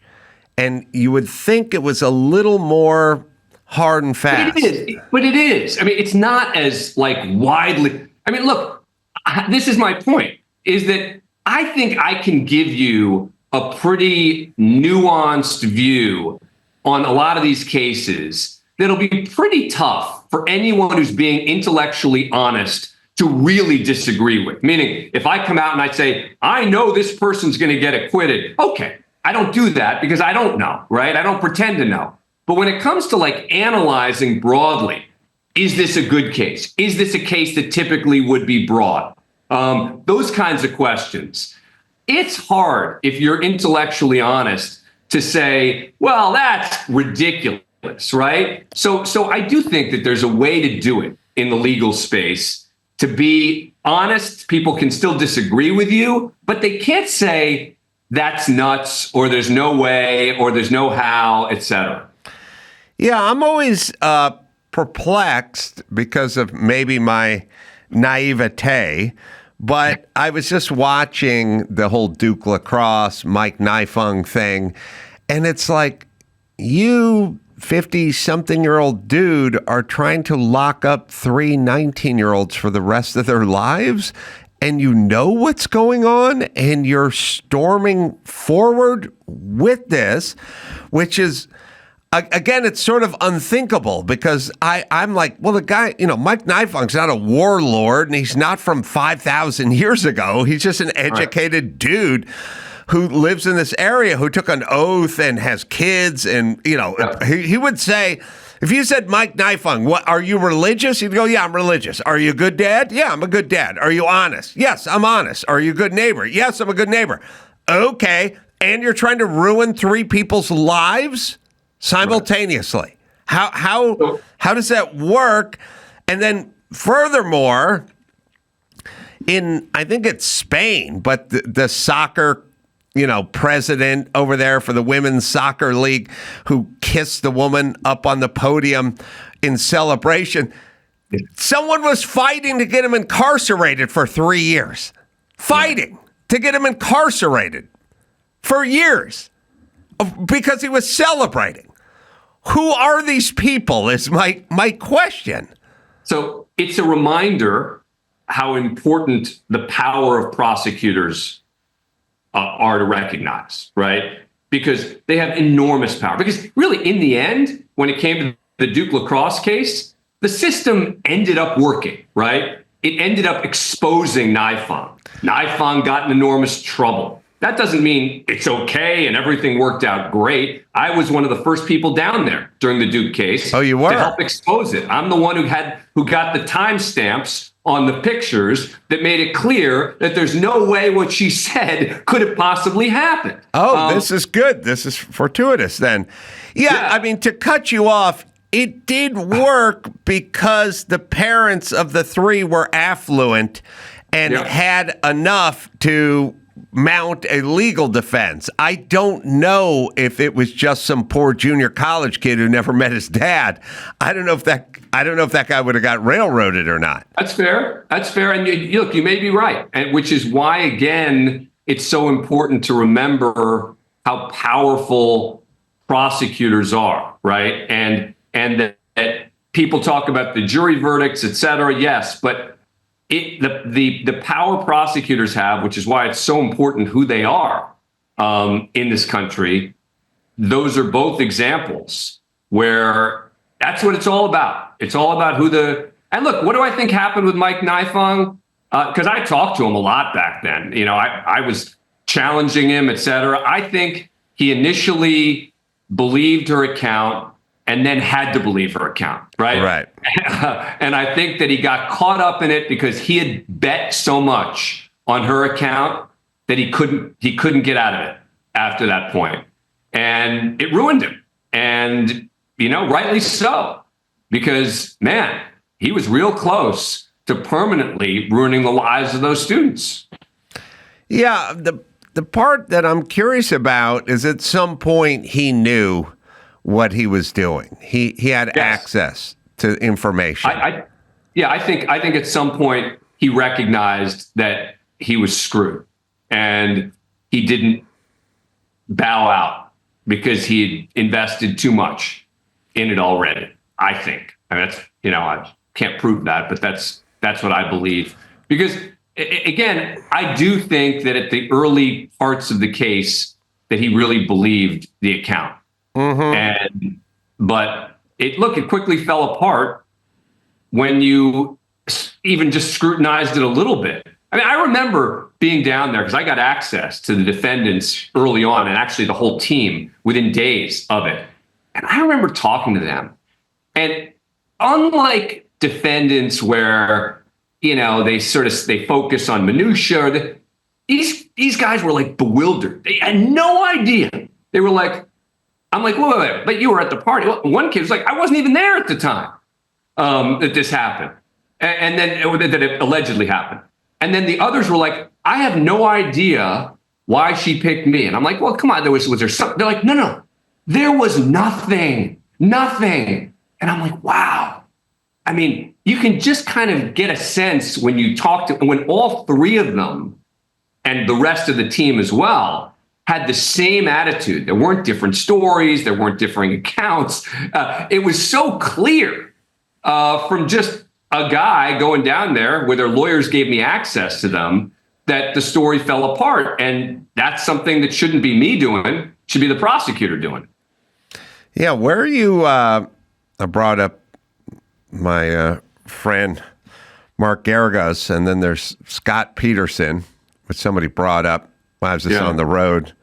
And you would think it was a little more hard and fast. But it is. I mean, it's not as widely. I mean, look, this is my point, is that I think I can give you a pretty nuanced view on a lot of these cases that'll be pretty tough for anyone who's being intellectually honest to really disagree with. Meaning, if I come out and I say, I know this person's going to get acquitted. Okay, I don't do that because I don't know, right? I don't pretend to know. But when it comes to analyzing broadly, is this a good case? Is this a case that typically would be brought? Those kinds of questions. It's hard if you're intellectually honest to say, well, that's ridiculous, right? So I do think that there's a way to do it in the legal space. To be honest, people can still disagree with you, but they can't say that's nuts or there's no way or there's no how, et cetera. Yeah, I'm always perplexed because of maybe my naivete, but I was just watching the whole Duke Lacrosse, Mike Nifung thing, and it's like, you 50-something-year-old dude are trying to lock up 3 19-year-olds for the rest of their lives, and you know what's going on, and you're storming forward with this, which is, again, it's sort of unthinkable because I'm like, well, the guy, Mike Nifung's not a warlord and he's not from 5,000 years ago. He's just an educated dude who lives in this area, who took an oath and has kids. And, he would say, if you said, Mike Nifung, what, are you religious? He'd go, yeah, I'm religious. Are you a good dad? Yeah, I'm a good dad. Are you honest? Yes, I'm honest. Are you a good neighbor? Yes, I'm a good neighbor. Okay. And you're trying to ruin 3 people's lives simultaneously. Right. How does that work? And then furthermore, I think it's Spain, but the soccer, president over there for the women's soccer league who kissed the woman up on the podium in celebration. Someone was fighting to get him incarcerated for 3 years. Fighting to get him incarcerated for years because he was celebrating. Who are these people is my question. So it's a reminder how important the power of prosecutors are to recognize, right? because they have enormous power. Because really, in the end, when it came to the Duke Lacrosse case, the system ended up working, right? It ended up exposing Nifong. Nifong got in enormous trouble. That doesn't mean it's okay and everything worked out great. I was one of the first people down there during the Duke case. Oh, you were? To help expose it. I'm the one who got the timestamps on the pictures that made it clear that there's no way what she said could have possibly happened. Oh, this is good. This is fortuitous then. Yeah, I mean, to cut you off, it did work because the parents of the three were affluent and had enough to mount a legal defense. I don't know if it was just some poor junior college kid who never met his dad. I don't know if that guy would have got railroaded or not. That's fair. And look, you may be right. And which is why, again, it's so important to remember how powerful prosecutors are, right? And that people talk about the jury verdicts, et cetera. Yes, but the power prosecutors have, which is why it's so important who they are in this country. Those are both examples where that's what it's all about. It's all about and look, what do I think happened with Mike Nifong? Because I talked to him a lot back then. You know, I was challenging him, et cetera. I think he initially believed her account and then had to believe her account, right? Right. And I think that he got caught up in it because he had bet so much on her account that he couldn't get out of it after that point. And it ruined him. And, rightly so, because, man, he was real close to permanently ruining the lives of those students. Yeah, the part that I'm curious about is at some point he knew what he was doing. He had access to information. I think at some point he recognized that he was screwed, and he didn't bow out because he had invested too much in it already. I think. I mean, I can't prove that, but that's what I believe. Because again, I do think that at the early parts of the case that he really believed the account. But it quickly fell apart when you even just scrutinized it a little bit. I mean, I remember being down there because I got access to the defendants early on, and actually the whole team within days of it. And I remember talking to them. And unlike defendants where, they focus on minutia, these guys were like bewildered. They had no idea. They were like, I'm like, wait, but you were at the party. Well, one kid was like, I wasn't even there at the time that this happened. And then that it allegedly happened. And then the others were like, I have no idea why she picked me. And I'm like, well, come on, was there something? They're like, no, there was nothing. And I'm like, wow. I mean, you can just kind of get a sense when you talk to, when all three of them and the rest of the team as well had the same attitude. There weren't different stories. There weren't differing accounts. It was so clear from just a guy going down there where their lawyers gave me access to them that the story fell apart. And that's something that shouldn't be me doing, should be the prosecutor doing. Yeah, where are you? I brought up my friend Mark Garagos, and then there's Scott Peterson, which somebody brought up. I was just on the road,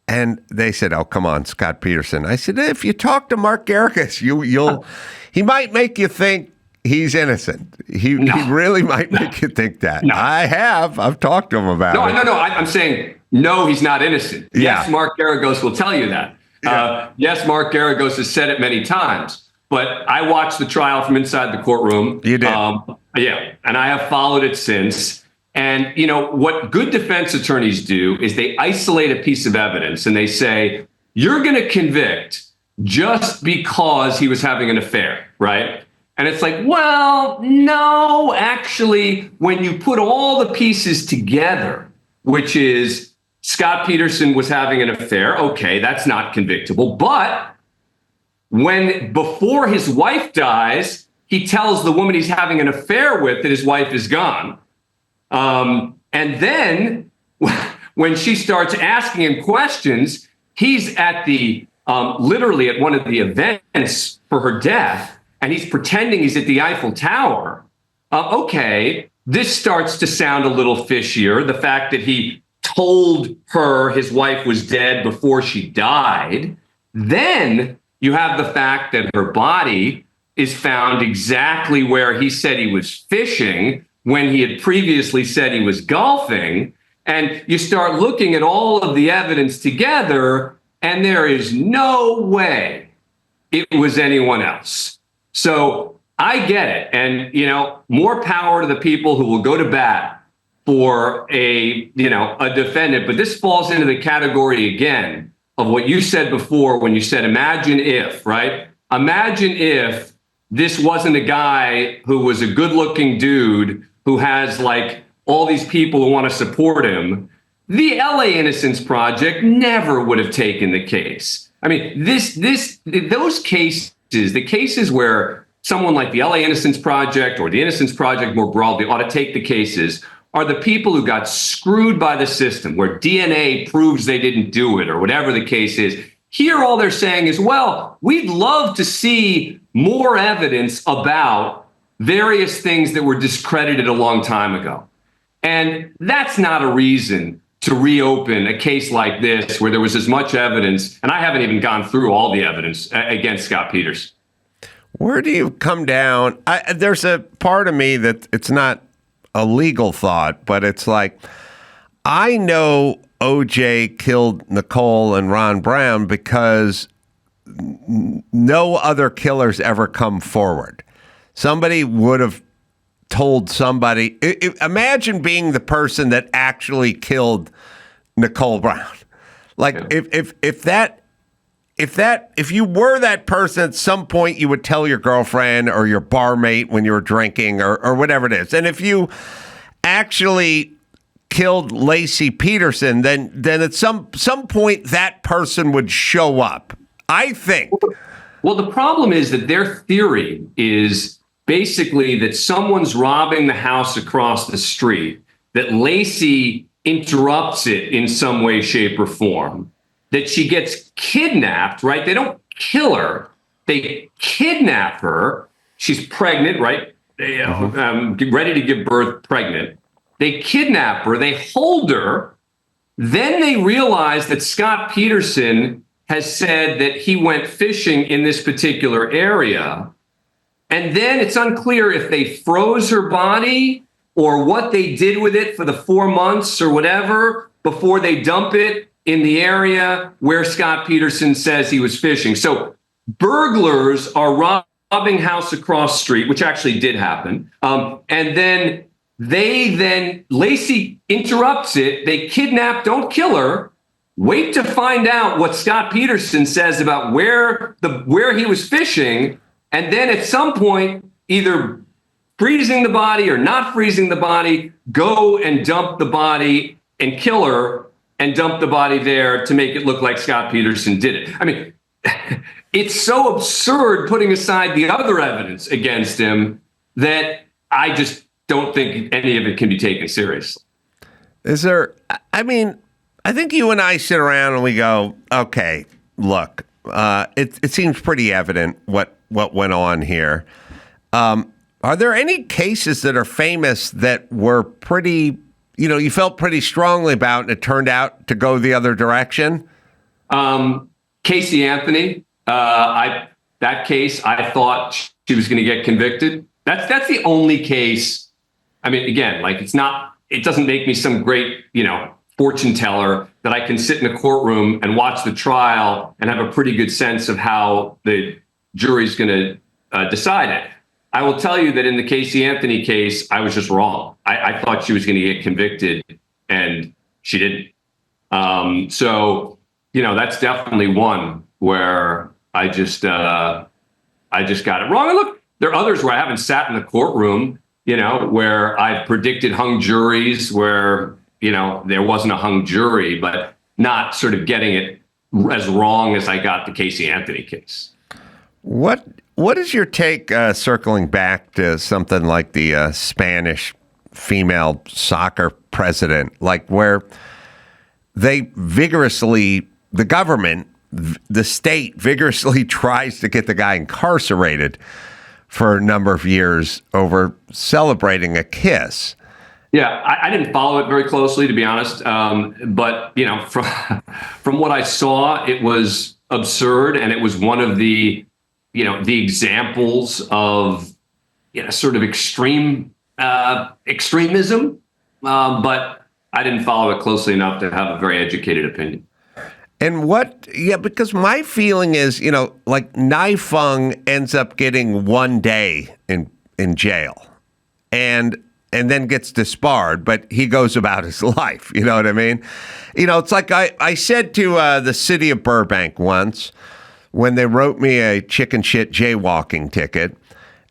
and they said, "Oh, come on, Scott Peterson." I said, "If you talk to Mark Garagos, he might make you think he's innocent. He really might make you think that." No. I've talked to him about it. No. I'm saying no, he's not innocent. Yeah. Yes, Mark Garagos will tell you that. Yeah. Yes, Mark Garagos has said it many times. But I watched the trial from inside the courtroom. You did, and I have followed it since. And, what good defense attorneys do is they isolate a piece of evidence and they say, you're going to convict just because he was having an affair, right? And it's like, well, no, actually, when you put all the pieces together, which is Scott Peterson was having an affair, okay, that's not convictable. But before his wife dies, he tells the woman he's having an affair with that his wife is gone. And then when she starts asking him questions, he's at the literally at one of the events for her death, and he's pretending he's at the Eiffel Tower. Okay, this starts to sound a little fishier. The fact that he told her his wife was dead before she died. Then you have the fact that her body is found exactly where he said he was fishing when he had previously said he was golfing. And you start looking at all of the evidence together, and there is no way it was anyone else. So I get it. And, more power to the people who will go to bat for a defendant. But this falls into the category again of what you said before when you said, imagine if, right? Imagine if this wasn't a guy who was a good looking dude who has like all these people who want to support him. The LA Innocence Project never would have taken the case. I mean, those cases, the cases where someone like the LA Innocence Project or the Innocence Project more broadly ought to take the cases are the people who got screwed by the system, where DNA proves they didn't do it or whatever the case is. Here, all they're saying is, well, we'd love to see more evidence about various things that were discredited a long time ago. And that's not a reason to reopen a case like this where there was as much evidence, and I haven't even gone through all the evidence against Scott Peterson. Where do you come down? There's a part of me that it's not a legal thought, but it's like, I know OJ killed Nicole and Ron Brown because no other killers ever come forward. Somebody would have told somebody. Imagine being the person that actually killed Nicole Brown. Like, if you were that person, at some point you would tell your girlfriend or your barmate when you were drinking or whatever it is. And if you actually killed Lacey Peterson, then at some point that person would show up, I think. Well, the problem is that their theory is basically that someone's robbing the house across the street, that Lacey interrupts it in some way, shape, or form, that she gets kidnapped, right? They don't kill her. They kidnap her. She's pregnant, right? Ready to give birth, pregnant. They kidnap her. They hold her. Then they realize that Scott Peterson has said that he went fishing in this particular area. And then it's unclear if they froze her body or what they did with it for the 4 months or whatever before they dump it in the area where Scott Peterson says he was fishing. So burglars are robbing house across street, which actually did happen. And then Lacey interrupts it. They kidnap, don't kill her. Wait to find out what Scott Peterson says about where he was fishing. And then at some point, either freezing the body or not freezing the body, go and dump the body and kill her and dump the body there to make it look like Scott Peterson did it. I mean, it's so absurd putting aside the other evidence against him that I just don't think any of it can be taken seriously. I think you and I sit around and we go, okay, look, it seems pretty evident what went on here. Are there any cases that are famous that were pretty, you felt pretty strongly about and it turned out to go the other direction? Casey Anthony, that case, I thought she was going to get convicted. That's the only case. I mean, again, like it doesn't make me some great, fortune teller that I can sit in a courtroom and watch the trial and have a pretty good sense of how the jury's going to decide it. I will tell you that in the Casey Anthony case, I was just wrong. I thought she was going to get convicted and she didn't. So, that's definitely one where I just got it wrong. And look, there are others where I haven't sat in the courtroom, where I've predicted hung juries where, there wasn't a hung jury, but not sort of getting it as wrong as I got the Casey Anthony case. What is your take, circling back to something like the Spanish female soccer president, like where they vigorously the government, the state, vigorously tries to get the guy incarcerated for a number of years over celebrating a kiss. Yeah, I didn't follow it very closely, to be honest. But, you know, from what I saw, it was absurd. And it was one of the, you know, the examples of, you know, sort of extremism. But I didn't follow it closely enough to have a very educated opinion. And because my feeling is, you know, like Nifung ends up getting 1 day in jail and then gets disbarred, but he goes about his life. You know what I mean? You know, it's like I said to the city of Burbank once when they wrote me a chicken shit jaywalking ticket.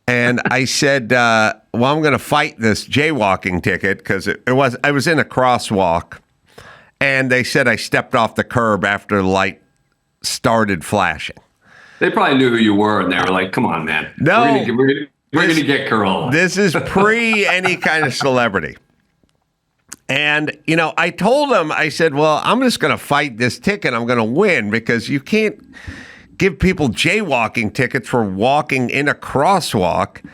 And I said, well, I'm going to fight this jaywalking ticket because I was in a crosswalk. And they said I stepped off the curb after the light started flashing. They probably knew who you were, and they were like, come on, man. No. We're going to get Carolla. This is pre any kind of celebrity. And, you know, I told him, I said, well, I'm just going to fight this ticket. I'm going to win because you can't give people jaywalking tickets for walking in a crosswalk.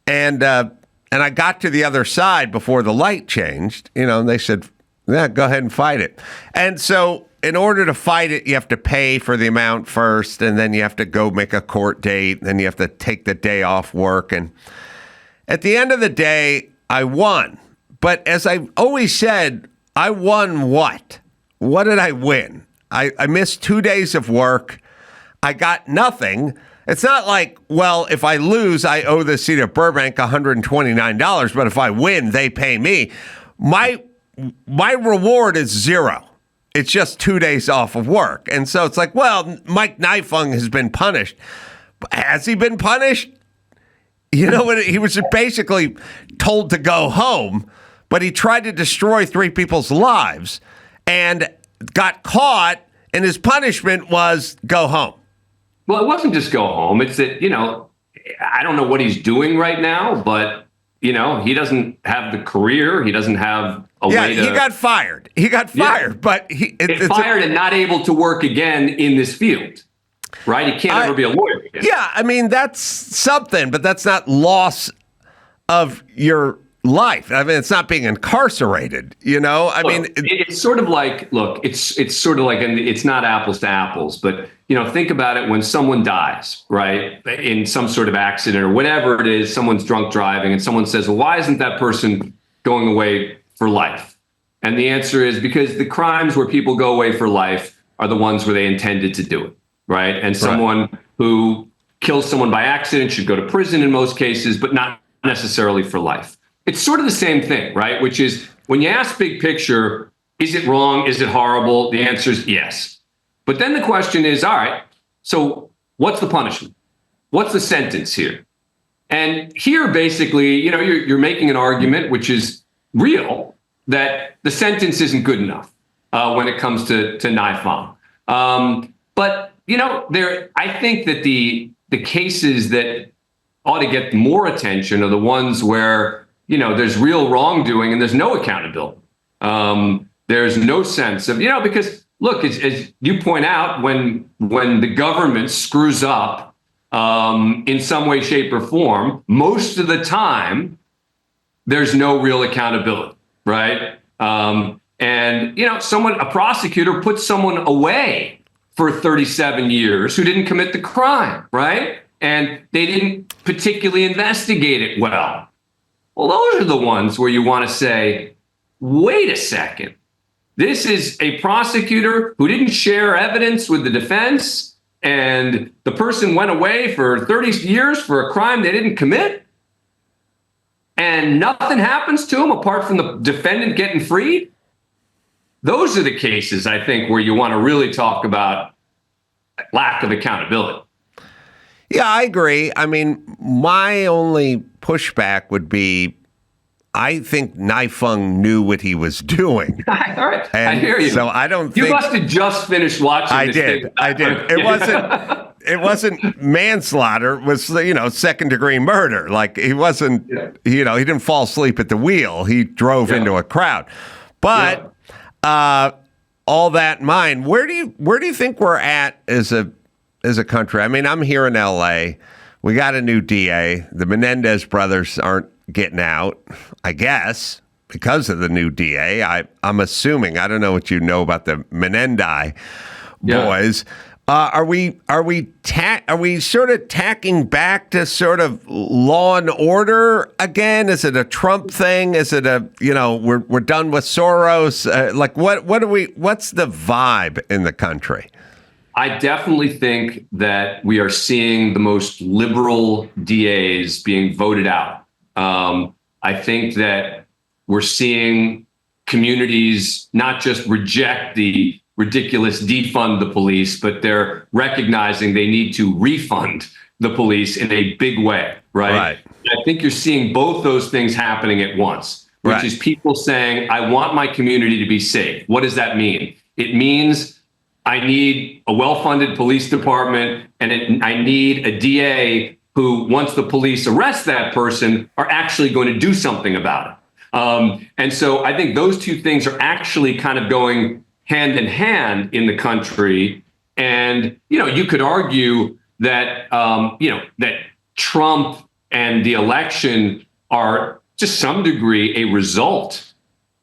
And I got to the other side before the light changed, you know, and they said, yeah, go ahead and fight it. And so in order to fight it, you have to pay for the amount first, and then you have to go make a court date, and then you have to take the day off work. And at the end of the day, I won. But as I've always said, I won what? What did I win? I missed 2 days of work. I got nothing. It's not like, well, if I lose, I owe the city of Burbank $129, but if I win, they pay me. My reward is zero. It's just 2 days off of work. And so it's like, well, Mike Nifung has been punished. Has he been punished? You know what? He was basically told to go home, but he tried to destroy 3 people's lives and got caught, and his punishment was go home. Well, it wasn't just go home. It's that, you know, I don't know what he's doing right now, but, you know, he doesn't have the career. He doesn't have a way to... he got fired. He got fired, but... It's fired and not able to work again in this field, right? He can't ever be a lawyer again. Yeah, I mean, that's something, but that's not loss of your life. I mean, it's not being incarcerated, you know? I mean... It's sort of like, look, it's sort of like, and it's not apples to apples, but, you know, think about it when someone dies, right? In some sort of accident or whatever it is, someone's drunk driving and someone says, well, why isn't that person going away for life? And the answer is because the crimes where people go away for life are the ones where they intended to do it, right? And someone who kills someone by accident should go to prison in most cases, but not necessarily for life. It's sort of the same thing, right? Which is when you ask big picture, is it wrong? Is it horrible? The answer is yes. But then the question is, all right, so what's the punishment? What's the sentence here? And here, basically, you know, you're making an argument, which is real, that the sentence isn't good enough when it comes to Nifung. But, you know, I think that the cases that ought to get more attention are the ones where, you know, there's real wrongdoing and there's no accountability. There's no sense of, you know, because look, as you point out, when the government screws up in some way, shape, or form, most of the time, there's no real accountability, right? And, you know, a prosecutor puts someone away for 37 years who didn't commit the crime, right? And they didn't particularly investigate it well. Well, those are the ones where you want to say, wait a second. This is a prosecutor who didn't share evidence with the defense, and the person went away for 30 years for a crime they didn't commit, and nothing happens to him apart from the defendant getting freed. Those are the cases, I think, where you want to really talk about lack of accountability. Yeah, I agree. I mean, my only pushback would be, I think Nifung knew what he was doing. All right, I hear you. So I don't think... You must have just finised watching I did. It wasn't manslaughter. It was, you know, second-degree murder. Like, he wasn't, you know, he didn't fall asleep at the wheel. He drove into a crowd. But all that in mind, where do you think we're at as a country? I mean, I'm here in L.A. We got a new DA. The Menendez brothers aren't getting out, I guess, because of the new DA. I'm assuming. I don't know what you know about the Menendi boys. Are we sort of tacking back to sort of law and order again? Is it a Trump thing? Is it we're done with Soros? What's the vibe in the country? I definitely think that we are seeing the most liberal DAs being voted out. I think that we're seeing communities not just reject the ridiculous defund the police, but they're recognizing they need to refund the police in a big way, right? I think you're seeing both those things happening at once, which is people saying, I want my community to be safe. What does that mean? It means I need a well-funded police department, and I need a DA who, once the police arrest that person, are actually going to do something about it. And so I think those two things are actually kind of going hand in hand in the country. And, you could argue that, that Trump and the election are to some degree a result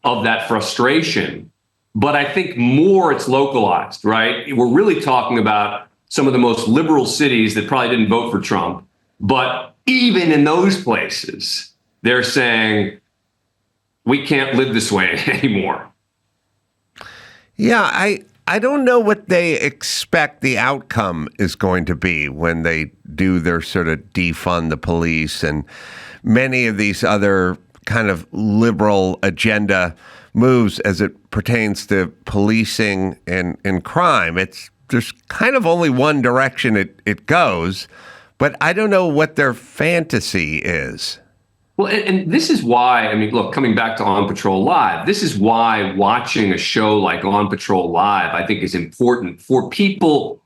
of that frustration. But I think more it's localized, right? We're really talking about some of the most liberal cities that probably didn't vote for Trump. But even in those places, they're saying, we can't live this way anymore. Yeah, I don't know what they expect the outcome is going to be when they do their sort of defund the police and many of these other kind of liberal agenda moves as it pertains to policing and crime. There's kind of only one direction it goes, but I don't know what their fantasy is. Well, and this is why, I mean, look, coming back to On Patrol Live, this is why watching a show like On Patrol Live, I think, is important for people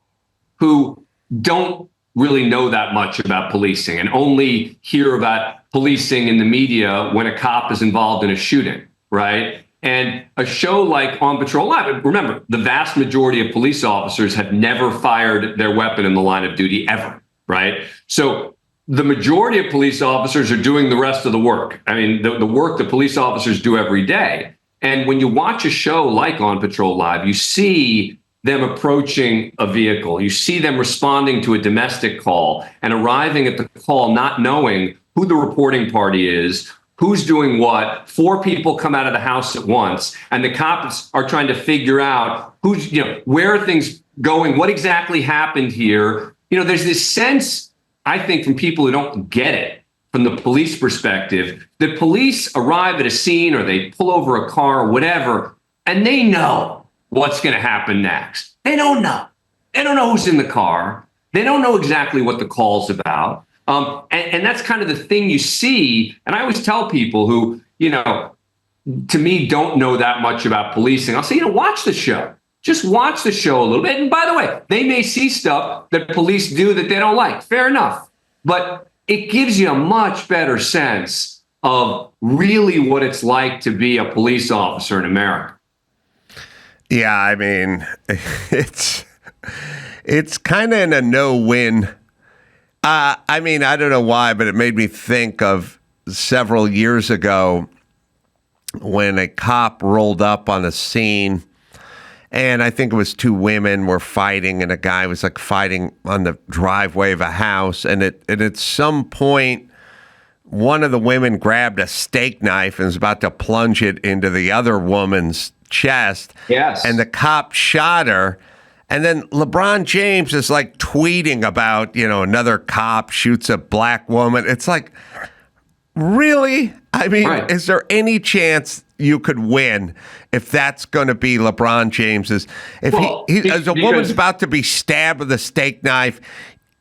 who don't really know that much about policing and only hear about policing in the media when a cop is involved in a shooting, right? And a show like On Patrol Live, remember, the vast majority of police officers have never fired their weapon in the line of duty ever, right? So the majority of police officers are doing the rest of the work. I mean, the work that police officers do every day. And when you watch a show like On Patrol Live, you see them approaching a vehicle. You see them responding to a domestic call and arriving at the call not knowing who the reporting party is, who's doing what. 4 people come out of the house at once, and the cops are trying to figure out where are things going, what exactly happened here. There's this sense, I think, from people who don't get it from the police perspective, that police arrive at a scene or they pull over a car or whatever, and they know what's going to happen next. They don't know. They don't know who's in the car. They don't know exactly what the call's about. And that's kind of the thing you see. And I always tell people who, to me, don't know that much about policing, I'll say, watch the show. Just watch the show a little bit. And by the way, they may see stuff that police do that they don't like. Fair enough. But it gives you a much better sense of really what it's like to be a police officer in America. Yeah, I mean, it's kind of in a no-win. I mean, I don't know why, but it made me think of several years ago when a cop rolled up on a scene. And I think it was 2 women were fighting, and a guy was like fighting on the driveway of a house. And at some point, one of the women grabbed a steak knife and was about to plunge it into the other woman's chest. Yes. And the cop shot her. And then LeBron James is like tweeting about, another cop shoots a black woman. It's like, really? I mean, Is there any chance you could win if that's going to be LeBron James's? If as a woman's about to be stabbed with a steak knife,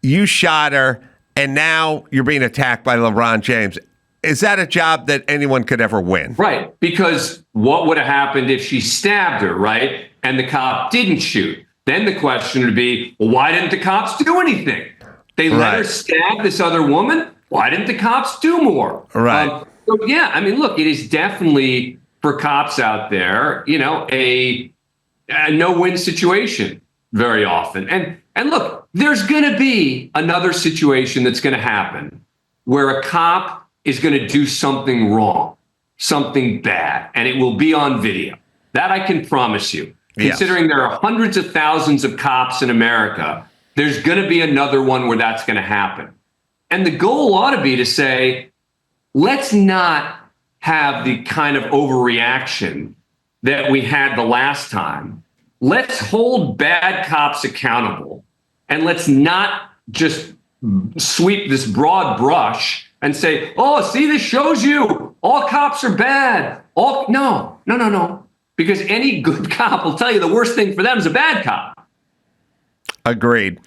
you shot her, and now you're being attacked by LeBron James. Is that a job that anyone could ever win? Right, because what would have happened if she stabbed her, right, and the cop didn't shoot? Then the question would be, well, why didn't the cops do anything? They let her stab this other woman. Why didn't the cops do more? Right. So, yeah, I mean, look, it is definitely for cops out there, a a no-win situation very often. And look, there's going to be another situation that's going to happen where a cop is going to do something wrong, something bad, and it will be on video. That I can promise you. Yes. Considering there are hundreds of thousands of cops in America, there's going to be another one where that's going to happen. And the goal ought to be to say, let's not have the kind of overreaction that we had the last time. Let's hold bad cops accountable, and let's not just sweep this broad brush and say, oh, see, this shows you all cops are bad. No. Because any good cop will tell you the worst thing for them is a bad cop. Agreed.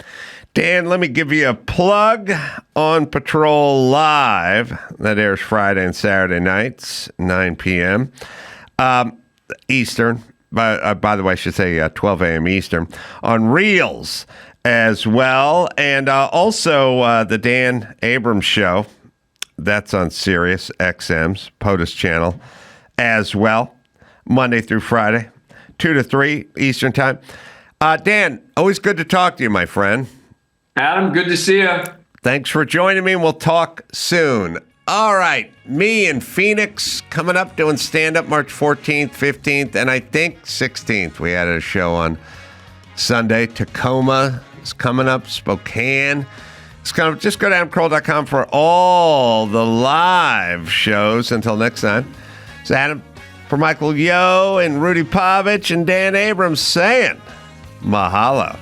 Dan, let me give you a plug. On Patrol Live. That airs Friday and Saturday nights, 9 p.m. Eastern. By the way, I should say 12 a.m. Eastern. On Reels as well. And also the Dan Abrams Show. That's on Sirius XM's POTUS channel as well. Monday through Friday, 2 to 3 Eastern time. Dan, always good to talk to you, my friend. Adam, good to see you. Thanks for joining me, and we'll talk soon. All right, me in Phoenix coming up doing stand-up March 14th, 15th, and I think 16th. We had a show on Sunday. Tacoma is coming up, Spokane. It's kind of, just go to adamcarolla.com for all the live shows. Until next time, it's Adam for Michael Yo and Rudy Pavich and Dan Abrams saying mahalo.